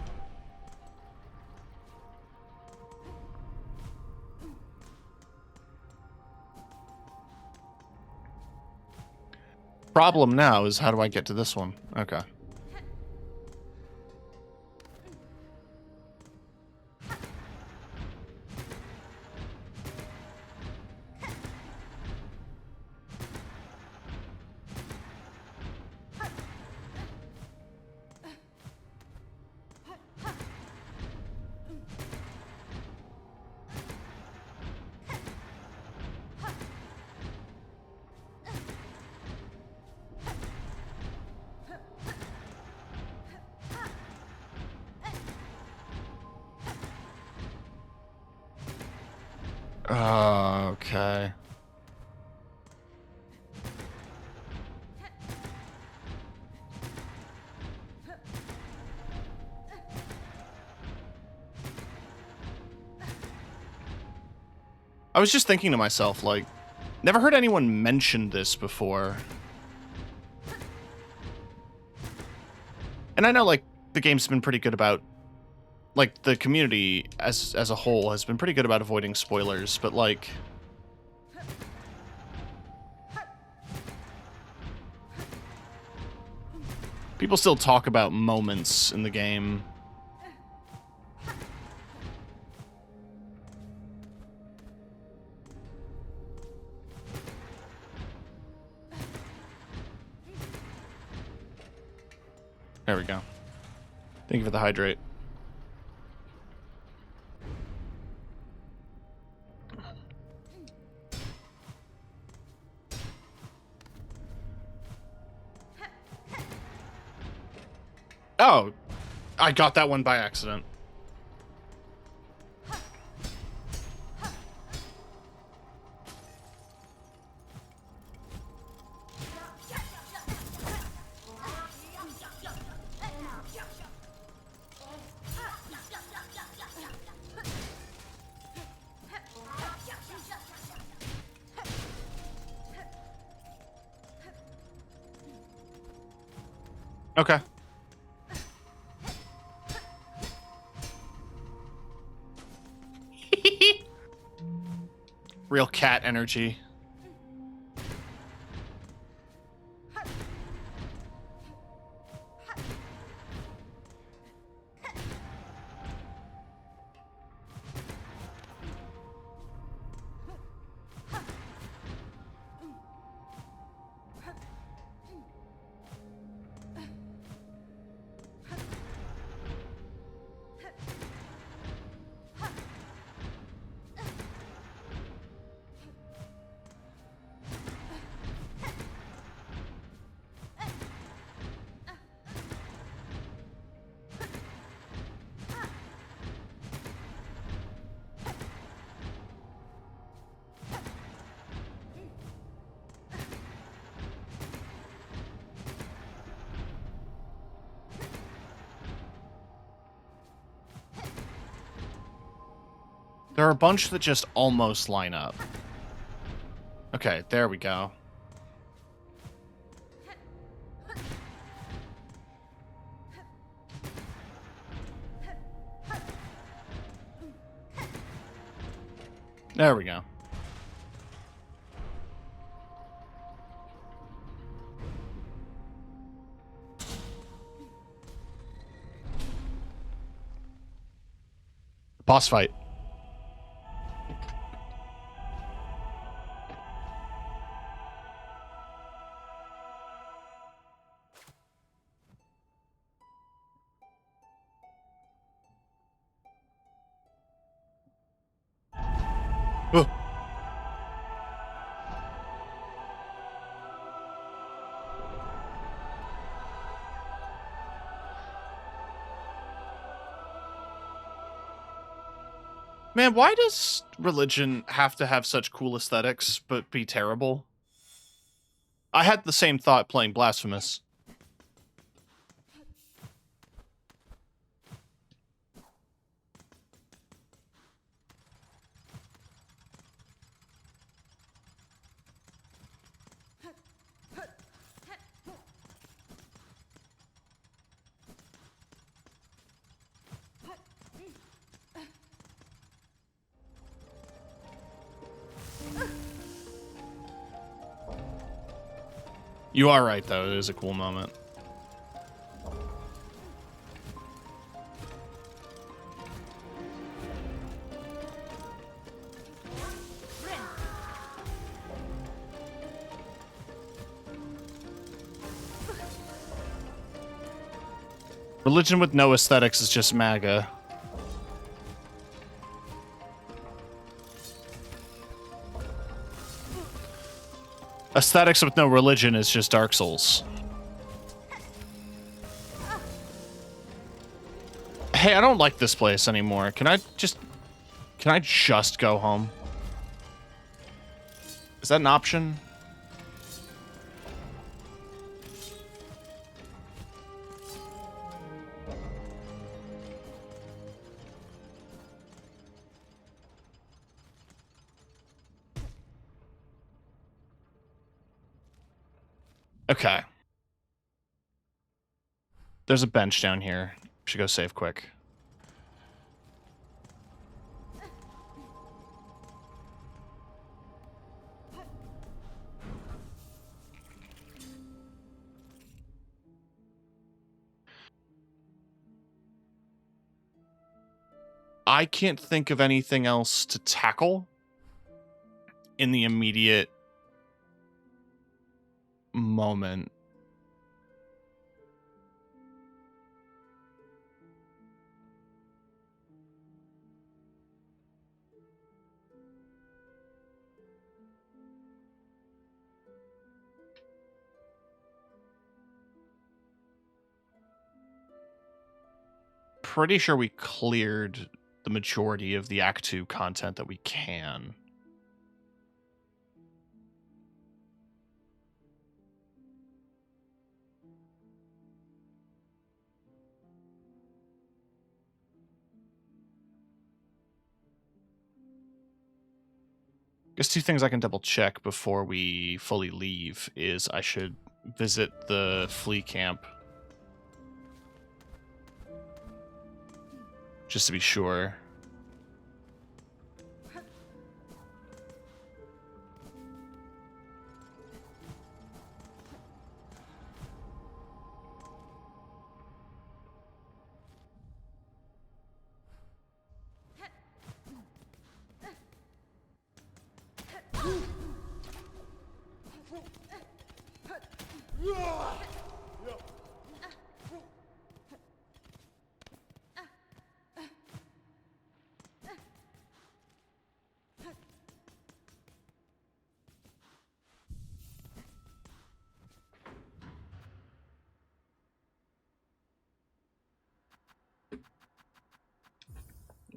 Problem now is, how do I get to this one? Okay. Okay. I was just thinking to myself, like, never heard anyone mention this before. And I know, like, the game's been pretty good about, like, the community as a whole has been pretty good about avoiding spoilers, but, like, people still talk about moments in the game. There we go. Thank you for the hydrate. Oh, I got that one by accident. Okay. Real cat energy. There are a bunch that just almost line up. Okay, there we go. There we go. Boss fight. Ugh. Man, why does religion have to have such cool aesthetics but be terrible? I had the same thought playing Blasphemous. You are right, though. It is a cool moment. Religion with no aesthetics is just MAGA. Aesthetics with no religion is just Dark Souls. Hey, I don't like this place anymore. Can I just go home? Is that an option? Okay. There's a bench down here. Should go save quick. I can't think of anything else to tackle in the immediate moment. Pretty sure we cleared the majority of the Act 2 content that we can. Guess two things I can double check before we fully leave is I should visit the flea camp. Just to be sure.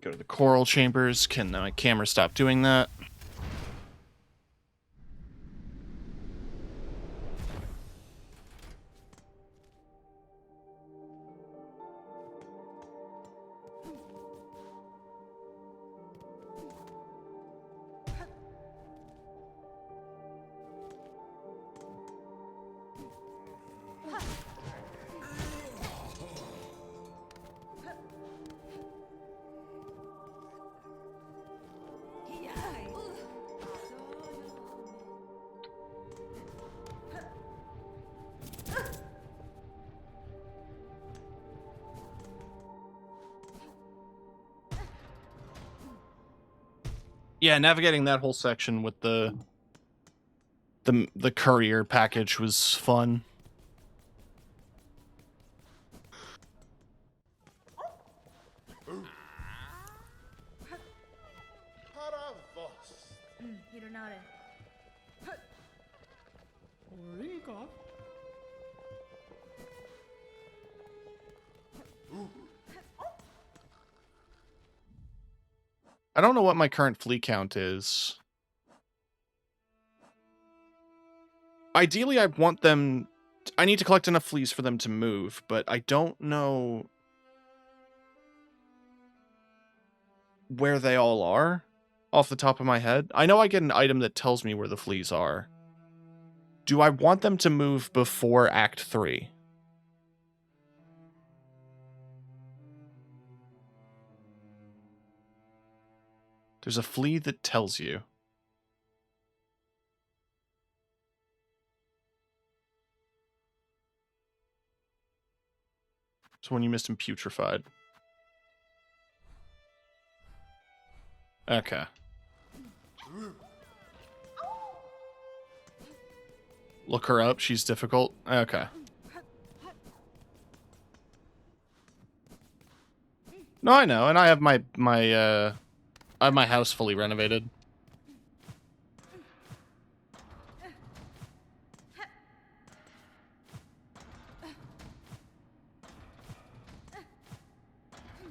Go to the coral chambers. Can my camera stop doing that? Yeah, navigating that whole section with the courier package was fun. Ironare. I don't know what my current flea count is. Ideally, I want them... I need to collect enough fleas for them to move, but I don't know where they all are off the top of my head. I know I get an item that tells me where the fleas are. Do I want them to move before Act 3? There's a flea that tells you. So when you missed him putrefied. Okay. Look her up, she's difficult. Okay. No, I know, and I have my I have my house fully renovated.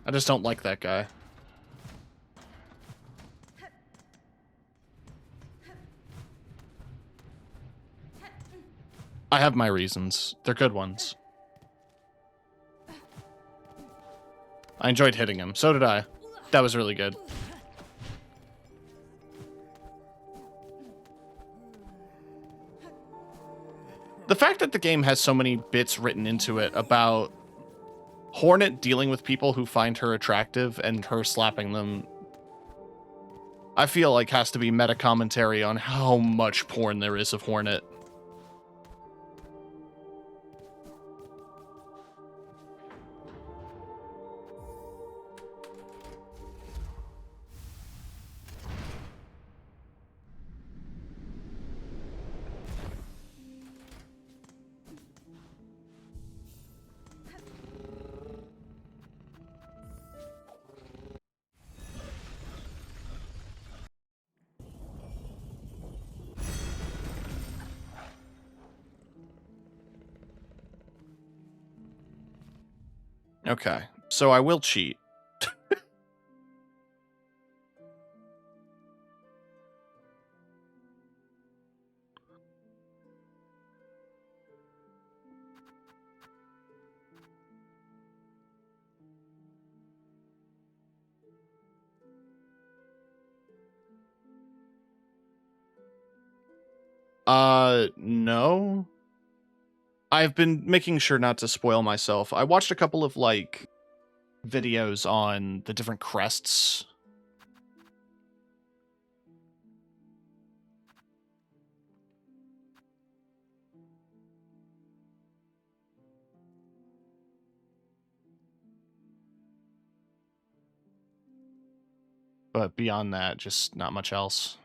I just don't like that guy. I have my reasons. They're good ones. I enjoyed hitting him. So did I. That was really good. The fact that the game has so many bits written into it about Hornet dealing with people who find her attractive and her slapping them, I feel like has to be meta commentary on how much porn there is of Hornet. Okay, so I will cheat. No. I've been making sure not to spoil myself. I watched a couple of, like, videos on the different crests. But beyond that, just not much else.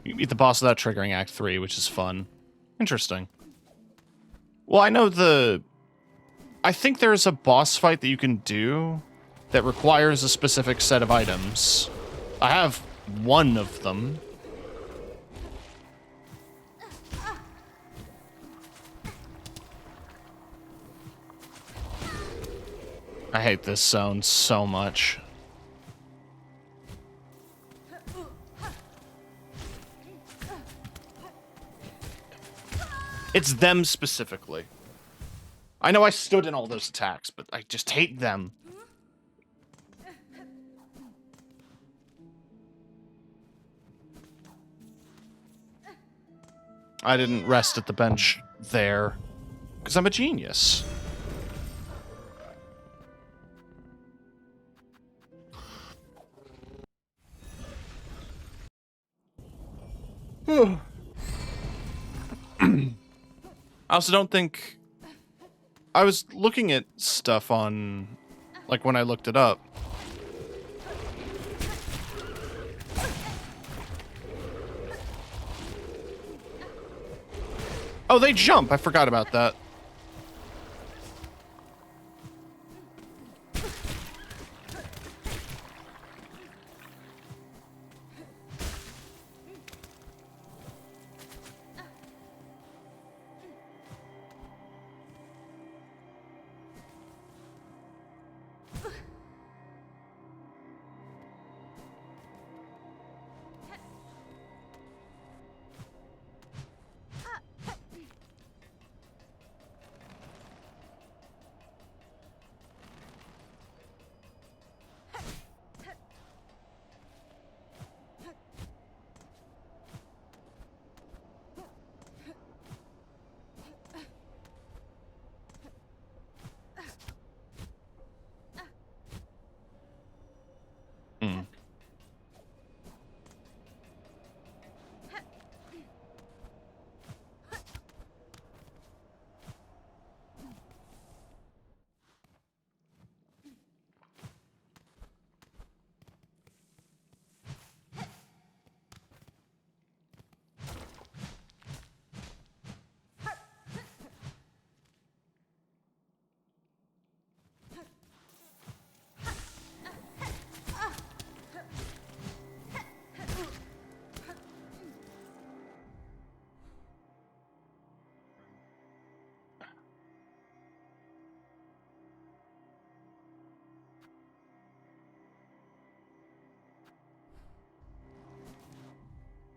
You beat the boss without triggering Act 3, which is fun. Interesting. Well, I know I think there's a boss fight that you can do that requires a specific set of items. I have one of them. I hate this zone so much. It's them specifically. I know I stood in all those attacks, but I just hate them. I didn't rest at the bench there, because I'm a genius. I also don't think... I was looking at stuff on... like, when I looked it up. Oh, they jump! I forgot about that. Hmm.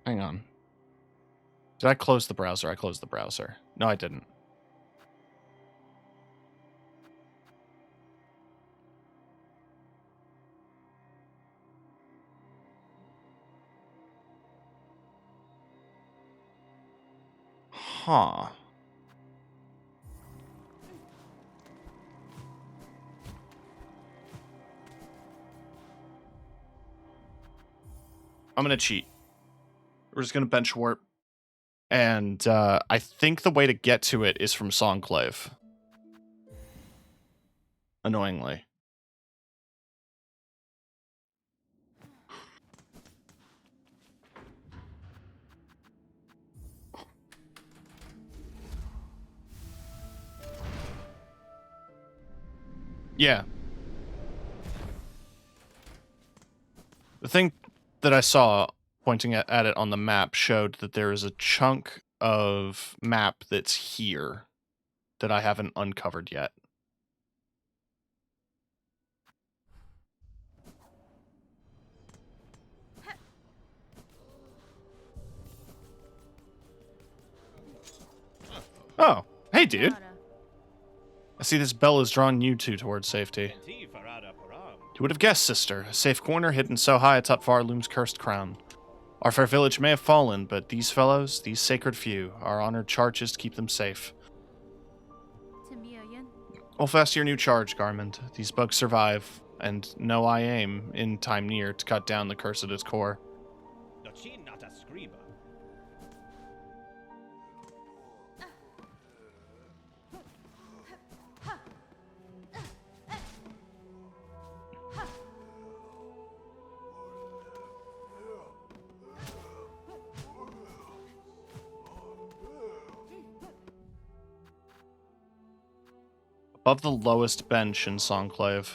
Hang on. Did I close the browser? I closed the browser. No, I didn't. Huh. I'm gonna cheat. We're just gonna bench warp. And I think the way to get to it is from Songclave. Annoyingly. Yeah. The thing that I saw pointing at it on the map showed that there is a chunk of map that's here that I haven't uncovered yet. Oh, hey dude. I see this bell is drawing you two towards safety. You would have guessed, sister. A safe corner hidden so high atop far loom's cursed crown. Our fair village may have fallen, but these fellows, these sacred few, our honored charges to keep them safe. Hold fast to your new charge, Garment. These bugs survive, and know I aim, in time near, to cut down the curse at its core. Above the lowest bench in Songclave.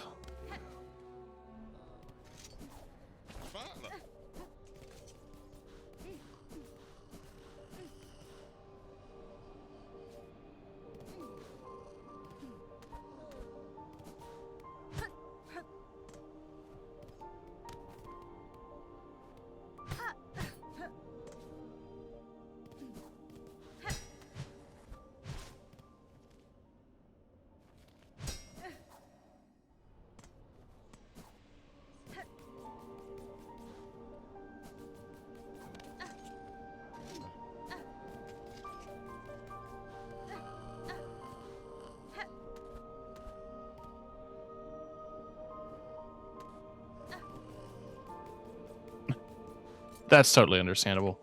That's totally understandable.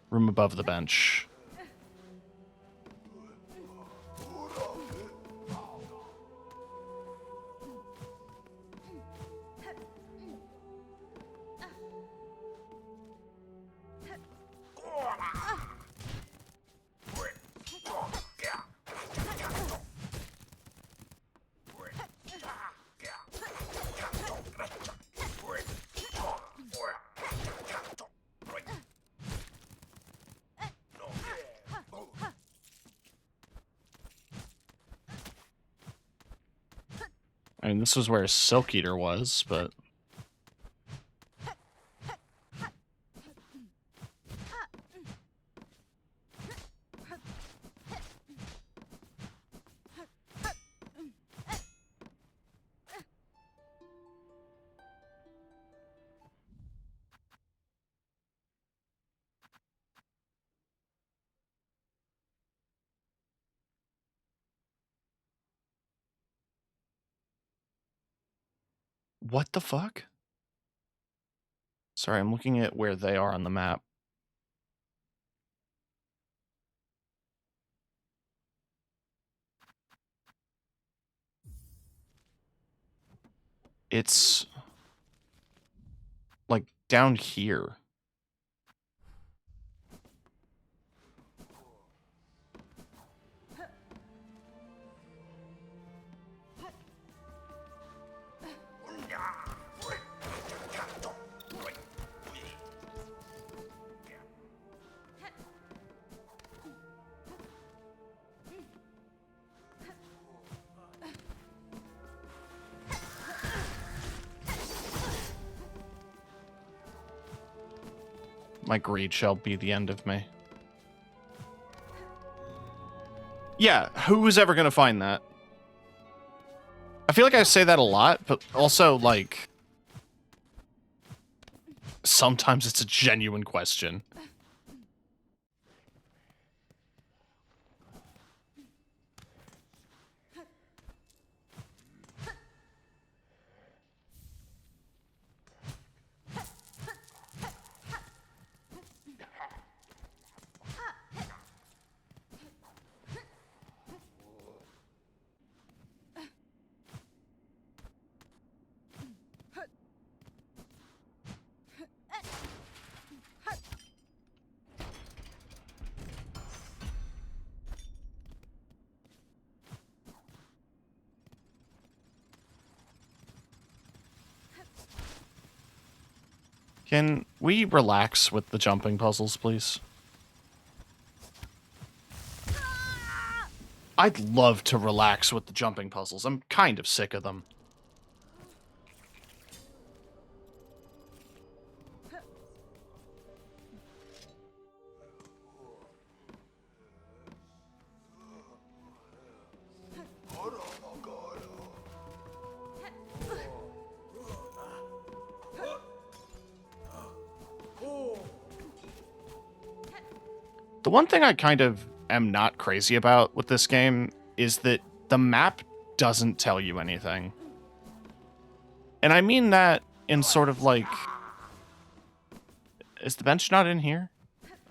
Room above the bench. I mean, this was where Silk Eater was, but... What the fuck? Sorry, I'm looking at where they are on the map. It's... like, down here. My greed shall be the end of me. Yeah, who was ever gonna find that? I feel like I say that a lot, but also, like... sometimes it's a genuine question. Can we relax with the jumping puzzles, please? I'd love to relax with the jumping puzzles. I'm kind of sick of them. The one thing I kind of am not crazy about with this game is that the map doesn't tell you anything. And I mean that in sort of like... Is the bench not in here?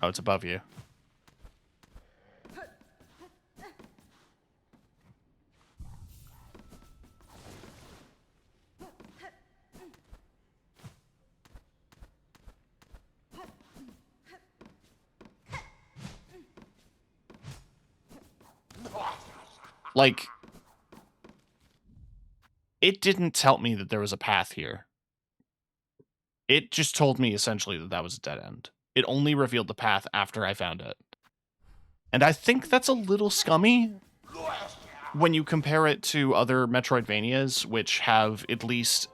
Oh, it's above you. Like, it didn't tell me that there was a path here. It just told me essentially that that was a dead end. It only revealed the path after I found it. And I think that's a little scummy when you compare it to other Metroidvanias, which have at least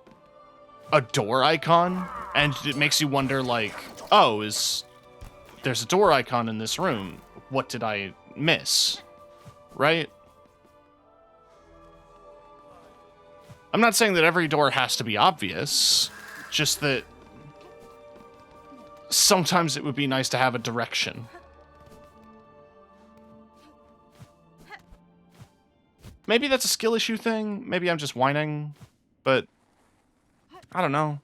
a door icon, and it makes you wonder, like, oh, there's a door icon in this room. What did I miss? Right? I'm not saying that every door has to be obvious, just that sometimes it would be nice to have a direction. Maybe that's a skill issue thing, maybe I'm just whining, but I don't know.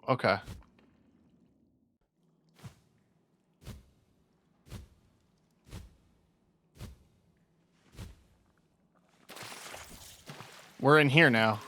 okay. We're in here now.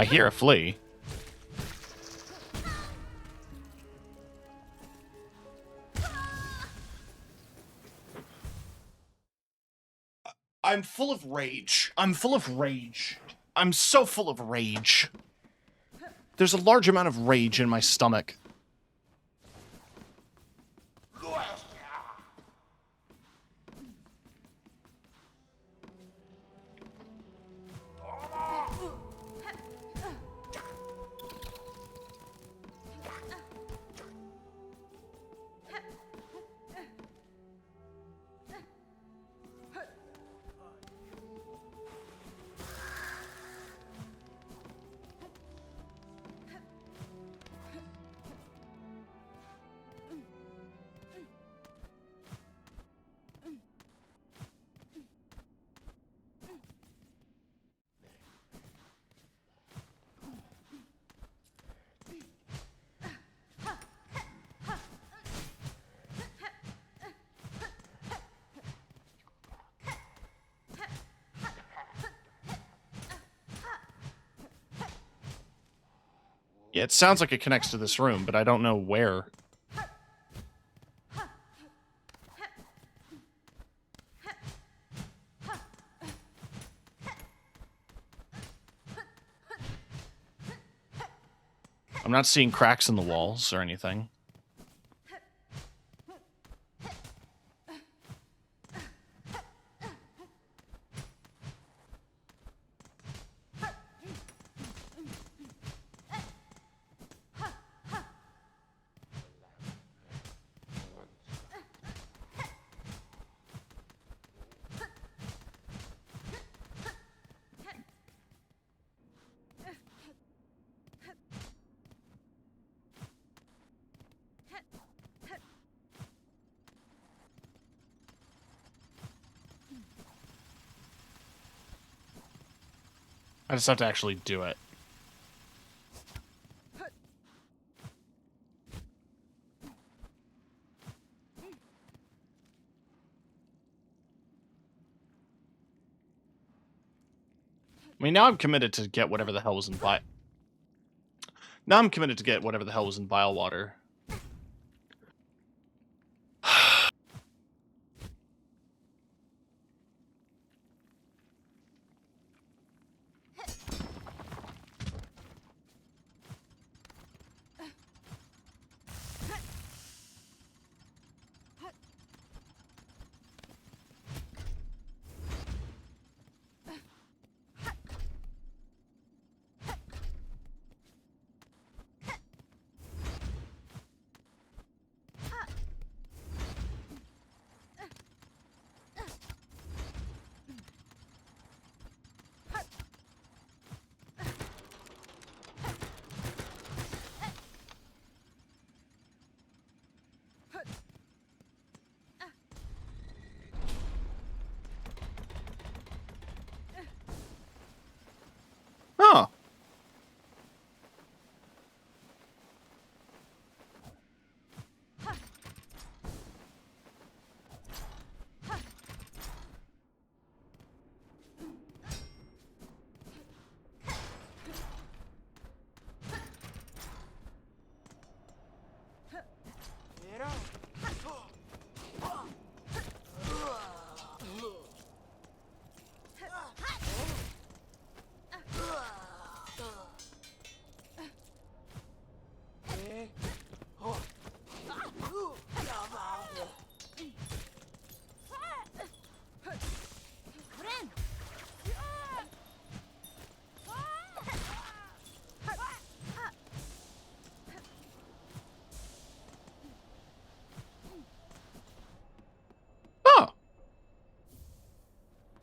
I hear a flea. I'm full of rage. I'm full of rage. I'm so full of rage. There's a large amount of rage in my stomach. Yeah, it sounds like it connects to this room, but I don't know where. I'm not seeing cracks in the walls or anything. I just have to actually do it. I mean, now I'm committed to get whatever the hell was in Now I'm committed to get whatever the hell was in Vile Water.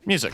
Music.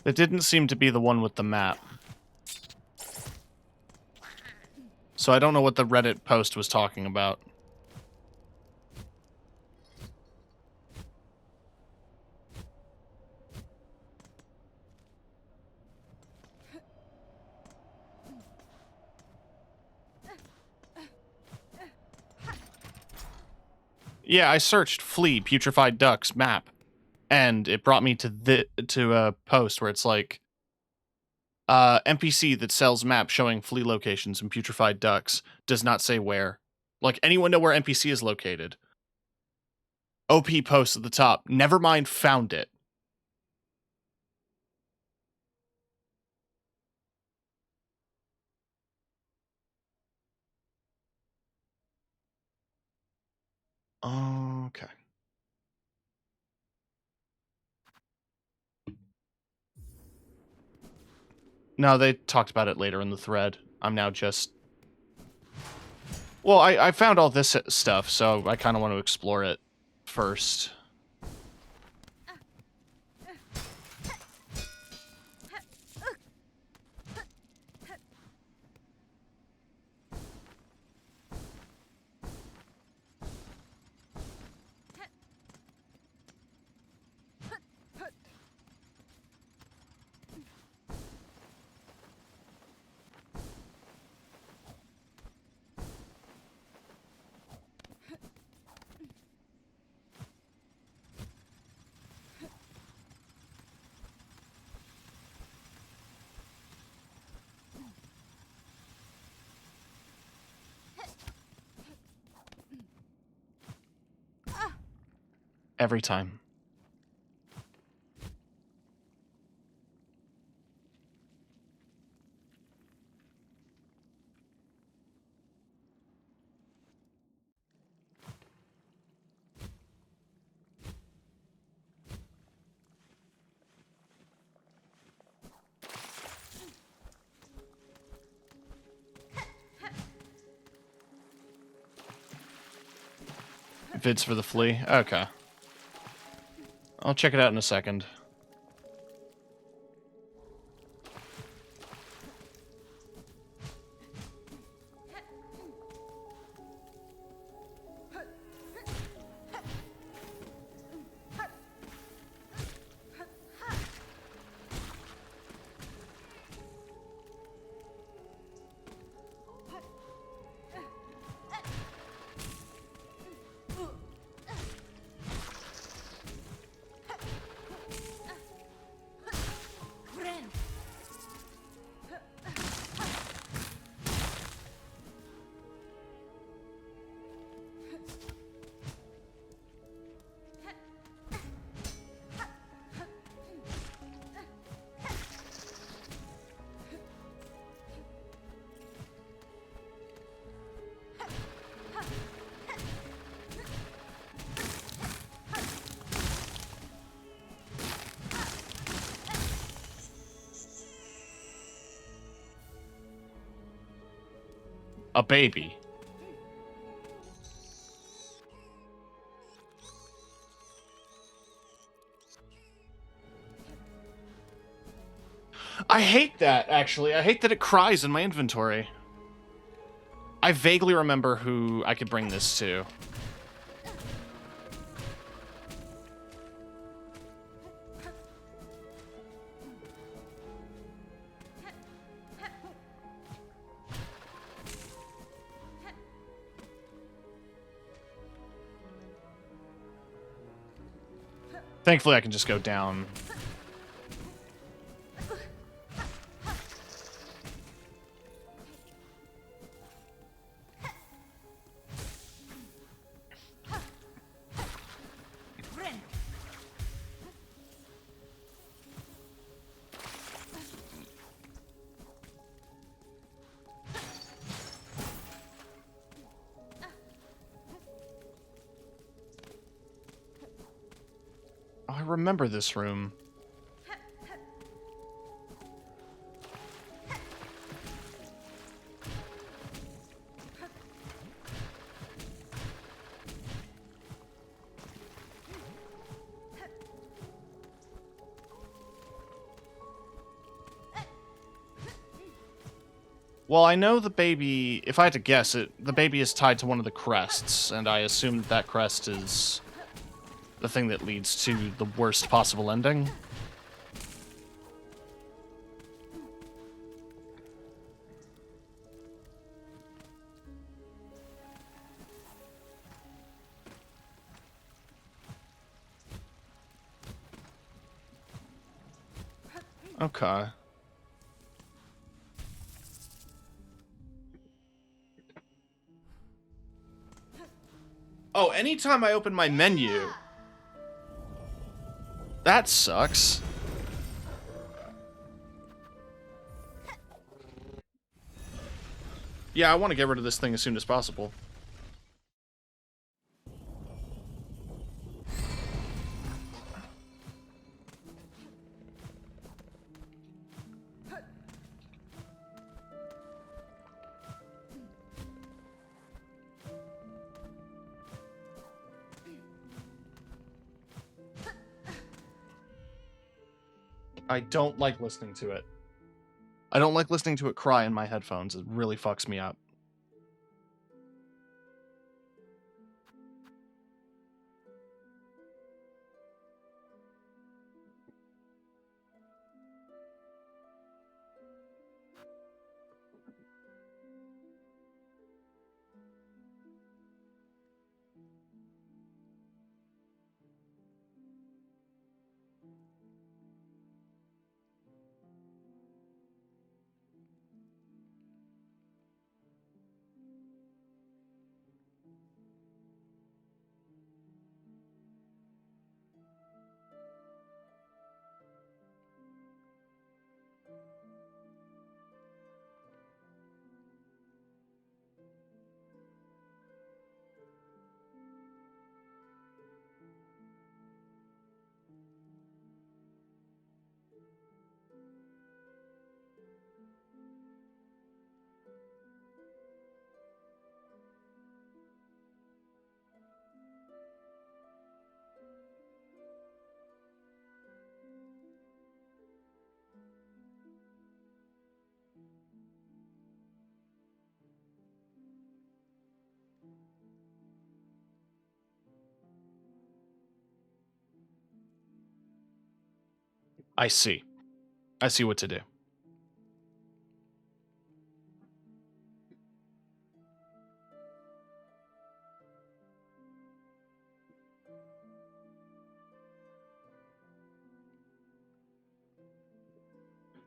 It didn't seem to be the one with the map. So I don't know what the Reddit post was talking about. Yeah, I searched flea putrefied ducks map, and it brought me to a post where it's like NPC that sells map showing flea locations and putrefied ducks does not say where. Like, anyone know where NPC is located? OP post at the top. Never mind, found it. Okay. No, they talked about it later in the thread. I'm now just... Well, I found all this stuff, so I kind of want to explore it first. Every time. Vids for the flea? Okay. I'll check it out in a second. A baby. I hate that, actually. I hate that it cries in my inventory. I vaguely remember who I could bring this to. Thankfully, I can just go down. I remember this room. Well, I know the baby, if I had to guess it, the baby is tied to one of the crests, and I assume that crest is the thing that leads to the worst possible ending. Okay. Oh, anytime I open my menu... That sucks. Yeah, I want to get rid of this thing as soon as possible. I don't like listening to it. I don't like listening to it cry in my headphones. It really fucks me up. I see. I see what to do.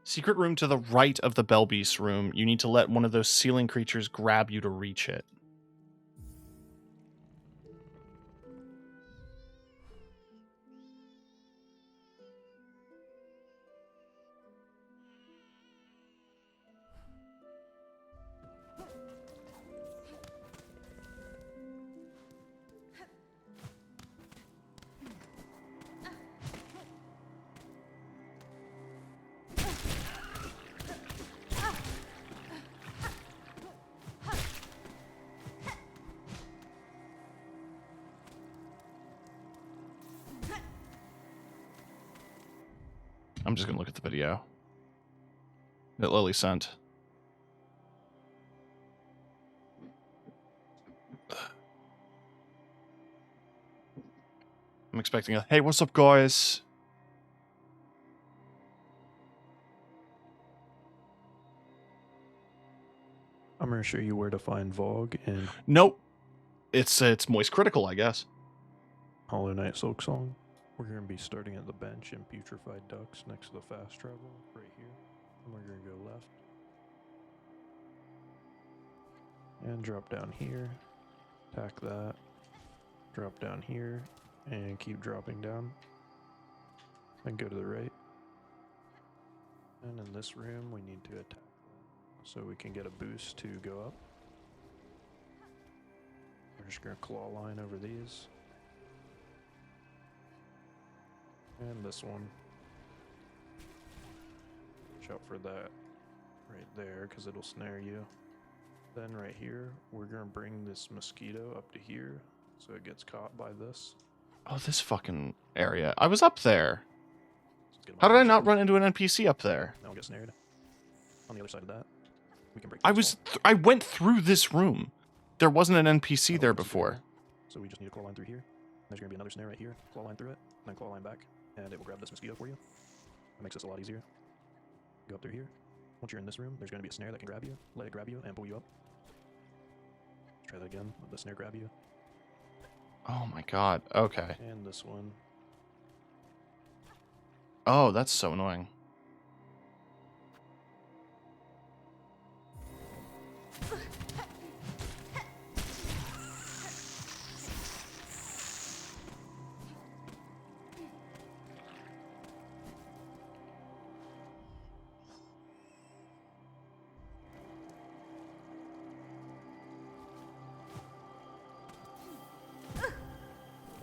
Secret room to the right of the Bellbeast room. You need to let one of those ceiling creatures grab you to reach it. I'm just gonna look at the video that Lily sent. I'm expecting a, hey, what's up, guys? I'm gonna show you where to find Vogue in Nope. It's Moist Critical, I guess. Hollow Knight Silksong. We're going to be starting at the bench in Putrefied Ducks next to the fast travel, right here. And we're going to go left. And drop down here. Attack that. Drop down here. And keep dropping down. And go to the right. And in this room, we need to attack so we can get a boost to go up. We're just going to claw line over these. And this one. Watch out for that right there, because it'll snare you. Then right here, we're going to bring this mosquito up to here, so it gets caught by this. Oh, this fucking area. I was up there. So let's get him How on did I the not side. run into an NPC up there? Now we'll get snared. On the other side of that, we can break I this was... wall. I went through this room. There wasn't an NPC Oh, there it's before. there. So we just need to claw line through here. There's going to be another snare right here. Claw line through it, and then claw line back, and it will grab this mosquito for you. That makes this a lot easier. Go up through here. Once you're in this room, there's going to be a snare that can grab you. Let it grab you and pull you up. Let's try that again. Let the snare grab you. Oh my god. Okay. And this one. Oh, that's so annoying.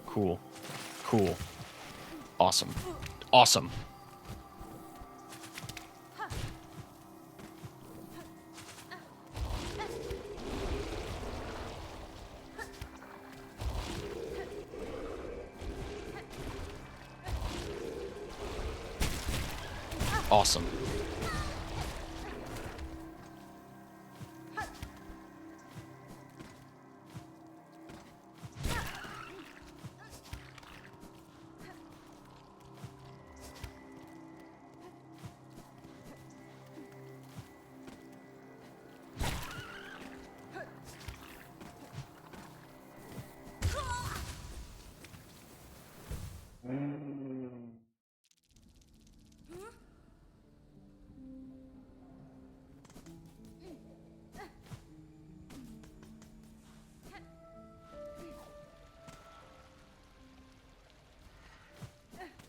Cool. Cool. Awesome. Awesome. Awesome.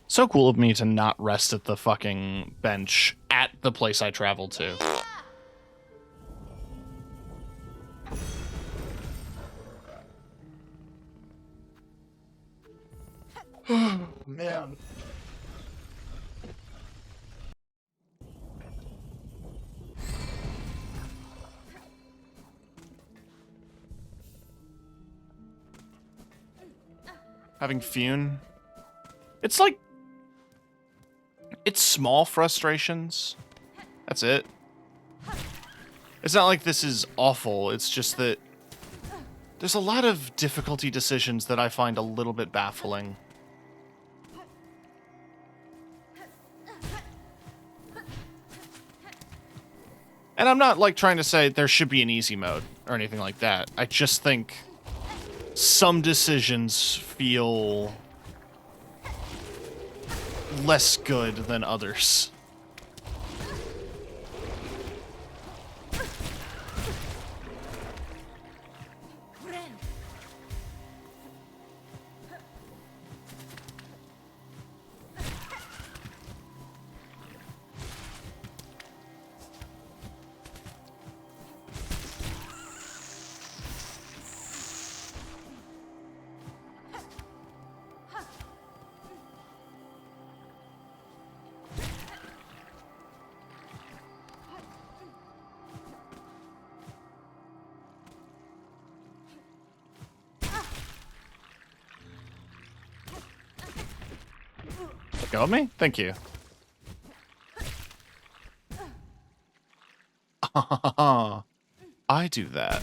So cool of me to not rest at the fucking bench at the place I traveled to. Man. Having Fune. It's like... It's small frustrations. That's it. It's not like this is awful, it's just that... There's a lot of difficulty decisions that I find a little bit baffling. And I'm not, like, trying to say there should be an easy mode or anything like that. I just think some decisions feel less good than others. Let go of me? Thank you. I do that.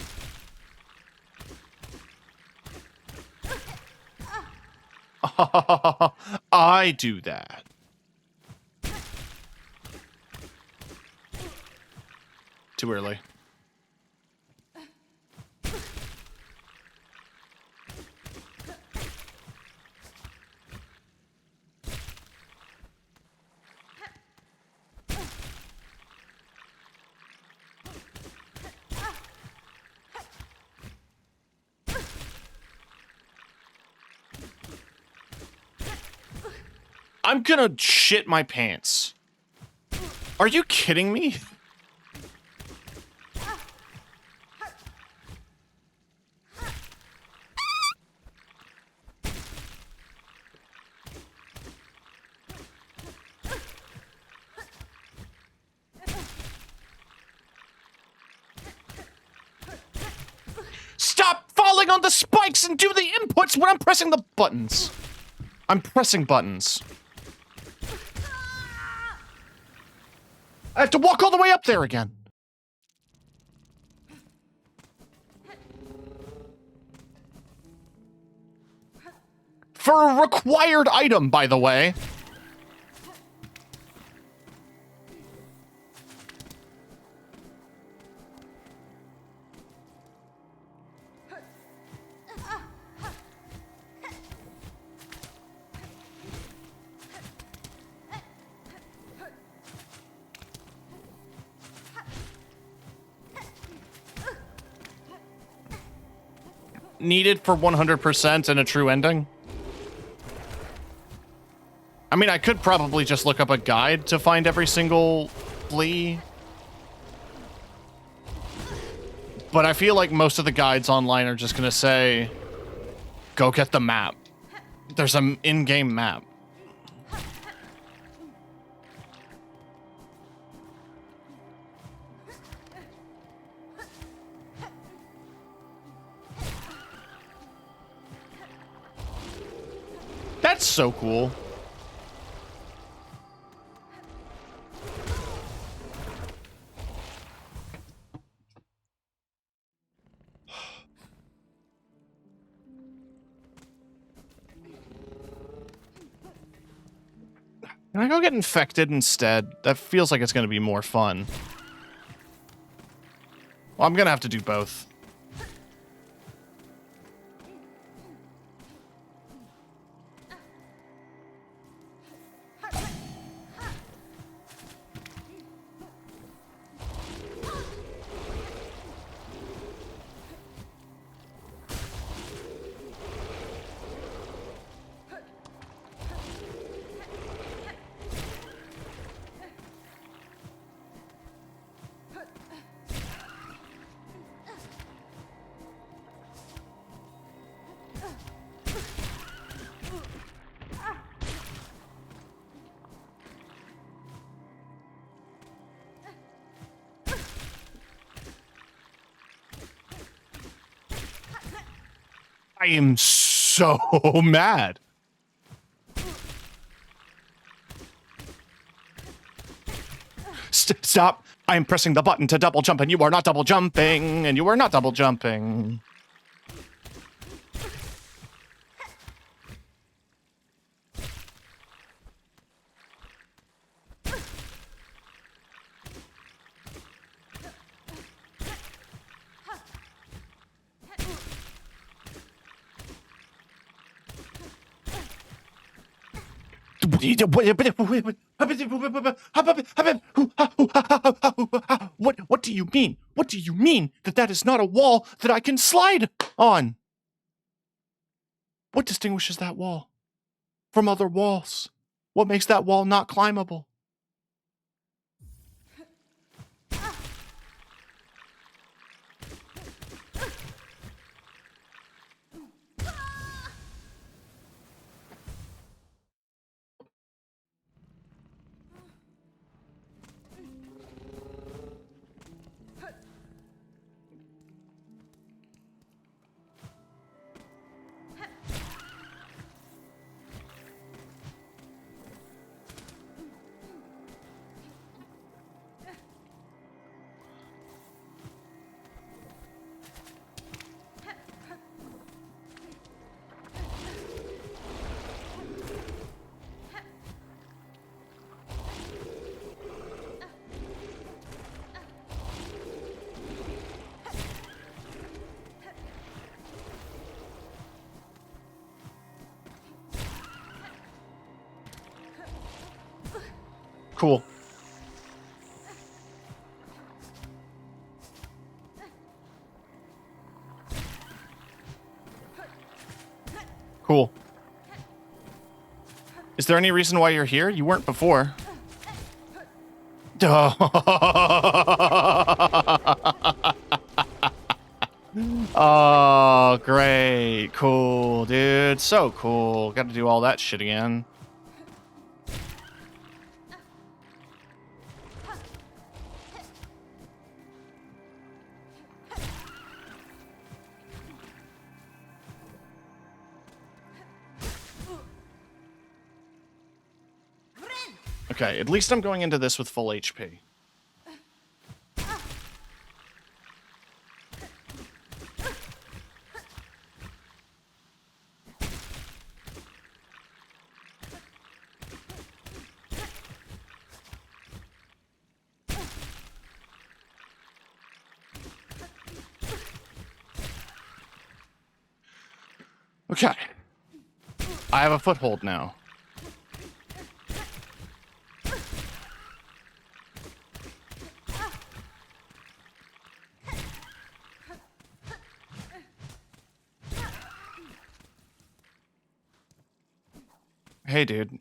I do that. Too early. I'm gonna shit my pants. Are you kidding me? Stop falling on the spikes and do the inputs when I'm pressing the buttons. I'm pressing buttons. I have to walk all the way up there again. For a required item, by the way. Needed for 100% and a true ending. I mean, I could probably just look up a guide to find every single flea. But I feel like most of the guides online are just gonna say, go get the map. There's an in-game map. That's so cool. Can I go get infected instead? That feels like it's going to be more fun. Well, I'm going to have to do both. I am so mad. Stop. I am pressing the button to double jump, and you are not double jumping, and you are not double jumping. What do you mean? What do you mean that is not a wall that I can slide on? What distinguishes that wall from other walls? What makes that wall not climbable? Cool. Cool. Is there any reason why you're here? You weren't before. Oh, great. Cool, dude. So cool. Got to do all that shit again. Okay, at least I'm going into this with full HP. Okay. I have a foothold now. Hey, dude.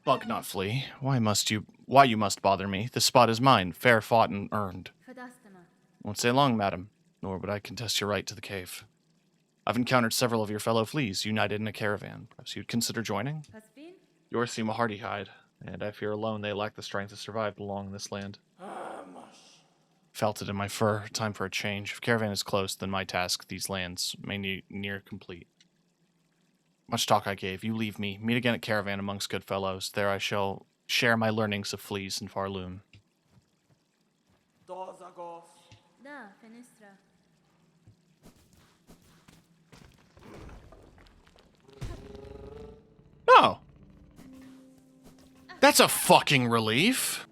Bug not flee. Why you must bother me? This spot is mine, fair fought and earned. Won't stay long, madam, nor would I contest your right to the cave. I've encountered several of your fellow fleas united in a caravan. Perhaps you'd consider joining? Yours seem a hardy hide, and I fear alone they lack the strength to survive along this land. Felt it in my fur. Time for a change. If caravan is close, then my task, these lands, may near complete. Much talk I gave. You leave me. Meet again at caravan amongst good fellows. There I shall share my learnings of fleas and Farloom. Da, fenestra. Oh. That's a fucking relief.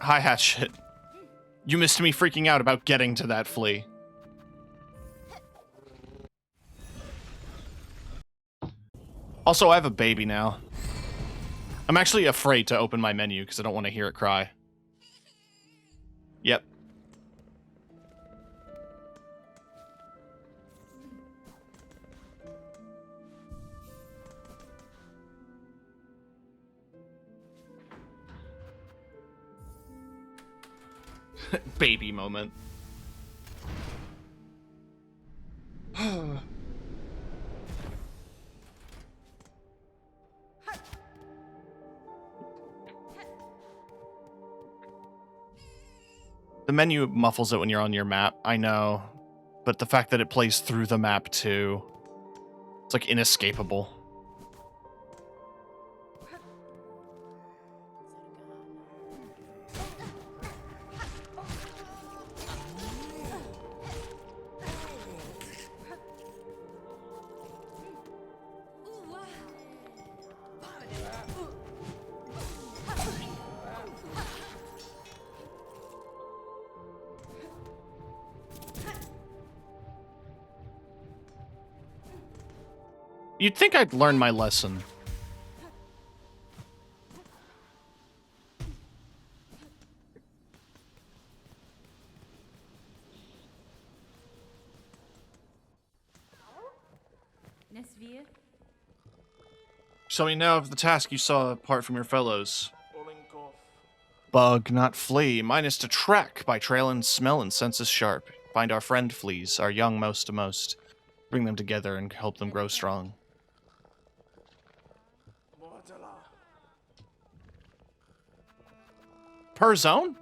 Hi-hat shit. You missed me freaking out about getting to that flea. Also, I have a baby now. I'm actually afraid to open my menu because I don't want to hear it cry. Yep. Baby moment. The menu muffles it when you're on your map, I know. But the fact that it plays through the map too, it's like inescapable. You'd think I'd learn my lesson. Nesvir. So we now have the task you saw apart from your fellows. Bug, not flee. Mine is to track by trail and smell and senses sharp. Find our friend fleas, our young most to most. Bring them together and help them grow strong. Per zone?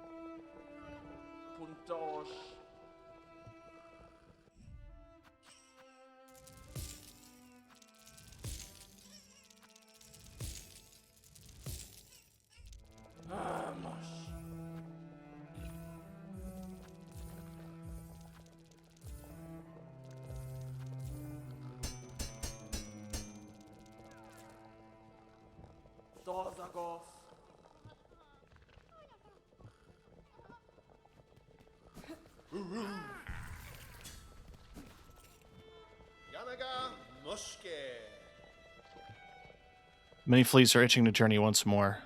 Many fleas are itching to journey once more.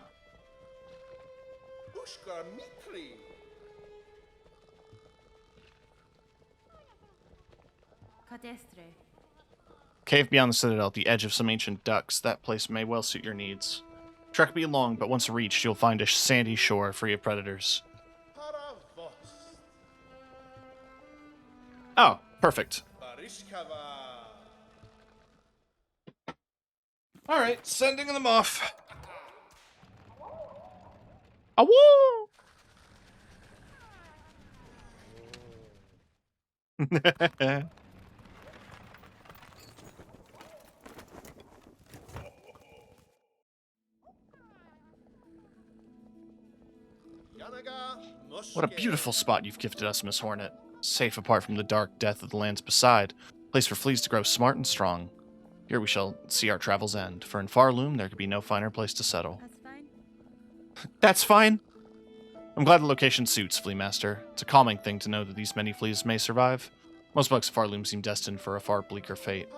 Cave beyond the citadel at the edge of some ancient ducks. That place may well suit your needs. Trek be long, but once reached, you'll find a sandy shore free of predators. Oh, perfect. Alright, sending them off. Awoo! What a beautiful spot you've gifted us, Miss Hornet. Safe apart from the dark death of the lands beside. Place for fleas to grow smart and strong. Here we shall see our travels end, for in Farloom there could be no finer place to settle. That's fine. That's fine. I'm glad the location suits, Flea Master. It's a calming thing to know that these many fleas may survive. Most bugs of Farloom seem destined for a far bleaker fate.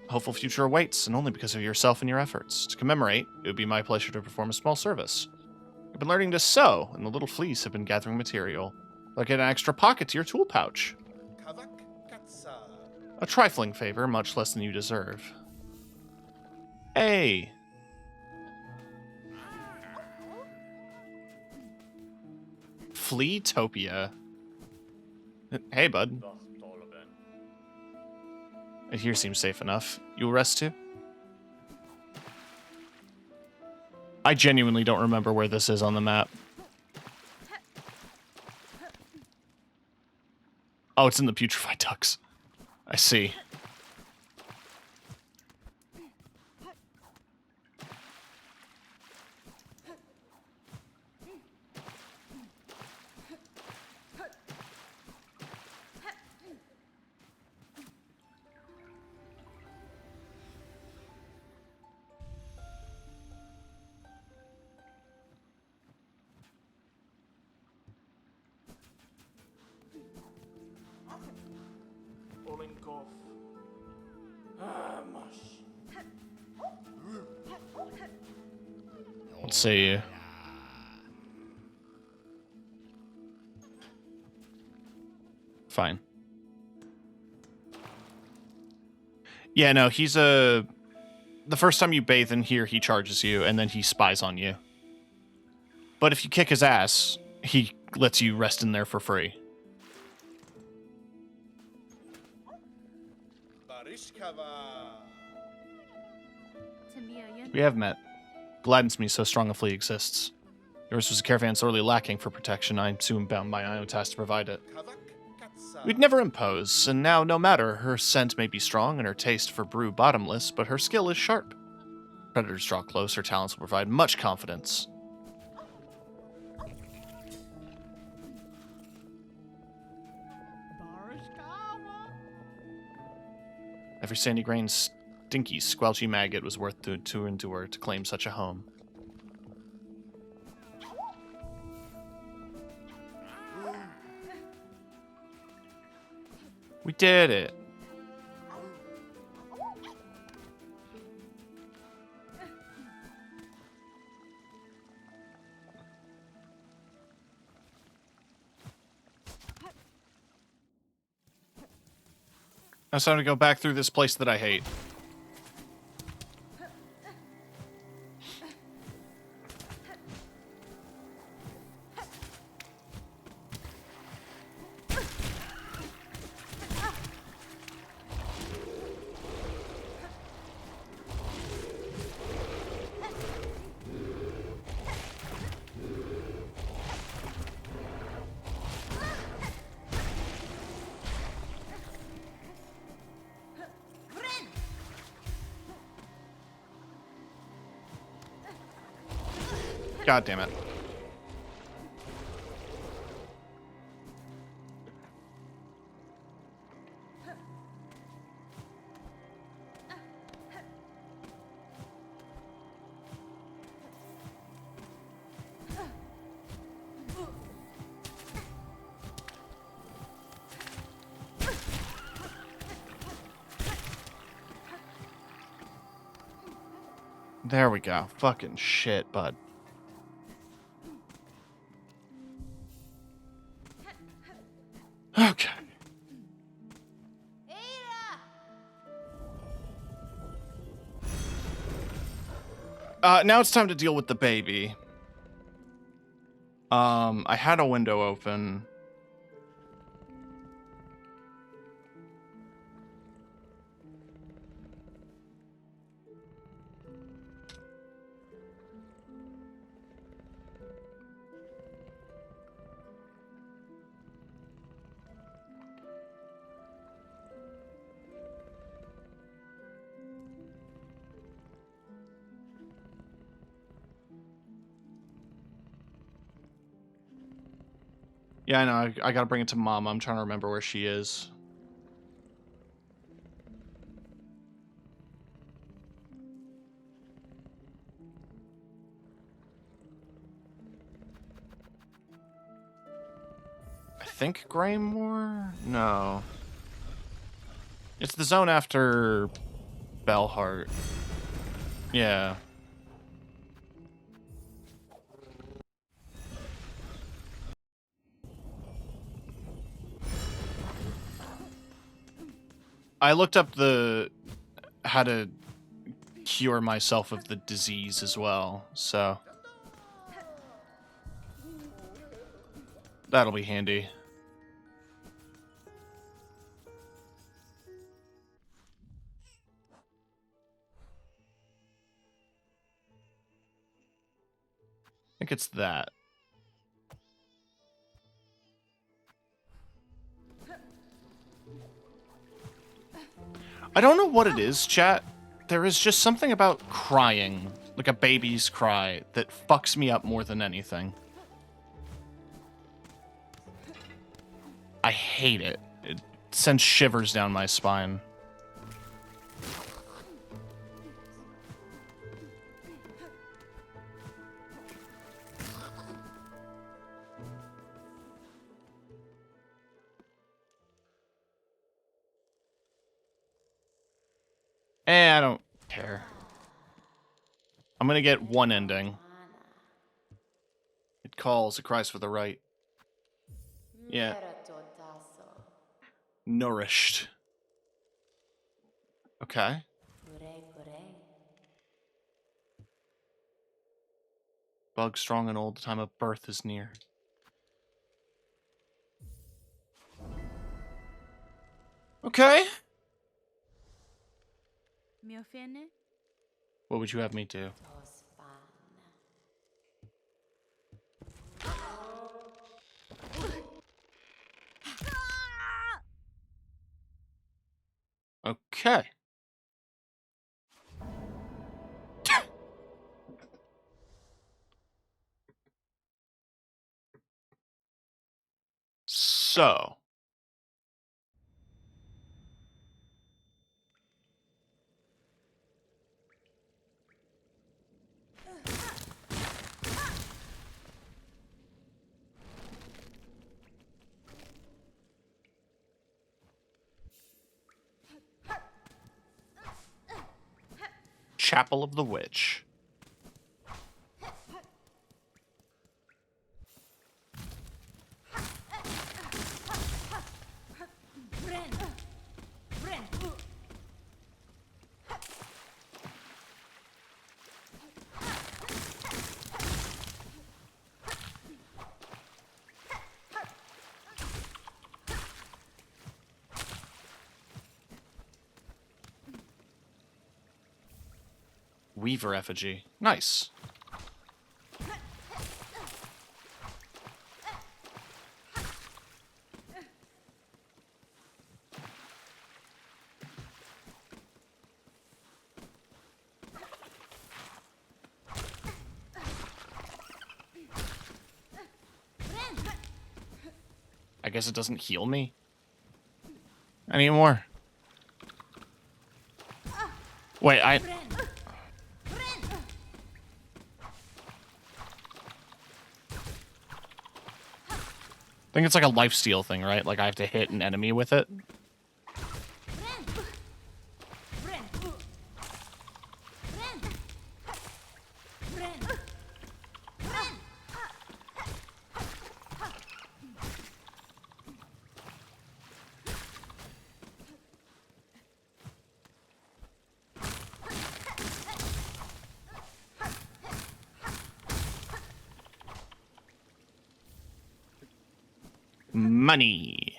A hopeful future awaits, and only because of yourself and your efforts. To commemorate, it would be my pleasure to perform a small service. I've been learning to sew, and the little fleas have been gathering material. They'll get an extra pocket to your tool pouch. A trifling favor, much less than you deserve. Hey! Fleatopia. Hey, bud. It here seems safe enough. You'll rest too? I genuinely don't remember where this is on the map. Oh, it's in the putrefied ducks. I see. Let's see. Fine. Yeah, no, he's a... The first time you bathe in here, he charges you, and then he spies on you. But if you kick his ass, he lets you rest in there for free. We have met. Gladdens me so strong a flea exists. Yours was a caravan sorely lacking for protection. I'm soon bound by my own task to provide it. We'd never impose, and now no matter, her scent may be strong and her taste for brew bottomless, but her skill is sharp. Predators draw close, her talents will provide much confidence. Every sandy grain, stinky, squelchy maggot was worth to endure to claim such a home. We did it. Now it's time to go back through this place that I hate. God damn it. There we go. Fucking shit, bud. Okay. Now it's time to deal with the baby. I had a window open. Yeah, I know. I gotta bring it to Mom. I'm trying to remember where she is. I think Greymore? No. It's the zone after Bellheart. Yeah. I looked up how to cure myself of the disease as well, so that'll be handy. I think it's that. I don't know what it is, chat. There is just something about crying, like a baby's cry, that fucks me up more than anything. I hate it. It sends shivers down my spine. I don't care. I'm gonna get one ending. It calls, it cries for the right. Yeah. Nourished. Okay. Bug strong and old, the time of birth is near. Okay. Mi offende? What would you have me do? Okay. So. Chapel of the Witch. Weaver effigy. Nice. I guess it doesn't heal me anymore. Wait, I think it's like a lifesteal thing, right? Like I have to hit an enemy with it. Money.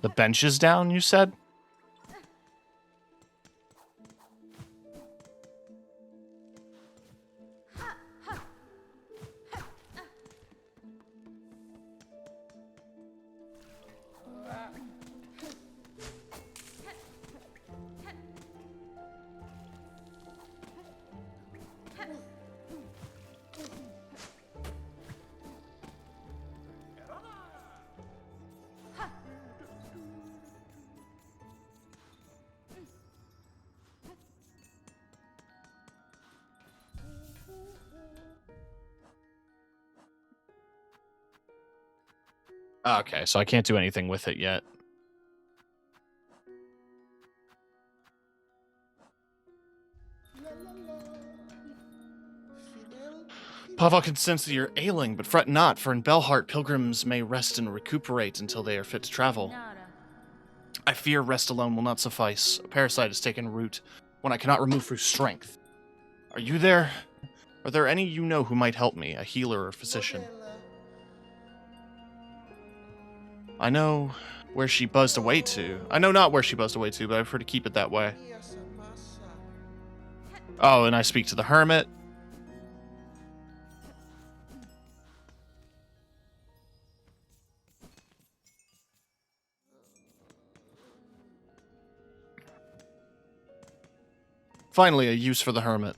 The bench is down, you said? Okay, so I can't do anything with it yet. Pava can sense that you're ailing, but fret not, for in Belhart, pilgrims may rest and recuperate until they are fit to travel. Nara. I fear rest alone will not suffice. A parasite has taken root, one I cannot remove through strength. Are you there? Are there any you know who might help me, a healer or physician? I know where she buzzed away to. I know not where she buzzed away to, but I prefer to keep it that way. Oh, and I speak to the hermit. Finally, a use for the hermit.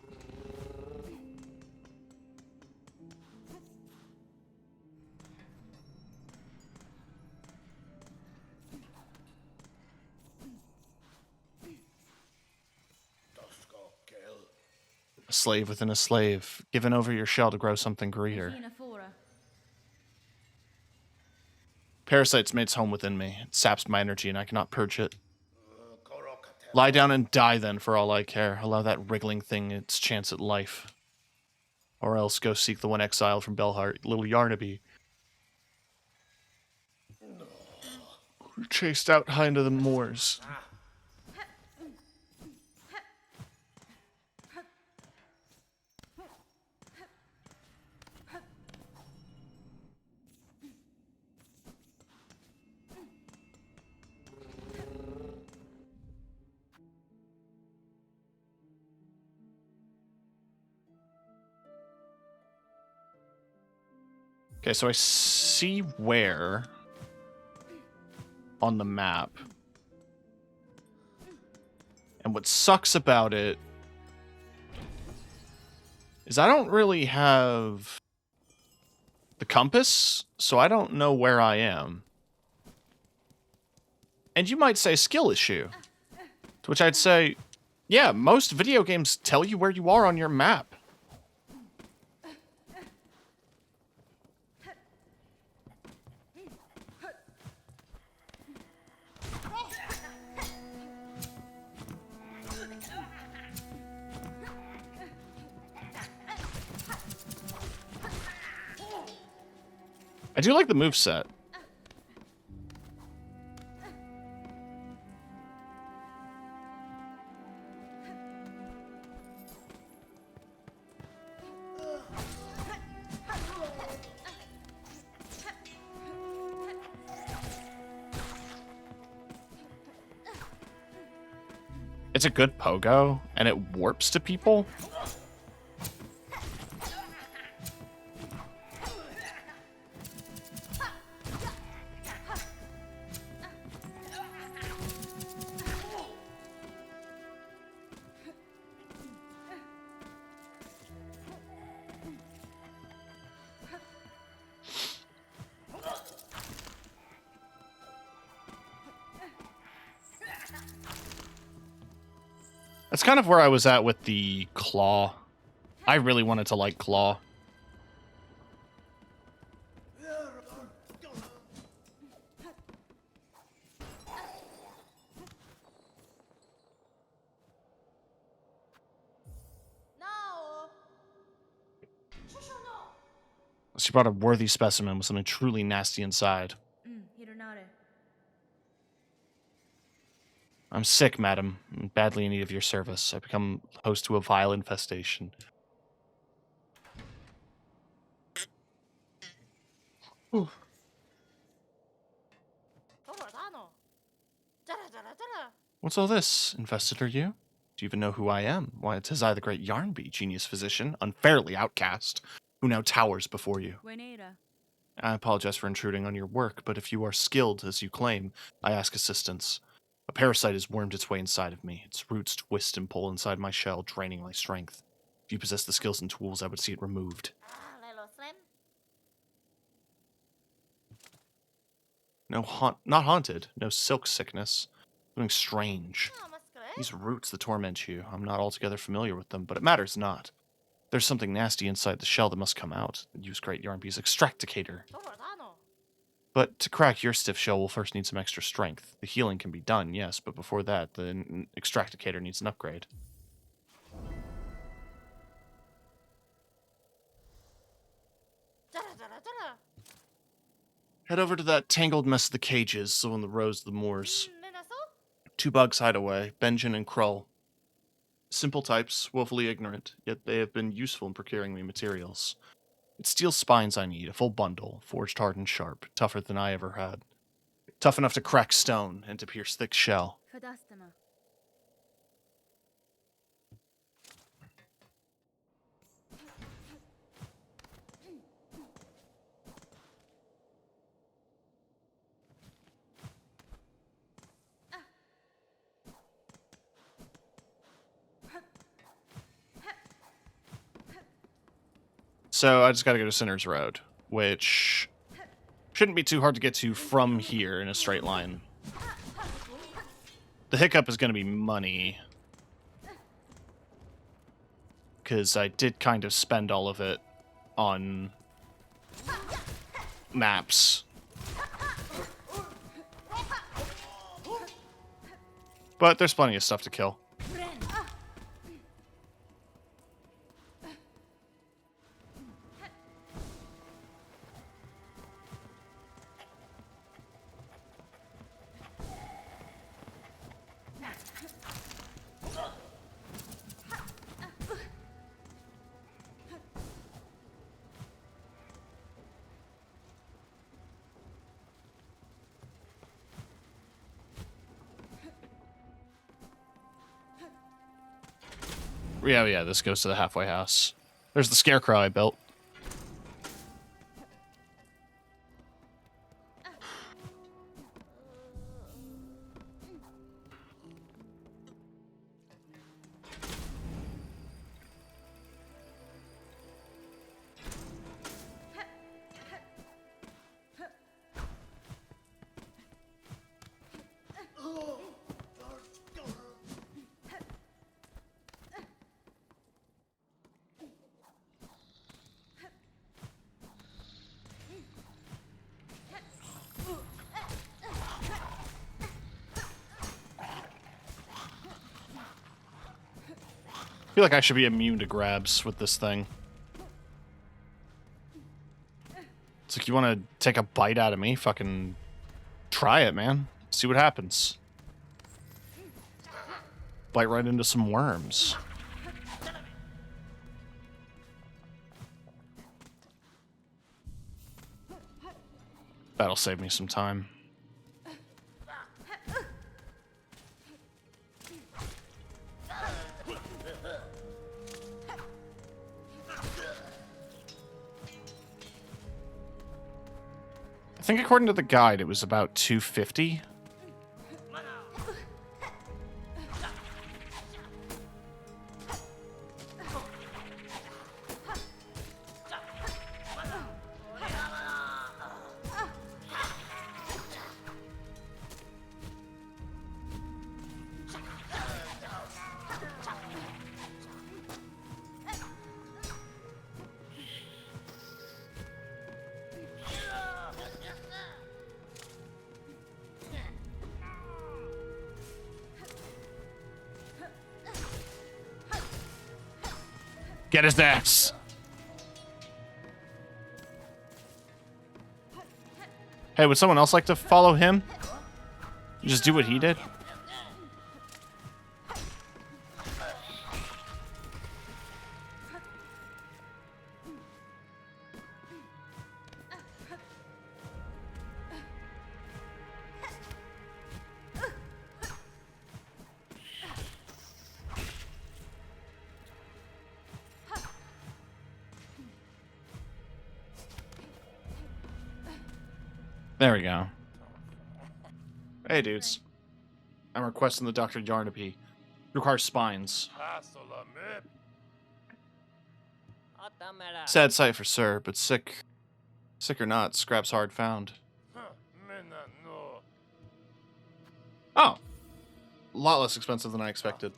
A slave within a slave, given over your shell to grow something greater. Fina fora. Parasite's made its home within me. It saps my energy and I cannot purge it. Lie down and die then, for all I care. Allow that wriggling thing its chance at life. Or else go seek the one exiled from Belhart, little Yarnaby. Who chased out high into the moors. Okay, so I see where on the map. And what sucks about it is I don't really have the compass, so I don't know where I am. And you might say skill issue. To which I'd say, yeah, most video games tell you where you are on your map. I do like the moveset. It's a good pogo, and it warps to people. That's kind of where I was at with the claw. I really wanted to like claw. No. She brought a worthy specimen with something truly nasty inside. Hironare. I'm sick, madam. I'm badly in need of your service. I've become host to a vile infestation. Whew. What's all this? Infested are you? Do you even know who I am? Why, 'tis I, the great Yarnby, genius physician, unfairly outcast, who now towers before you. Buenera. I apologize for intruding on your work, but if you are skilled, as you claim, I ask assistance. A parasite has wormed its way inside of me. Its roots twist and pull inside my shell, draining my strength. If you possess the skills and tools, I would see it removed. No, not haunted. No silk sickness. Something strange. These roots that torment you, I'm not altogether familiar with them, but it matters not. There's something nasty inside the shell that must come out. Use Great Yarnby's extracticator. But to crack your stiff shell, we'll first need some extra strength. The healing can be done, yes, but before that, the extracticator needs an upgrade. Head over to that tangled mess of the cages, the one that rows the moors. 2 bugs hide away, Benjamin and Krull. Simple types, woefully ignorant, yet they have been useful in procuring me materials. It's steel spines I need, a full bundle, forged hard and sharp, tougher than I ever had. Tough enough to crack stone and to pierce thick shell. Fadastama. So I just gotta go to Sinner's Road, which shouldn't be too hard to get to from here in a straight line. The hiccup is gonna be money, because I did kind of spend all of it on maps. But there's plenty of stuff to kill. Yeah, this goes to the halfway house. There's the scarecrow I built. I feel like I should be immune to grabs with this thing. It's like, you want to take a bite out of me? Fucking try it, man. See what happens. Bite right into some worms. That'll save me some time. I think according to the guide, it was about 250. Get his ass. Hey, would someone else like to follow him? Just do what he did? There we go. Hey, dudes. I'm requesting the Dr. Yarnaby. Requires spines. Sad sight for Sir, but sick or not, scraps hard found. Oh. A lot less expensive than I expected.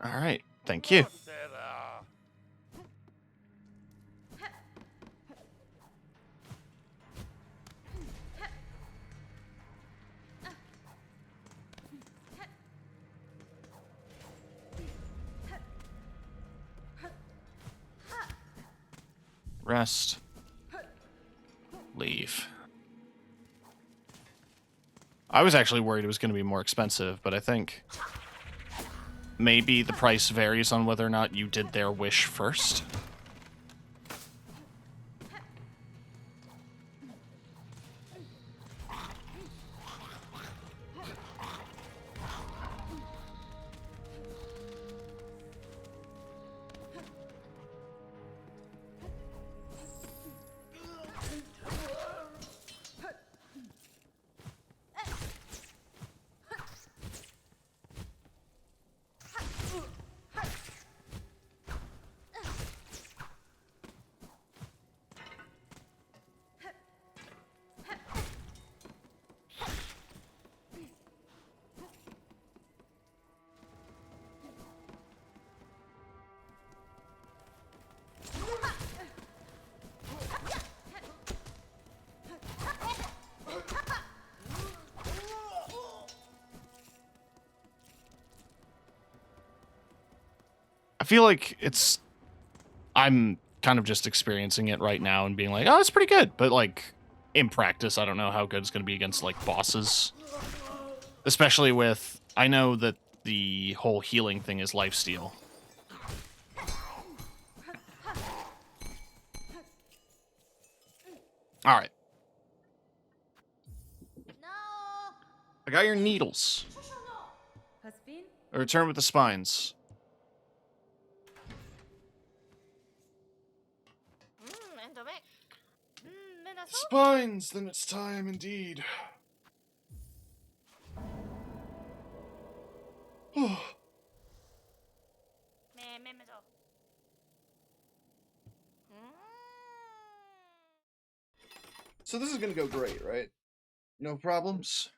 Alright, thank you. Rest. Leave. I was actually worried it was going to be more expensive, but I think maybe the price varies on whether or not you did their wish first. I feel like I'm kind of just experiencing it right now and being like, oh, it's pretty good. But, like, in practice, I don't know how good it's going to be against, like, bosses. Especially with, I know that the whole healing thing is lifesteal. Alright. I got your needles. Hasbin? I return with the spines. Spines, then it's time indeed. So this is gonna go great, right? No problems?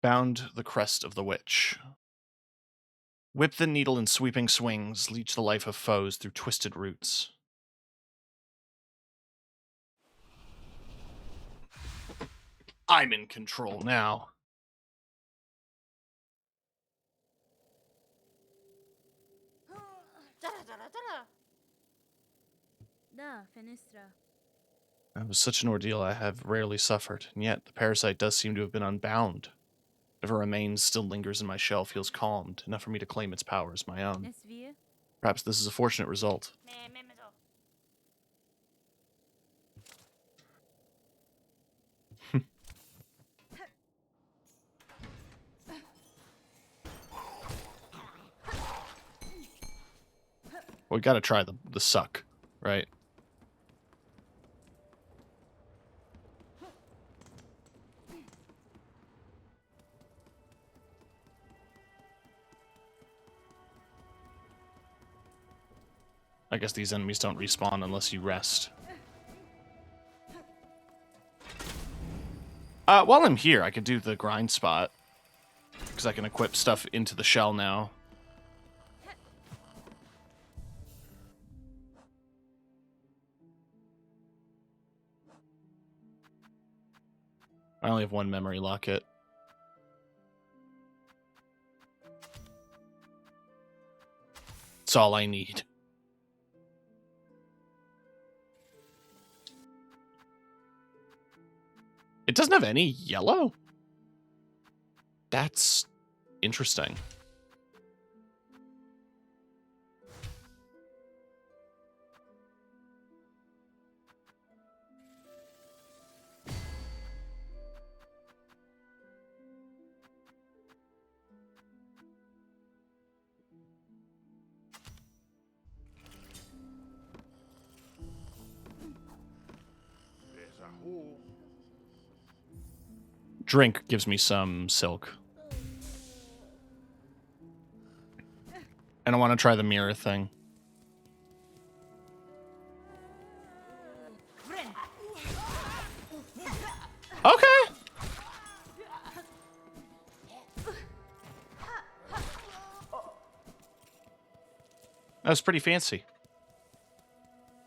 Bound the crest of the witch. Whip the needle in sweeping swings, leech the life of foes through twisted roots. I'm in control now. Da, fenestra. It was such an ordeal I have rarely suffered, and yet the parasite does seem to have been unbound. Whatever remains still lingers in my shell feels calmed, enough for me to claim its power as my own. Nesvia? Perhaps this is a fortunate result. We gotta try the suck, right? I guess these enemies don't respawn unless you rest. While I'm here, I could do the grind spot. Because I can equip stuff into the shell now. I only have one memory locket. That's all I need. It doesn't have any yellow? That's interesting. Drink gives me some silk. And I want to try the mirror thing. Okay. That was pretty fancy.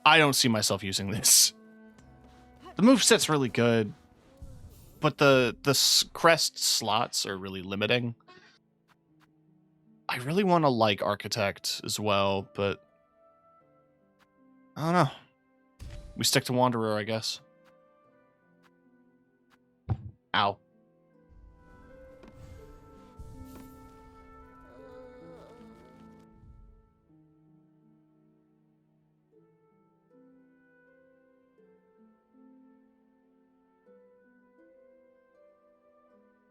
I don't see myself using this. The moveset's really good, but the crest slots are really limiting. I really want to like Architect as well, but I don't know. We stick to Wanderer, I guess. Ow.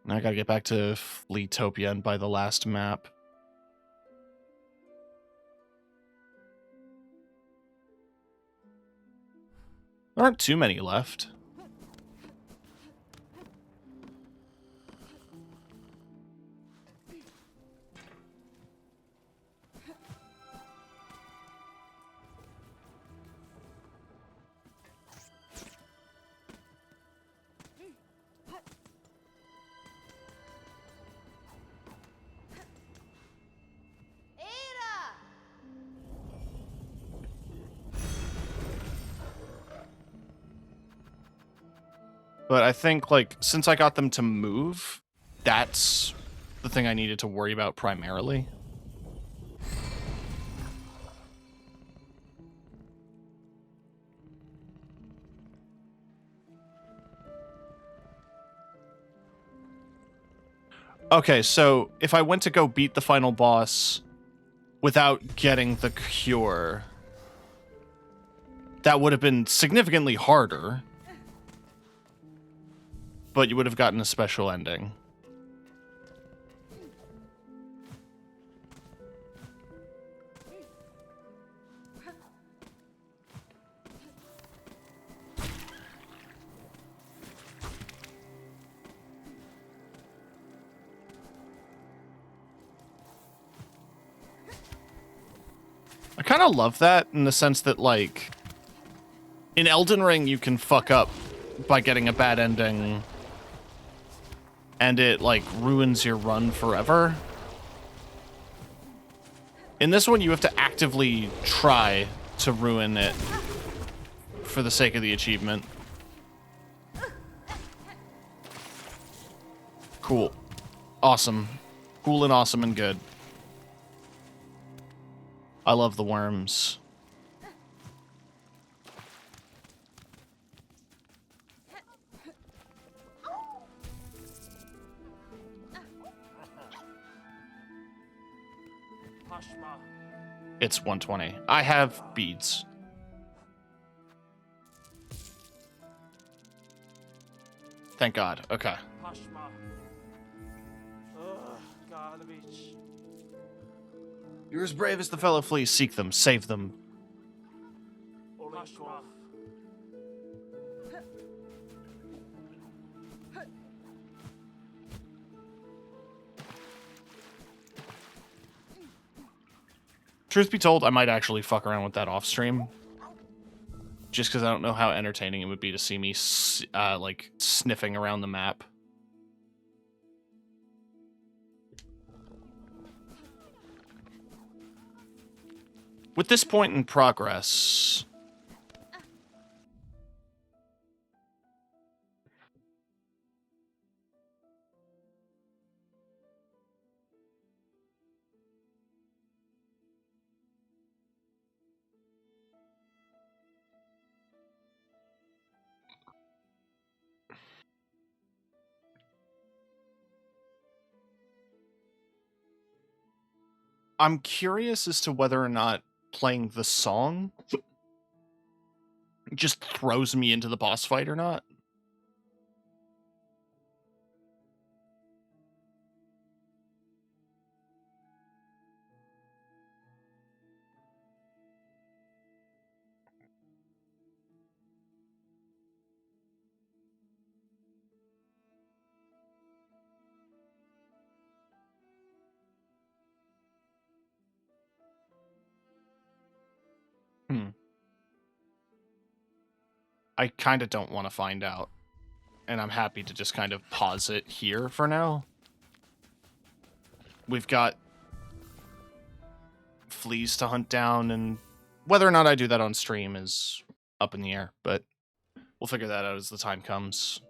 Now I gotta get back to Fleetopia and buy the last map. There aren't too many left. But I think, like, since I got them to move, that's the thing I needed to worry about primarily. Okay, so if I went to go beat the final boss without getting the cure, that would have been significantly harder. But you would have gotten a special ending. I kind of love that in the sense that, like, in Elden Ring, you can fuck up by getting a bad ending and it, like, ruins your run forever. In this one, you have to actively try to ruin it for the sake of the achievement. Cool. Awesome. Cool and awesome and good. I love the worms. It's 120. I have beads. Thank God. Okay. You're as brave as the fellow fleas. Seek them. Save them. Truth be told, I might actually fuck around with that off stream. just because I don't know how entertaining it would be to see me like sniffing around the map. With this point in progress, I'm curious as to whether or not playing the song just throws me into the boss fight or not. I kind of don't want to find out, and I'm happy to just kind of pause it here for now. We've got fleas to hunt down, and whether or not I do that on stream is up in the air, but we'll figure that out as the time comes.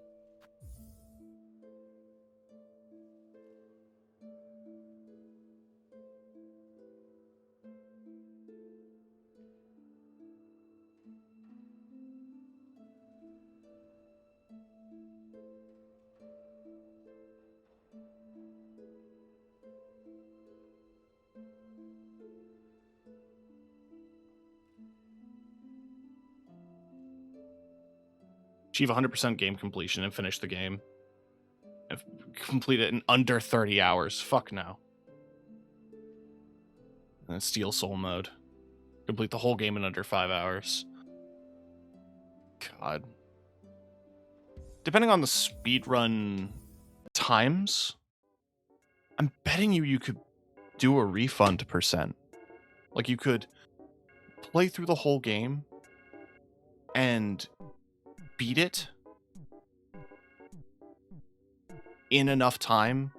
Achieve 100% game completion and finish the game. And complete it in under 30 hours. Fuck no. And then Steel Soul mode. Complete the whole game in under 5 hours. God. Depending on the speedrun times, I'm betting you could do a refund percent. Like, you could play through the whole game and beat it in enough time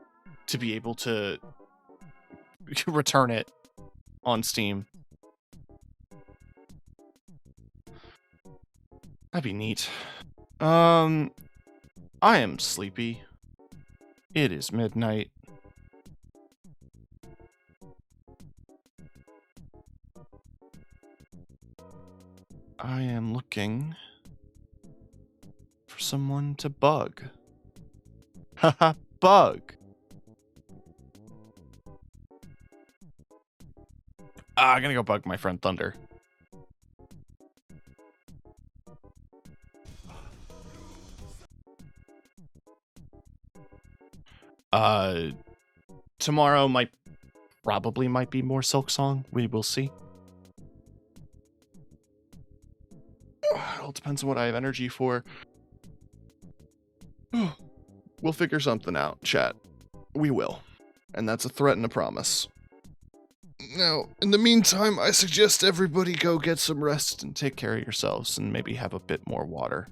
to be able to return it on Steam. That'd be neat. I am sleepy. It is midnight. I am looking for someone to bug. Haha, bug. I'm gonna go bug my friend Thunder. Tomorrow might be more Silksong. We will see. It all depends on what I have energy for. We'll figure something out, chat. We will. And that's a threat and a promise. Now, in the meantime, I suggest everybody go get some rest and take care of yourselves and maybe have a bit more water.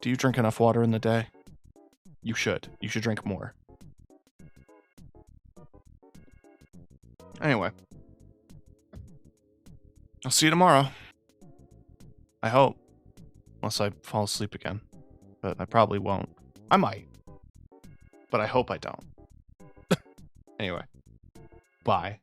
Do you drink enough water in the day? You should. You should drink more. Anyway. I'll see you tomorrow. I hope. Unless I fall asleep again. But I probably won't. I might. But I hope I don't. Anyway. Bye.